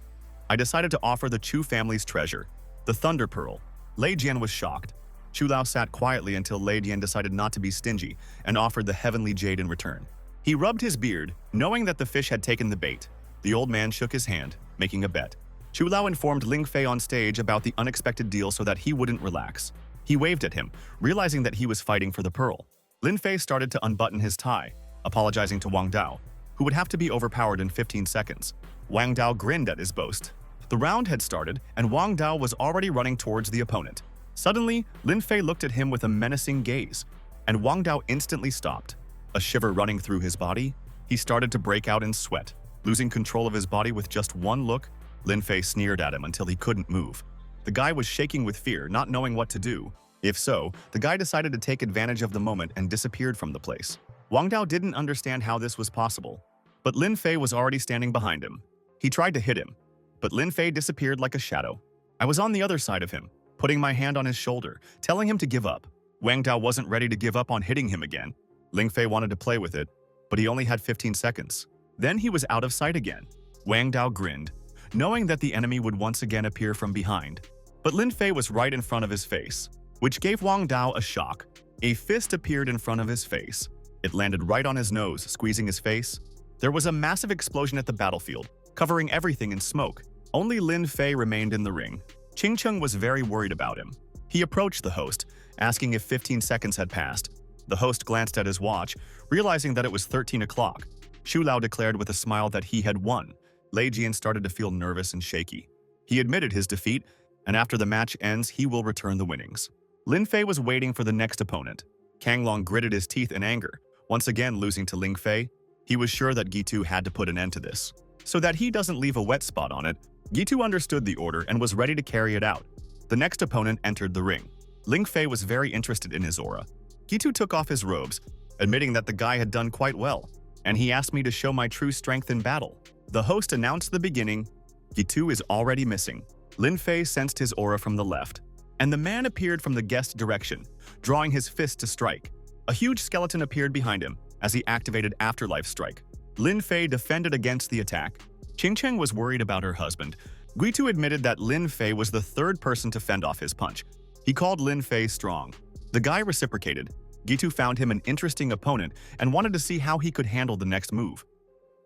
I decided to offer the Chu family's treasure, the Thunder Pearl. Lei Jian was shocked. Chu Lao sat quietly until Lei Jian decided not to be stingy and offered the heavenly jade in return. He rubbed his beard, knowing that the fish had taken the bait. The old man shook his hand, making a bet. Chu Lao informed Ling Fei on stage about the unexpected deal so that he wouldn't relax. He waved at him, realizing that he was fighting for the pearl. Lin Fei started to unbutton his tie, apologizing to Wang Dao, who would have to be overpowered in 15 seconds. Wang Dao grinned at his boast. The round had started, and Wang Dao was already running towards the opponent. Suddenly, Lin Fei looked at him with a menacing gaze, and Wang Dao instantly stopped. A shiver running through his body, he started to break out in sweat. Losing control of his body with just one look, Lin Fei sneered at him until he couldn't move. The guy was shaking with fear, not knowing what to do. If so, the guy decided to take advantage of the moment and disappeared from the place. Wang Dao didn't understand how this was possible, but Lin Fei was already standing behind him. He tried to hit him, but Lin Fei disappeared like a shadow. I was on the other side of him, putting my hand on his shoulder, telling him to give up. Wang Dao wasn't ready to give up on hitting him again. Ling Fei wanted to play with it, but he only had 15 seconds. Then he was out of sight again. Wang Dao grinned, knowing that the enemy would once again appear from behind. But Lin Fei was right in front of his face, which gave Wang Dao a shock. A fist appeared in front of his face. It landed right on his nose, squeezing his face. There was a massive explosion at the battlefield, covering everything in smoke. Only Lin Fei remained in the ring. Ching Chung was very worried about him. He approached the host, asking if 15 seconds had passed. The host glanced at his watch, realizing that it was 13 o'clock. Chu Lao declared with a smile that he had won. Lei Jian started to feel nervous and shaky. He admitted his defeat, and after the match ends, he will return the winnings. Lin Fei was waiting for the next opponent. Kang Long gritted his teeth in anger, once again losing to Ling Fei. He was sure that Gitu had to put an end to this. So that he doesn't leave a wet spot on it, Gitu understood the order and was ready to carry it out. The next opponent entered the ring. Ling Fei was very interested in his aura. Gitu took off his robes, admitting that the guy had done quite well, and he asked me to show my true strength in battle. The host announced the beginning. Gitu is already missing. Lin Fei sensed his aura from the left, and the man appeared from the guest direction, drawing his fist to strike. A huge skeleton appeared behind him as he activated Afterlife Strike. Lin Fei defended against the attack. Ching Cheng was worried about her husband. Guitu admitted that Lin Fei was the third person to fend off his punch. He called Lin Fei strong. The guy reciprocated. Gitu found him an interesting opponent and wanted to see how he could handle the next move.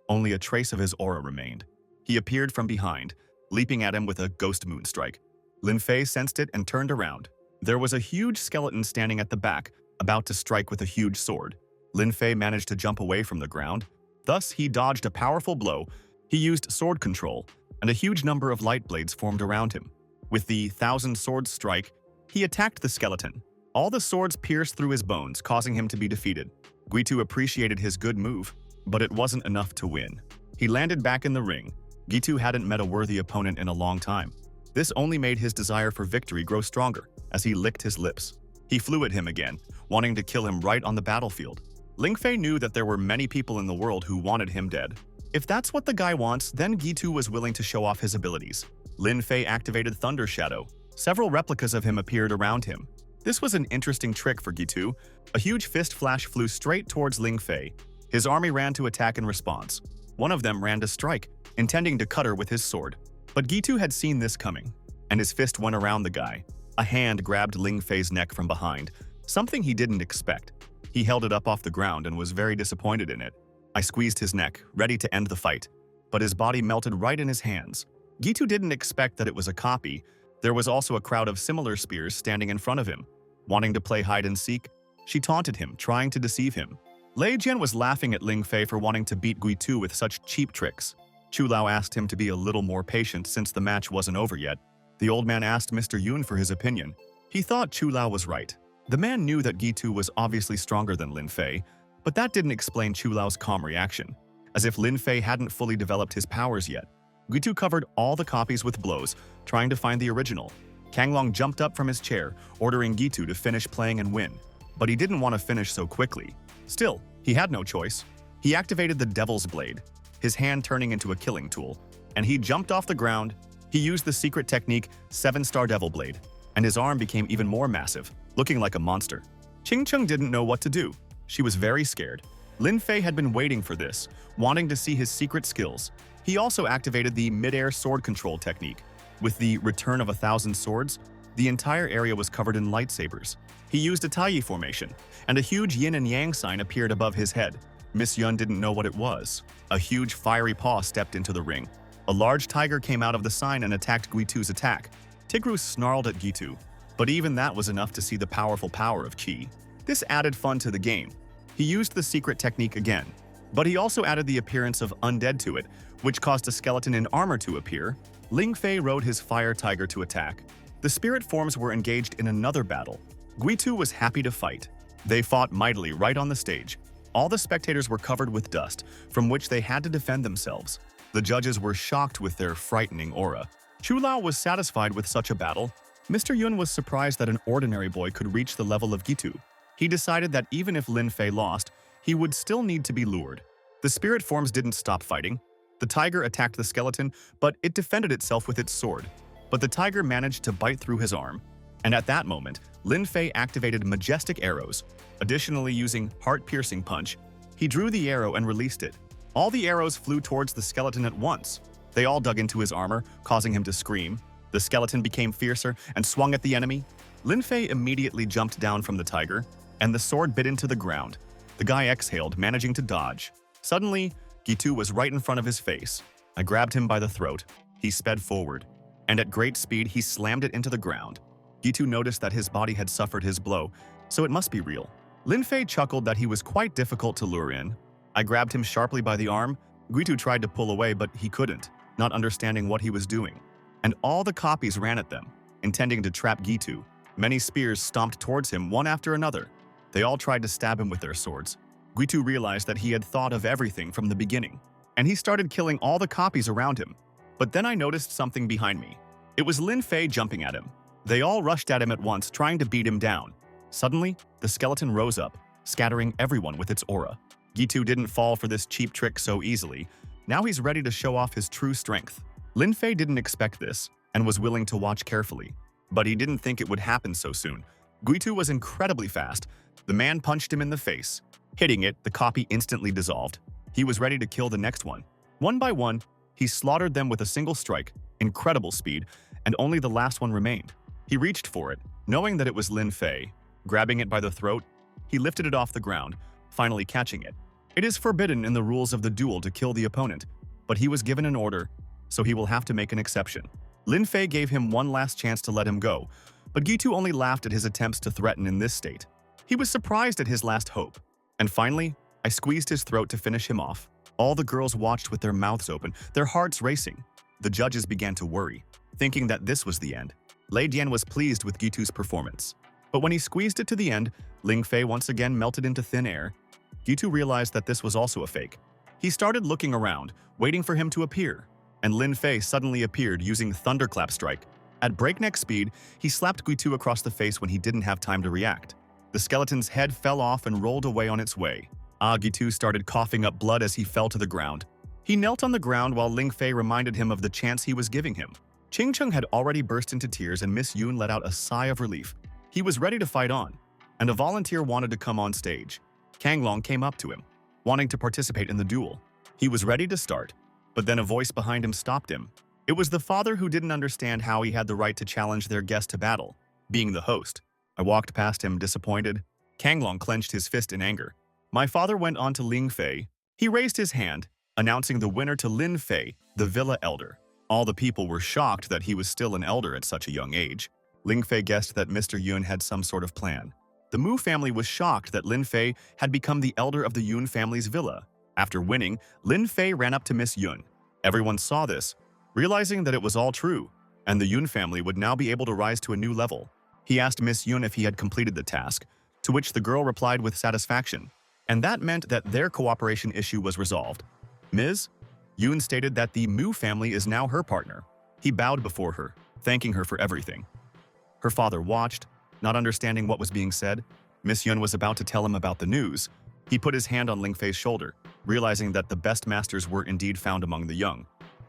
Only a trace of his aura remained. He appeared from behind, leaping at him with a ghost moon strike. Lin Fei sensed it and turned around. There was a huge skeleton standing at the back, about to strike with a huge sword. Lin Fei managed to jump away from the ground. Thus, he dodged a powerful blow. He used sword control, and a huge number of light blades formed around him. With the 1,000 swords strike, he attacked the skeleton. All the swords pierced through his bones, causing him to be defeated. Gitu appreciated his good move, but it wasn't enough to win. He landed back in the ring. Gitu hadn't met a worthy opponent in a long time. This only made his desire for victory grow stronger as he licked his lips. He flew at him again, wanting to kill him right on the battlefield. Ling Fei knew that there were many people in the world who wanted him dead. If that's what the guy wants, then Gitu was willing to show off his abilities. Lin Fei activated Thunder Shadow. Several replicas of him appeared around him. This was an interesting trick for Gitu. A huge fist flash flew straight towards Ling Fei. His army ran to attack in response. One of them ran to strike, intending to cut her with his sword. But Gitu had seen this coming, and his fist went around the guy. A hand grabbed Ling Fei's neck from behind, something he didn't expect. He held it up off the ground and was very disappointed in it. I squeezed his neck, ready to end the fight, but his body melted right in his hands. Gitu didn't expect that it was a copy. There was also a crowd of similar spears standing in front of him. Wanting to play hide-and-seek, she taunted him, trying to deceive him. Lei Jian was laughing at Ling Fei for wanting to beat Gitu with such cheap tricks. Chu Lao asked him to be a little more patient since the match wasn't over yet. The old man asked Mr. Yun for his opinion. He thought Chu Lao was right. The man knew that Gitu was obviously stronger than Lin Fei, but that didn't explain Chu Lao's calm reaction, as if Lin Fei hadn't fully developed his powers yet. Gitu covered all the copies with blows, trying to find the original. Kang Long jumped up from his chair, ordering Gitu to finish playing and win, but he didn't want to finish so quickly. Still, he had no choice. He activated the Devil's Blade, his hand turning into a killing tool, and he jumped off the ground. He used the secret technique 7-Star Devil Blade, and his arm became even more massive, looking like a monster. Ching Chung didn't know what to do. She was very scared. Lin Fei had been waiting for this, wanting to see his secret skills. He also activated the mid-air sword control technique. With the return of 1,000 swords, the entire area was covered in lightsabers. He used a Taiyi formation, and a huge yin and yang sign appeared above his head. Miss Yun didn't know what it was. A huge fiery paw stepped into the ring. A large tiger came out of the sign and attacked Gitu's attack. Tigru snarled at Gitu, but even that was enough to see the powerful power of Qi. This added fun to the game. He used the secret technique again, but he also added the appearance of undead to it, which caused a skeleton in armor to appear. Ling Fei rode his fire tiger to attack. The spirit forms were engaged in another battle. Gitu was happy to fight. They fought mightily right on the stage. All the spectators were covered with dust, from which they had to defend themselves. The judges were shocked with their frightening aura. Chu Lao was satisfied with such a battle. Mr. Yun was surprised that an ordinary boy could reach the level of Gitu. He decided that even if Lin Fei lost, he would still need to be lured. The spirit forms didn't stop fighting. The tiger attacked the skeleton, but it defended itself with its sword. But the tiger managed to bite through his arm. And at that moment, Lin Fei activated majestic arrows. Additionally, using heart-piercing punch, he drew the arrow and released it. All the arrows flew towards the skeleton at once. They all dug into his armor, causing him to scream. The skeleton became fiercer and swung at the enemy. Lin Fei immediately jumped down from the tiger, and the sword bit into the ground. The guy exhaled, managing to dodge. Suddenly, Gitu was right in front of his face. I grabbed him by the throat. He sped forward, and at great speed he slammed it into the ground. Gitu noticed that his body had suffered his blow, so it must be real. Lin Fei chuckled that he was quite difficult to lure in. I grabbed him sharply by the arm. Gitu tried to pull away, but he couldn't, not understanding what he was doing. And all the copies ran at them, intending to trap Gitu. Many spears stomped towards him, one after another. They all tried to stab him with their swords. Gitu realized that he had thought of everything from the beginning, and he started killing all the copies around him. But then I noticed something behind me. It was Lin Fei jumping at him. They all rushed at him at once, trying to beat him down. Suddenly, the skeleton rose up, scattering everyone with its aura. Gitu didn't fall for this cheap trick so easily. Now he's ready to show off his true strength. Lin Fei didn't expect this, and was willing to watch carefully. But he didn't think it would happen so soon. Gitu was incredibly fast. The man punched him in the face. Hitting it, the copy instantly dissolved. He was ready to kill the next one. One by one, he slaughtered them with a single strike, incredible speed, and only the last one remained. He reached for it, knowing that it was Lin Fei. Grabbing it by the throat, he lifted it off the ground, finally catching it. It is forbidden in the rules of the duel to kill the opponent, but he was given an order, so he will have to make an exception. Lin Fei gave him one last chance to let him go, but Gitu only laughed at his attempts to threaten in this state. He was surprised at his last hope. And finally, I squeezed his throat to finish him off. All the girls watched with their mouths open, their hearts racing. The judges began to worry, thinking that this was the end. Lei Dian was pleased with Gitu's performance. But when he squeezed it to the end, Ling Fei once again melted into thin air. Gitu realized that this was also a fake. He started looking around, waiting for him to appear. And Lin Fei suddenly appeared using Thunderclap Strike. At breakneck speed, he slapped Gitu across the face when he didn't have time to react. The skeleton's head fell off and rolled away on its way. Gitu started coughing up blood as he fell to the ground. He knelt on the ground while Ling Fei reminded him of the chance he was giving him. Ching Cheng had already burst into tears and Miss Yoon let out a sigh of relief. He was ready to fight on, and a volunteer wanted to come on stage. Kang Long came up to him, wanting to participate in the duel. He was ready to start, but then a voice behind him stopped him. It was the father who didn't understand how he had the right to challenge their guest to battle, being the host. I walked past him, disappointed. Kang Long clenched his fist in anger. My father went on to Ling Fei. He raised his hand, announcing the winner to Lin Fei, the villa elder. All the people were shocked that he was still an elder at such a young age. Ling Fei guessed that Mr. Yun had some sort of plan. The Mu family was shocked that Lin Fei had become the elder of the Yun family's villa. After winning, Lin Fei ran up to Miss Yun. Everyone saw this, realizing that it was all true, and the Yun family would now be able to rise to a new level. He asked Miss Yun if he had completed the task, to which the girl replied with satisfaction, and that meant that their cooperation issue was resolved. Ms. Yun stated that the Mu family is now her partner. He bowed before her, thanking her for everything. Her father watched, not understanding what was being said. Miss Yun was about to tell him about the news. He put his hand on Ling Fei's shoulder, realizing that the best masters were indeed found among the young.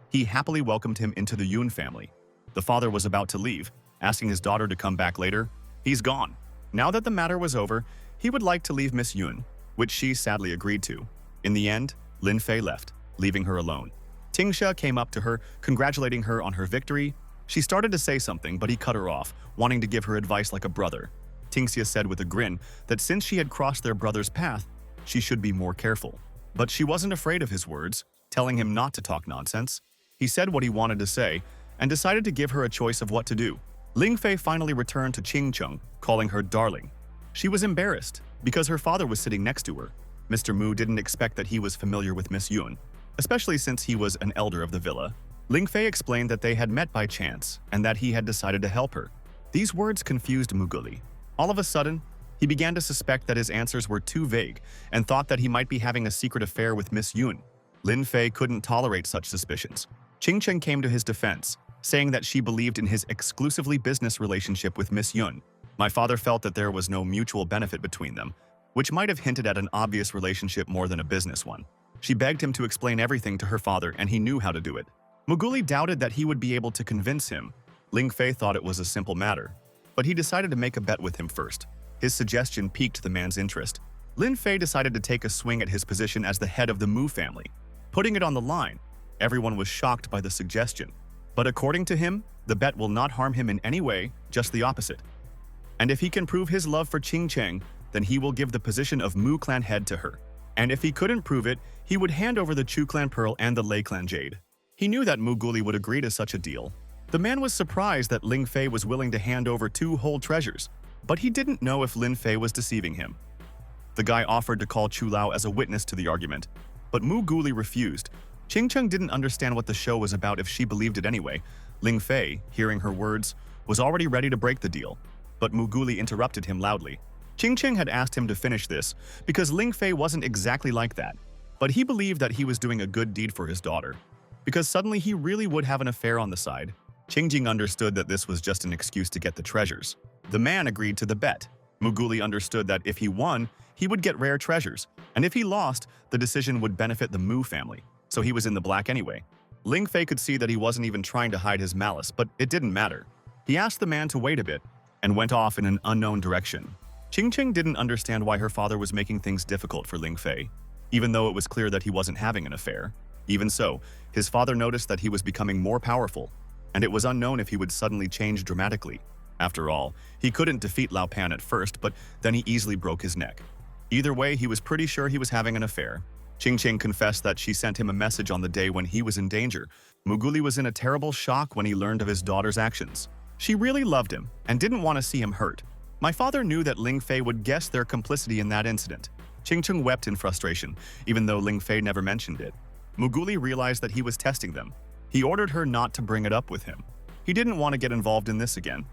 He happily welcomed him into the Yun family. The father was about to leave, asking his daughter to come back later. He's gone. Now that the matter was over, he would like to leave Miss Yun, which she sadly agreed to. In the end, Lin Fei left, leaving her alone. Tingsha came up to her, congratulating her on her victory. She started to say something, but he cut her off, wanting to give her advice like a brother. Tingxia said with a grin that since she had crossed their brother's path, she should be more careful. But she wasn't afraid of his words, telling him not to talk nonsense. He said what he wanted to say, and decided to give her a choice of what to do. Ling Fei finally returned to Ching Cheng, calling her darling. She was embarrassed, because her father was sitting next to her. Mr. Mu didn't expect that he was familiar with Miss Yun, especially since he was an elder of the villa. Ling Fei explained that they had met by chance, and that he had decided to help her. These words confused Muguli. All of a sudden, he began to suspect that his answers were too vague, and thought that he might be having a secret affair with Miss Yun. Lin Fei couldn't tolerate such suspicions. Ching Cheng came to his defense, saying that she believed in his exclusively business relationship with Miss Yun. My father felt that there was no mutual benefit between them, which might have hinted at an obvious relationship more than a business one. She begged him to explain everything to her father, and he knew how to do it. Muguli doubted that he would be able to convince him. Ling Fei thought it was a simple matter, but he decided to make a bet with him first. His suggestion piqued the man's interest. Lin Fei decided to take a swing at his position as the head of the Mu family, putting it on the line. Everyone was shocked by the suggestion. But according to him, the bet will not harm him in any way, just the opposite. And if he can prove his love for Ching Cheng, then he will give the position of Mu clan head to her. And if he couldn't prove it, he would hand over the Chu clan pearl and the Lei clan jade. He knew that Muguli would agree to such a deal. The man was surprised that Ling Fei was willing to hand over 2 whole treasures, but he didn't know if Lin Fei was deceiving him. The guy offered to call Chu Lao as a witness to the argument, but Muguli refused. Ching Cheng didn't understand what the show was about if she believed it anyway. Ling Fei, hearing her words, was already ready to break the deal, but Muguli interrupted him loudly. Ching Cheng had asked him to finish this because Ling Fei wasn't exactly like that, but he believed that he was doing a good deed for his daughter, because suddenly he really would have an affair on the side. Ching Jing understood that this was just an excuse to get the treasures. The man agreed to the bet. Muguli understood that if he won, he would get rare treasures, and if he lost, the decision would benefit the Mu family, so he was in the black anyway. Ling Fei could see that he wasn't even trying to hide his malice, but it didn't matter. He asked the man to wait a bit, and went off in an unknown direction. Ching Ching didn't understand why her father was making things difficult for Ling Fei, even though it was clear that he wasn't having an affair. Even so, his father noticed that he was becoming more powerful, and it was unknown if he would suddenly change dramatically. After all, he couldn't defeat Lao Pan at first, but then he easily broke his neck. Either way, he was pretty sure he was having an affair. Ching Ching confessed that she sent him a message on the day when he was in danger. Muguli was in a terrible shock when he learned of his daughter's actions. She really loved him and didn't want to see him hurt. My father knew that Ling Fei would guess their complicity in that incident. Ching Ching wept in frustration, even though Ling Fei never mentioned it. Muguli realized that he was testing them. He ordered her not to bring it up with him. He didn't want to get involved in this again.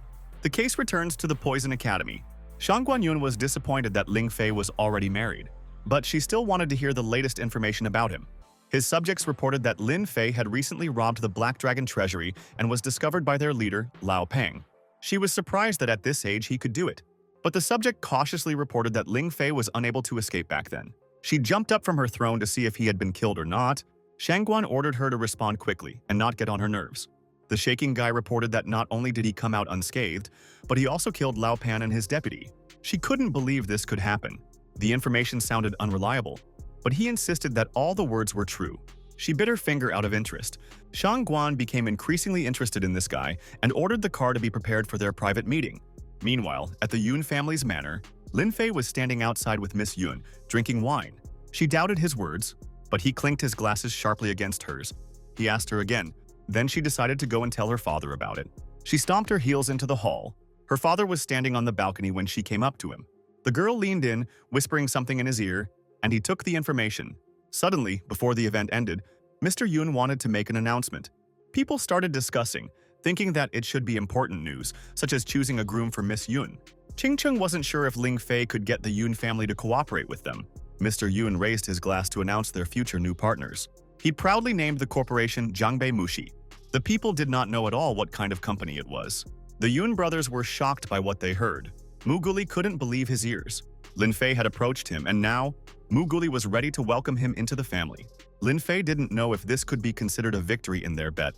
The case returns to the Poison Academy. Shang Guanyun was disappointed that Ling Fei was already married, but she still wanted to hear the latest information about him. His subjects reported that Lin Fei had recently robbed the Black Dragon treasury and was discovered by their leader, Lao Peng. She was surprised that at this age he could do it, but the subject cautiously reported that Ling Fei was unable to escape back then. She jumped up from her throne to see if he had been killed or not. Shangguan ordered her to respond quickly and not get on her nerves. The shaking guy reported that not only did he come out unscathed, but he also killed Lao Pan and his deputy. She couldn't believe this could happen. The information sounded unreliable, but he insisted that all the words were true. She bit her finger out of interest. Shang Guan became increasingly interested in this guy and ordered the car to be prepared for their private meeting. Meanwhile, at the Yun family's manor, Lin Fei was standing outside with Miss Yun, drinking wine. She doubted his words, but he clinked his glasses sharply against hers. He asked her again. Then she decided to go and tell her father about it. She stomped her heels into the hall. Her father was standing on the balcony when she came up to him. The girl leaned in, whispering something in his ear, and he took the information. Suddenly, before the event ended, Mr. Yun wanted to make an announcement. People started discussing, thinking that it should be important news, such as choosing a groom for Miss Yun. Ching Cheng wasn't sure if Ling Fei could get the Yun family to cooperate with them. Mr. Yun raised his glass to announce their future new partners. He proudly named the corporation Jiangbei Mushi. The people did not know at all what kind of company it was. The Yun brothers were shocked by what they heard. Muguli couldn't believe his ears. Lin Fei had approached him, and now, Muguli was ready to welcome him into the family. Lin Fei didn't know if this could be considered a victory in their bet,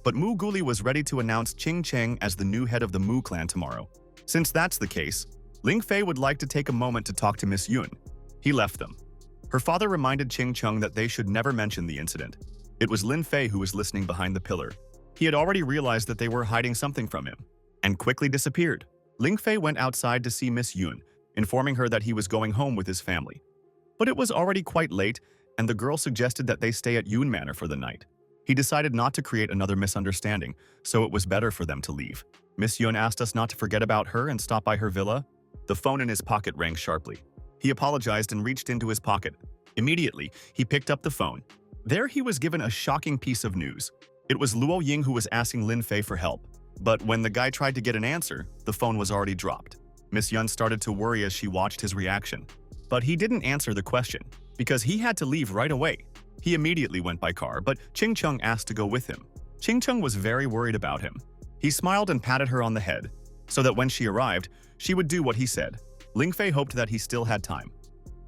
but Muguli was ready to announce Ching Cheng as the new head of the Mu clan tomorrow. Since that's the case, Ling Fei would like to take a moment to talk to Miss Yun. He left them. Her father reminded Ching Cheng that they should never mention the incident. It was Lin Fei who was listening behind the pillar. He had already realized that they were hiding something from him, and quickly disappeared. Ling Fei went outside to see Miss Yun, informing her that he was going home with his family. But it was already quite late, and the girl suggested that they stay at Yun Manor for the night. He decided not to create another misunderstanding, so it was better for them to leave. Miss Yun asked us not to forget about her and stop by her villa. The phone in his pocket rang sharply. He apologized and reached into his pocket. Immediately, he picked up the phone. There he was given a shocking piece of news. It was Luo Ying who was asking Lin Fei for help. But when the guy tried to get an answer, the phone was already dropped. Miss Yun started to worry as she watched his reaction. But he didn't answer the question, because he had to leave right away. He immediately went by car, but Ching Cheng asked to go with him. Ching Cheng was very worried about him. He smiled and patted her on the head, so that when she arrived, she would do what he said. Ling Fei hoped that he still had time.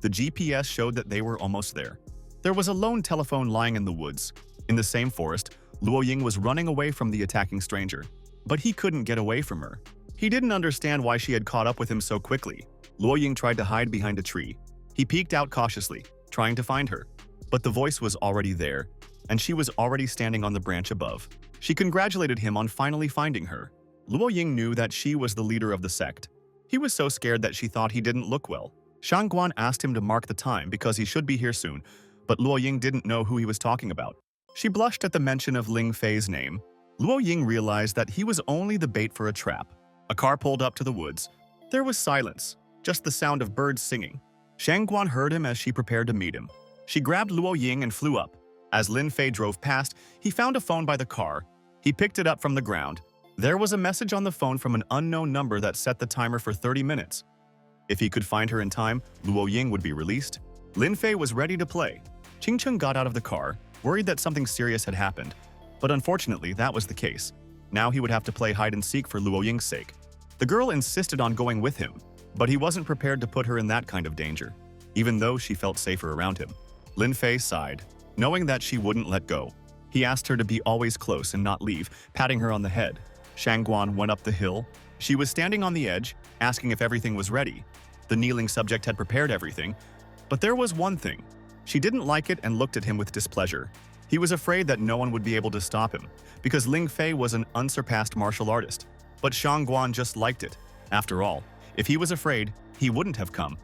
The GPS showed that they were almost there. There was a lone telephone lying in the woods. In the same forest, Luo Ying was running away from the attacking stranger. But he couldn't get away from her. He didn't understand why she had caught up with him so quickly. Luo Ying tried to hide behind a tree. He peeked out cautiously, trying to find her. But the voice was already there, and she was already standing on the branch above. She congratulated him on finally finding her. Luo Ying knew that she was the leader of the sect. He was so scared that she thought he didn't look well. Shang Guan asked him to mark the time because he should be here soon, but Luo Ying didn't know who he was talking about. She blushed at the mention of Ling Fei's name. Luo Ying realized that he was only the bait for a trap. A car pulled up to the woods. There was silence, just the sound of birds singing. Shang Guan heard him as she prepared to meet him. She grabbed Luo Ying and flew up. As Lin Fei drove past, he found a phone by the car. He picked it up from the ground. There was a message on the phone from an unknown number that set the timer for 30 minutes. If he could find her in time, Luo Ying would be released. Lin Fei was ready to play. Ching Cheng got out of the car, worried that something serious had happened. But unfortunately, that was the case. Now he would have to play hide-and-seek for Luo Ying's sake. The girl insisted on going with him, but he wasn't prepared to put her in that kind of danger, even though she felt safer around him. Lin Fei sighed, knowing that she wouldn't let go. He asked her to be always close and not leave, patting her on the head. Shang Guan went up the hill. She was standing on the edge, asking if everything was ready. The kneeling subject had prepared everything, but there was one thing. She didn't like it and looked at him with displeasure. He was afraid that no one would be able to stop him, because Ling Fei was an unsurpassed martial artist. But Shangguan just liked it. After all, if he was afraid, he wouldn't have come.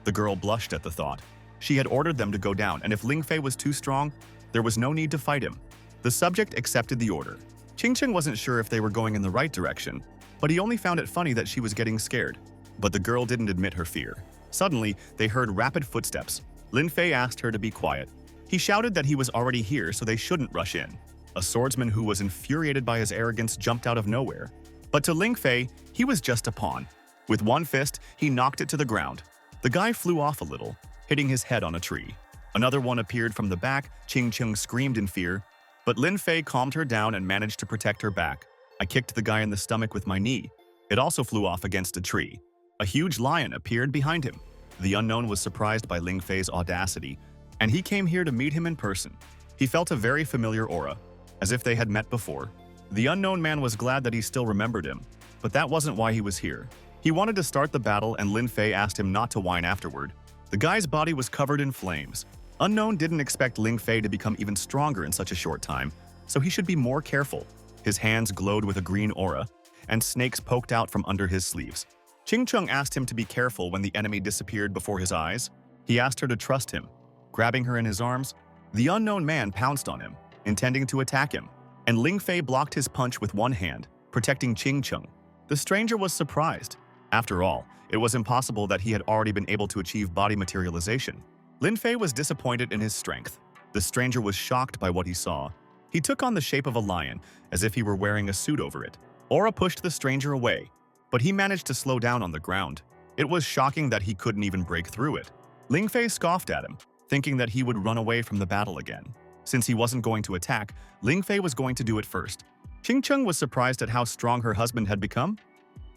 The girl blushed at the thought. She had ordered them to go down, and if Ling Fei was too strong, there was no need to fight him. The subject accepted the order. Qingcheng wasn't sure if they were going in the right direction, but he only found it funny that she was getting scared. But the girl didn't admit her fear. Suddenly, they heard rapid footsteps. Lin Fei asked her to be quiet. He shouted that he was already here, so they shouldn't rush in. A swordsman who was infuriated by his arrogance jumped out of nowhere. But to Ling Fei, he was just a pawn. With one fist, he knocked it to the ground. The guy flew off a little, hitting his head on a tree. Another one appeared from the back. Qingcheng screamed in fear, but Lin Fei calmed her down and managed to protect her back. I kicked the guy in the stomach with my knee. It also flew off against a tree. A huge lion appeared behind him. The unknown was surprised by Ling Fei's audacity, and he came here to meet him in person. He felt a very familiar aura, as if they had met before. The unknown man was glad that he still remembered him, but that wasn't why he was here. He wanted to start the battle, and Lin Fei asked him not to whine afterward. The guy's body was covered in flames. Unknown didn't expect Ling Fei to become even stronger in such a short time, so he should be more careful. His hands glowed with a green aura, and snakes poked out from under his sleeves. Qingcheng asked him to be careful when the enemy disappeared before his eyes. He asked her to trust him. Grabbing her in his arms, the unknown man pounced on him, intending to attack him, and Ling Fei blocked his punch with one hand, protecting Qingcheng. The stranger was surprised. After all, it was impossible that he had already been able to achieve body materialization. Lin Fei was disappointed in his strength. The stranger was shocked by what he saw. He took on the shape of a lion, as if he were wearing a suit over it. Aura pushed the stranger away, but he managed to slow down on the ground. It was shocking that he couldn't even break through it. Ling Fei scoffed at him, thinking that he would run away from the battle again. Since he wasn't going to attack, Ling Fei was going to do it first. Qingcheng was surprised at how strong her husband had become.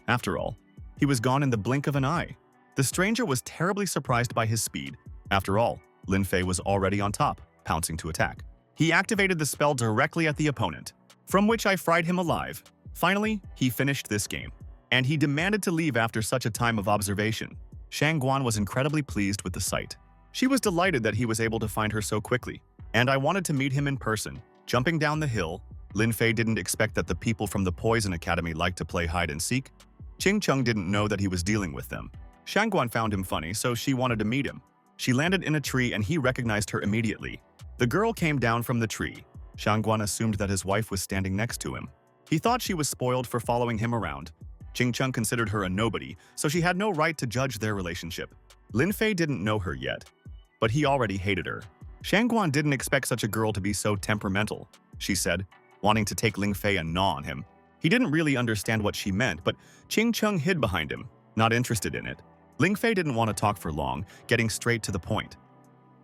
After all, he was gone in the blink of an eye. The stranger was terribly surprised by his speed. After all, Lin Fei was already on top, pouncing to attack. He activated the spell directly at the opponent, from which I fried him alive. Finally, he finished this game, and he demanded to leave after such a time of observation. Shangguan was incredibly pleased with the sight. She was delighted that he was able to find her so quickly, and I wanted to meet him in person. Jumping down the hill, Lin Fei didn't expect that the people from the Poison Academy liked to play hide and seek. Qingcheng didn't know that he was dealing with them. Shangguan found him funny, so she wanted to meet him. She landed in a tree and he recognized her immediately. The girl came down from the tree. Shangguan assumed that his wife was standing next to him. He thought she was spoiled for following him around. Qingcheng considered her a nobody, so she had no right to judge their relationship. Lin Fei didn't know her yet, but he already hated her. Shangguan didn't expect such a girl to be so temperamental, she said, wanting to take Ling Fei and gnaw on him. He didn't really understand what she meant, but Qingcheng hid behind him, not interested in it. Ling Fei didn't want to talk for long, getting straight to the point.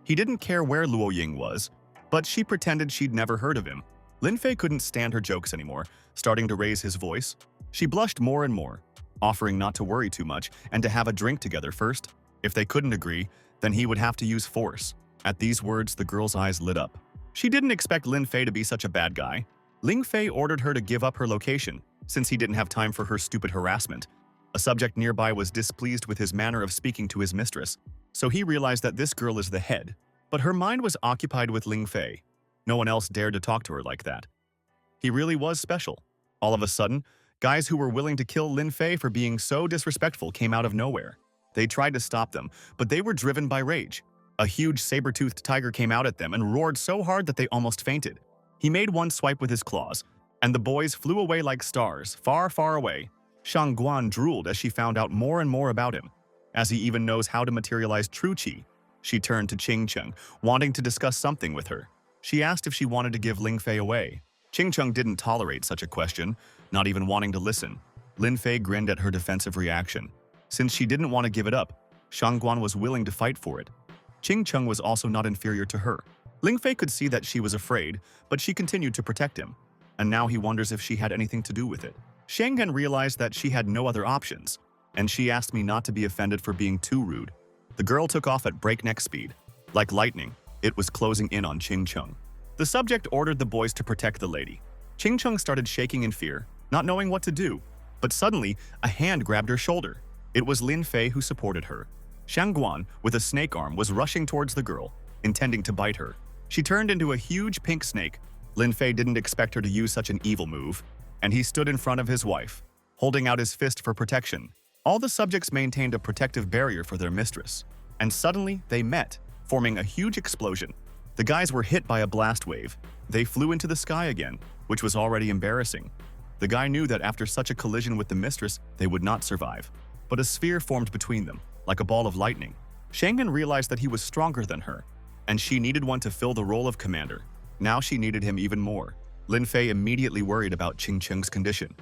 He didn't care where Luo Ying was, but she pretended she'd never heard of him. Lin Fei couldn't stand her jokes anymore, starting to raise his voice. She blushed more and more, offering not to worry too much and to have a drink together first. If they couldn't agree, then he would have to use force. At these words, the girl's eyes lit up. She didn't expect Lin Fei to be such a bad guy. Ling Fei ordered her to give up her location, since he didn't have time for her stupid harassment. A subject nearby was displeased with his manner of speaking to his mistress, so he realized that this girl is the head. But her mind was occupied with Ling Fei. No one else dared to talk to her like that. He really was special. All of a sudden, guys who were willing to kill Lin Fei for being so disrespectful came out of nowhere. They tried to stop them, but they were driven by rage. A huge saber-toothed tiger came out at them and roared so hard that they almost fainted. He made one swipe with his claws, and the boys flew away like stars, far, far away. Shangguan drooled as she found out more and more about him, as he even knows how to materialize true qi. She turned to Qingcheng, wanting to discuss something with her. She asked if she wanted to give Ling Fei away. Qingcheng didn't tolerate such a question, not even wanting to listen. Lin Fei grinned at her defensive reaction. Since she didn't want to give it up, Shangguan was willing to fight for it. Qingcheng was also not inferior to her. Ling Fei could see that she was afraid, but she continued to protect him, and now he wonders if she had anything to do with it. Shanghan realized that she had no other options, and she asked me not to be offended for being too rude. The girl took off at breakneck speed. Like lightning, it was closing in on Qingcheng. The subject ordered the boys to protect the lady. Qingcheng started shaking in fear, not knowing what to do, but suddenly, a hand grabbed her shoulder. It was Lin Fei who supported her. Shangguan, with a snake arm, was rushing towards the girl, intending to bite her. She turned into a huge pink snake. Lin Fei didn't expect her to use such an evil move. and he stood in front of his wife, holding out his fist for protection. All the subjects maintained a protective barrier for their mistress, and suddenly they met, forming a huge explosion. The guys were hit by a blast wave. They flew into the sky again, which was already embarrassing. The guy knew that after such a collision with the mistress, they would not survive. But a sphere formed between them, like a ball of lightning. Shangmin realized that he was stronger than her, and she needed one to fill the role of commander. Now she needed him even more. Lin Fei immediately worried about Qing Cheng's condition.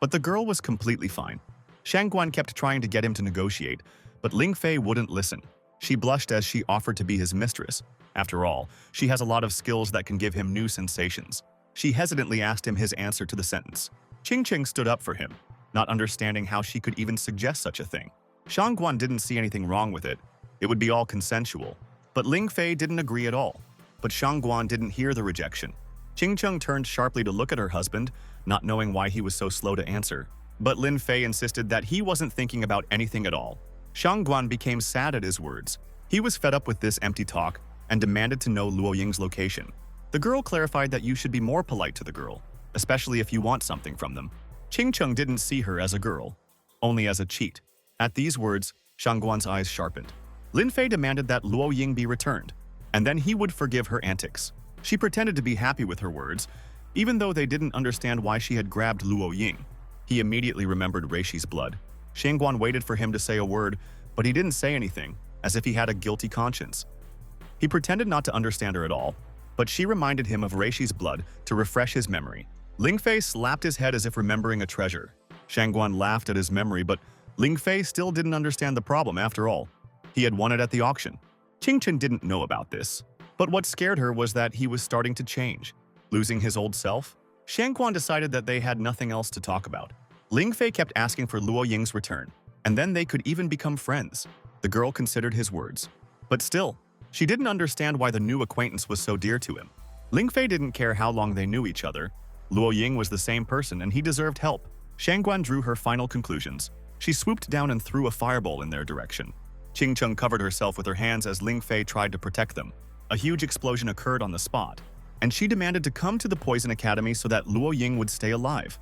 But the girl was completely fine. Shang Guan kept trying to get him to negotiate, but Ling Fei wouldn't listen. She blushed as she offered to be his mistress. After all, she has a lot of skills that can give him new sensations. She hesitantly asked him his answer to the sentence. Qing Cheng stood up for him, not understanding how she could even suggest such a thing. Shang Guan didn't see anything wrong with it. It would be all consensual. But Ling Fei didn't agree at all. But Shang Guan didn't hear the rejection. Qing Cheng turned sharply to look at her husband, not knowing why he was so slow to answer. But Lin Fei insisted that he wasn't thinking about anything at all. Shang Guan became sad at his words. He was fed up with this empty talk and demanded to know Luo Ying's location. The girl clarified that you should be more polite to the girl, especially if you want something from them. Qing Cheng didn't see her as a girl, only as a cheat. At these words, Shang Guan's eyes sharpened. Lin Fei demanded that Luo Ying be returned, and then he would forgive her antics. She pretended to be happy with her words, even though they didn't understand why she had grabbed Luo Ying. He immediately remembered Reishi's blood. Shang Guan waited for him to say a word, but he didn't say anything, as if he had a guilty conscience. He pretended not to understand her at all, but she reminded him of Reishi's blood to refresh his memory. Ling Fei slapped his head as if remembering a treasure. Shang Guan laughed at his memory, but Ling Fei still didn't understand the problem after all. He had won it at the auction. Qing Chen didn't know about this, but what scared her was that he was starting to change. Losing his old self? Shang Guan decided that they had nothing else to talk about. Ling Fei kept asking for Luo Ying's return, and then they could even become friends. The girl considered his words. But still, she didn't understand why the new acquaintance was so dear to him. Ling Fei didn't care how long they knew each other. Luo Ying was the same person and he deserved help. Shang Guan drew her final conclusions. She swooped down and threw a fireball in their direction. Qing Cheng covered herself with her hands as Ling Fei tried to protect them. A huge explosion occurred on the spot, and she demanded to come to the Poison Academy so that Luo Ying would stay alive.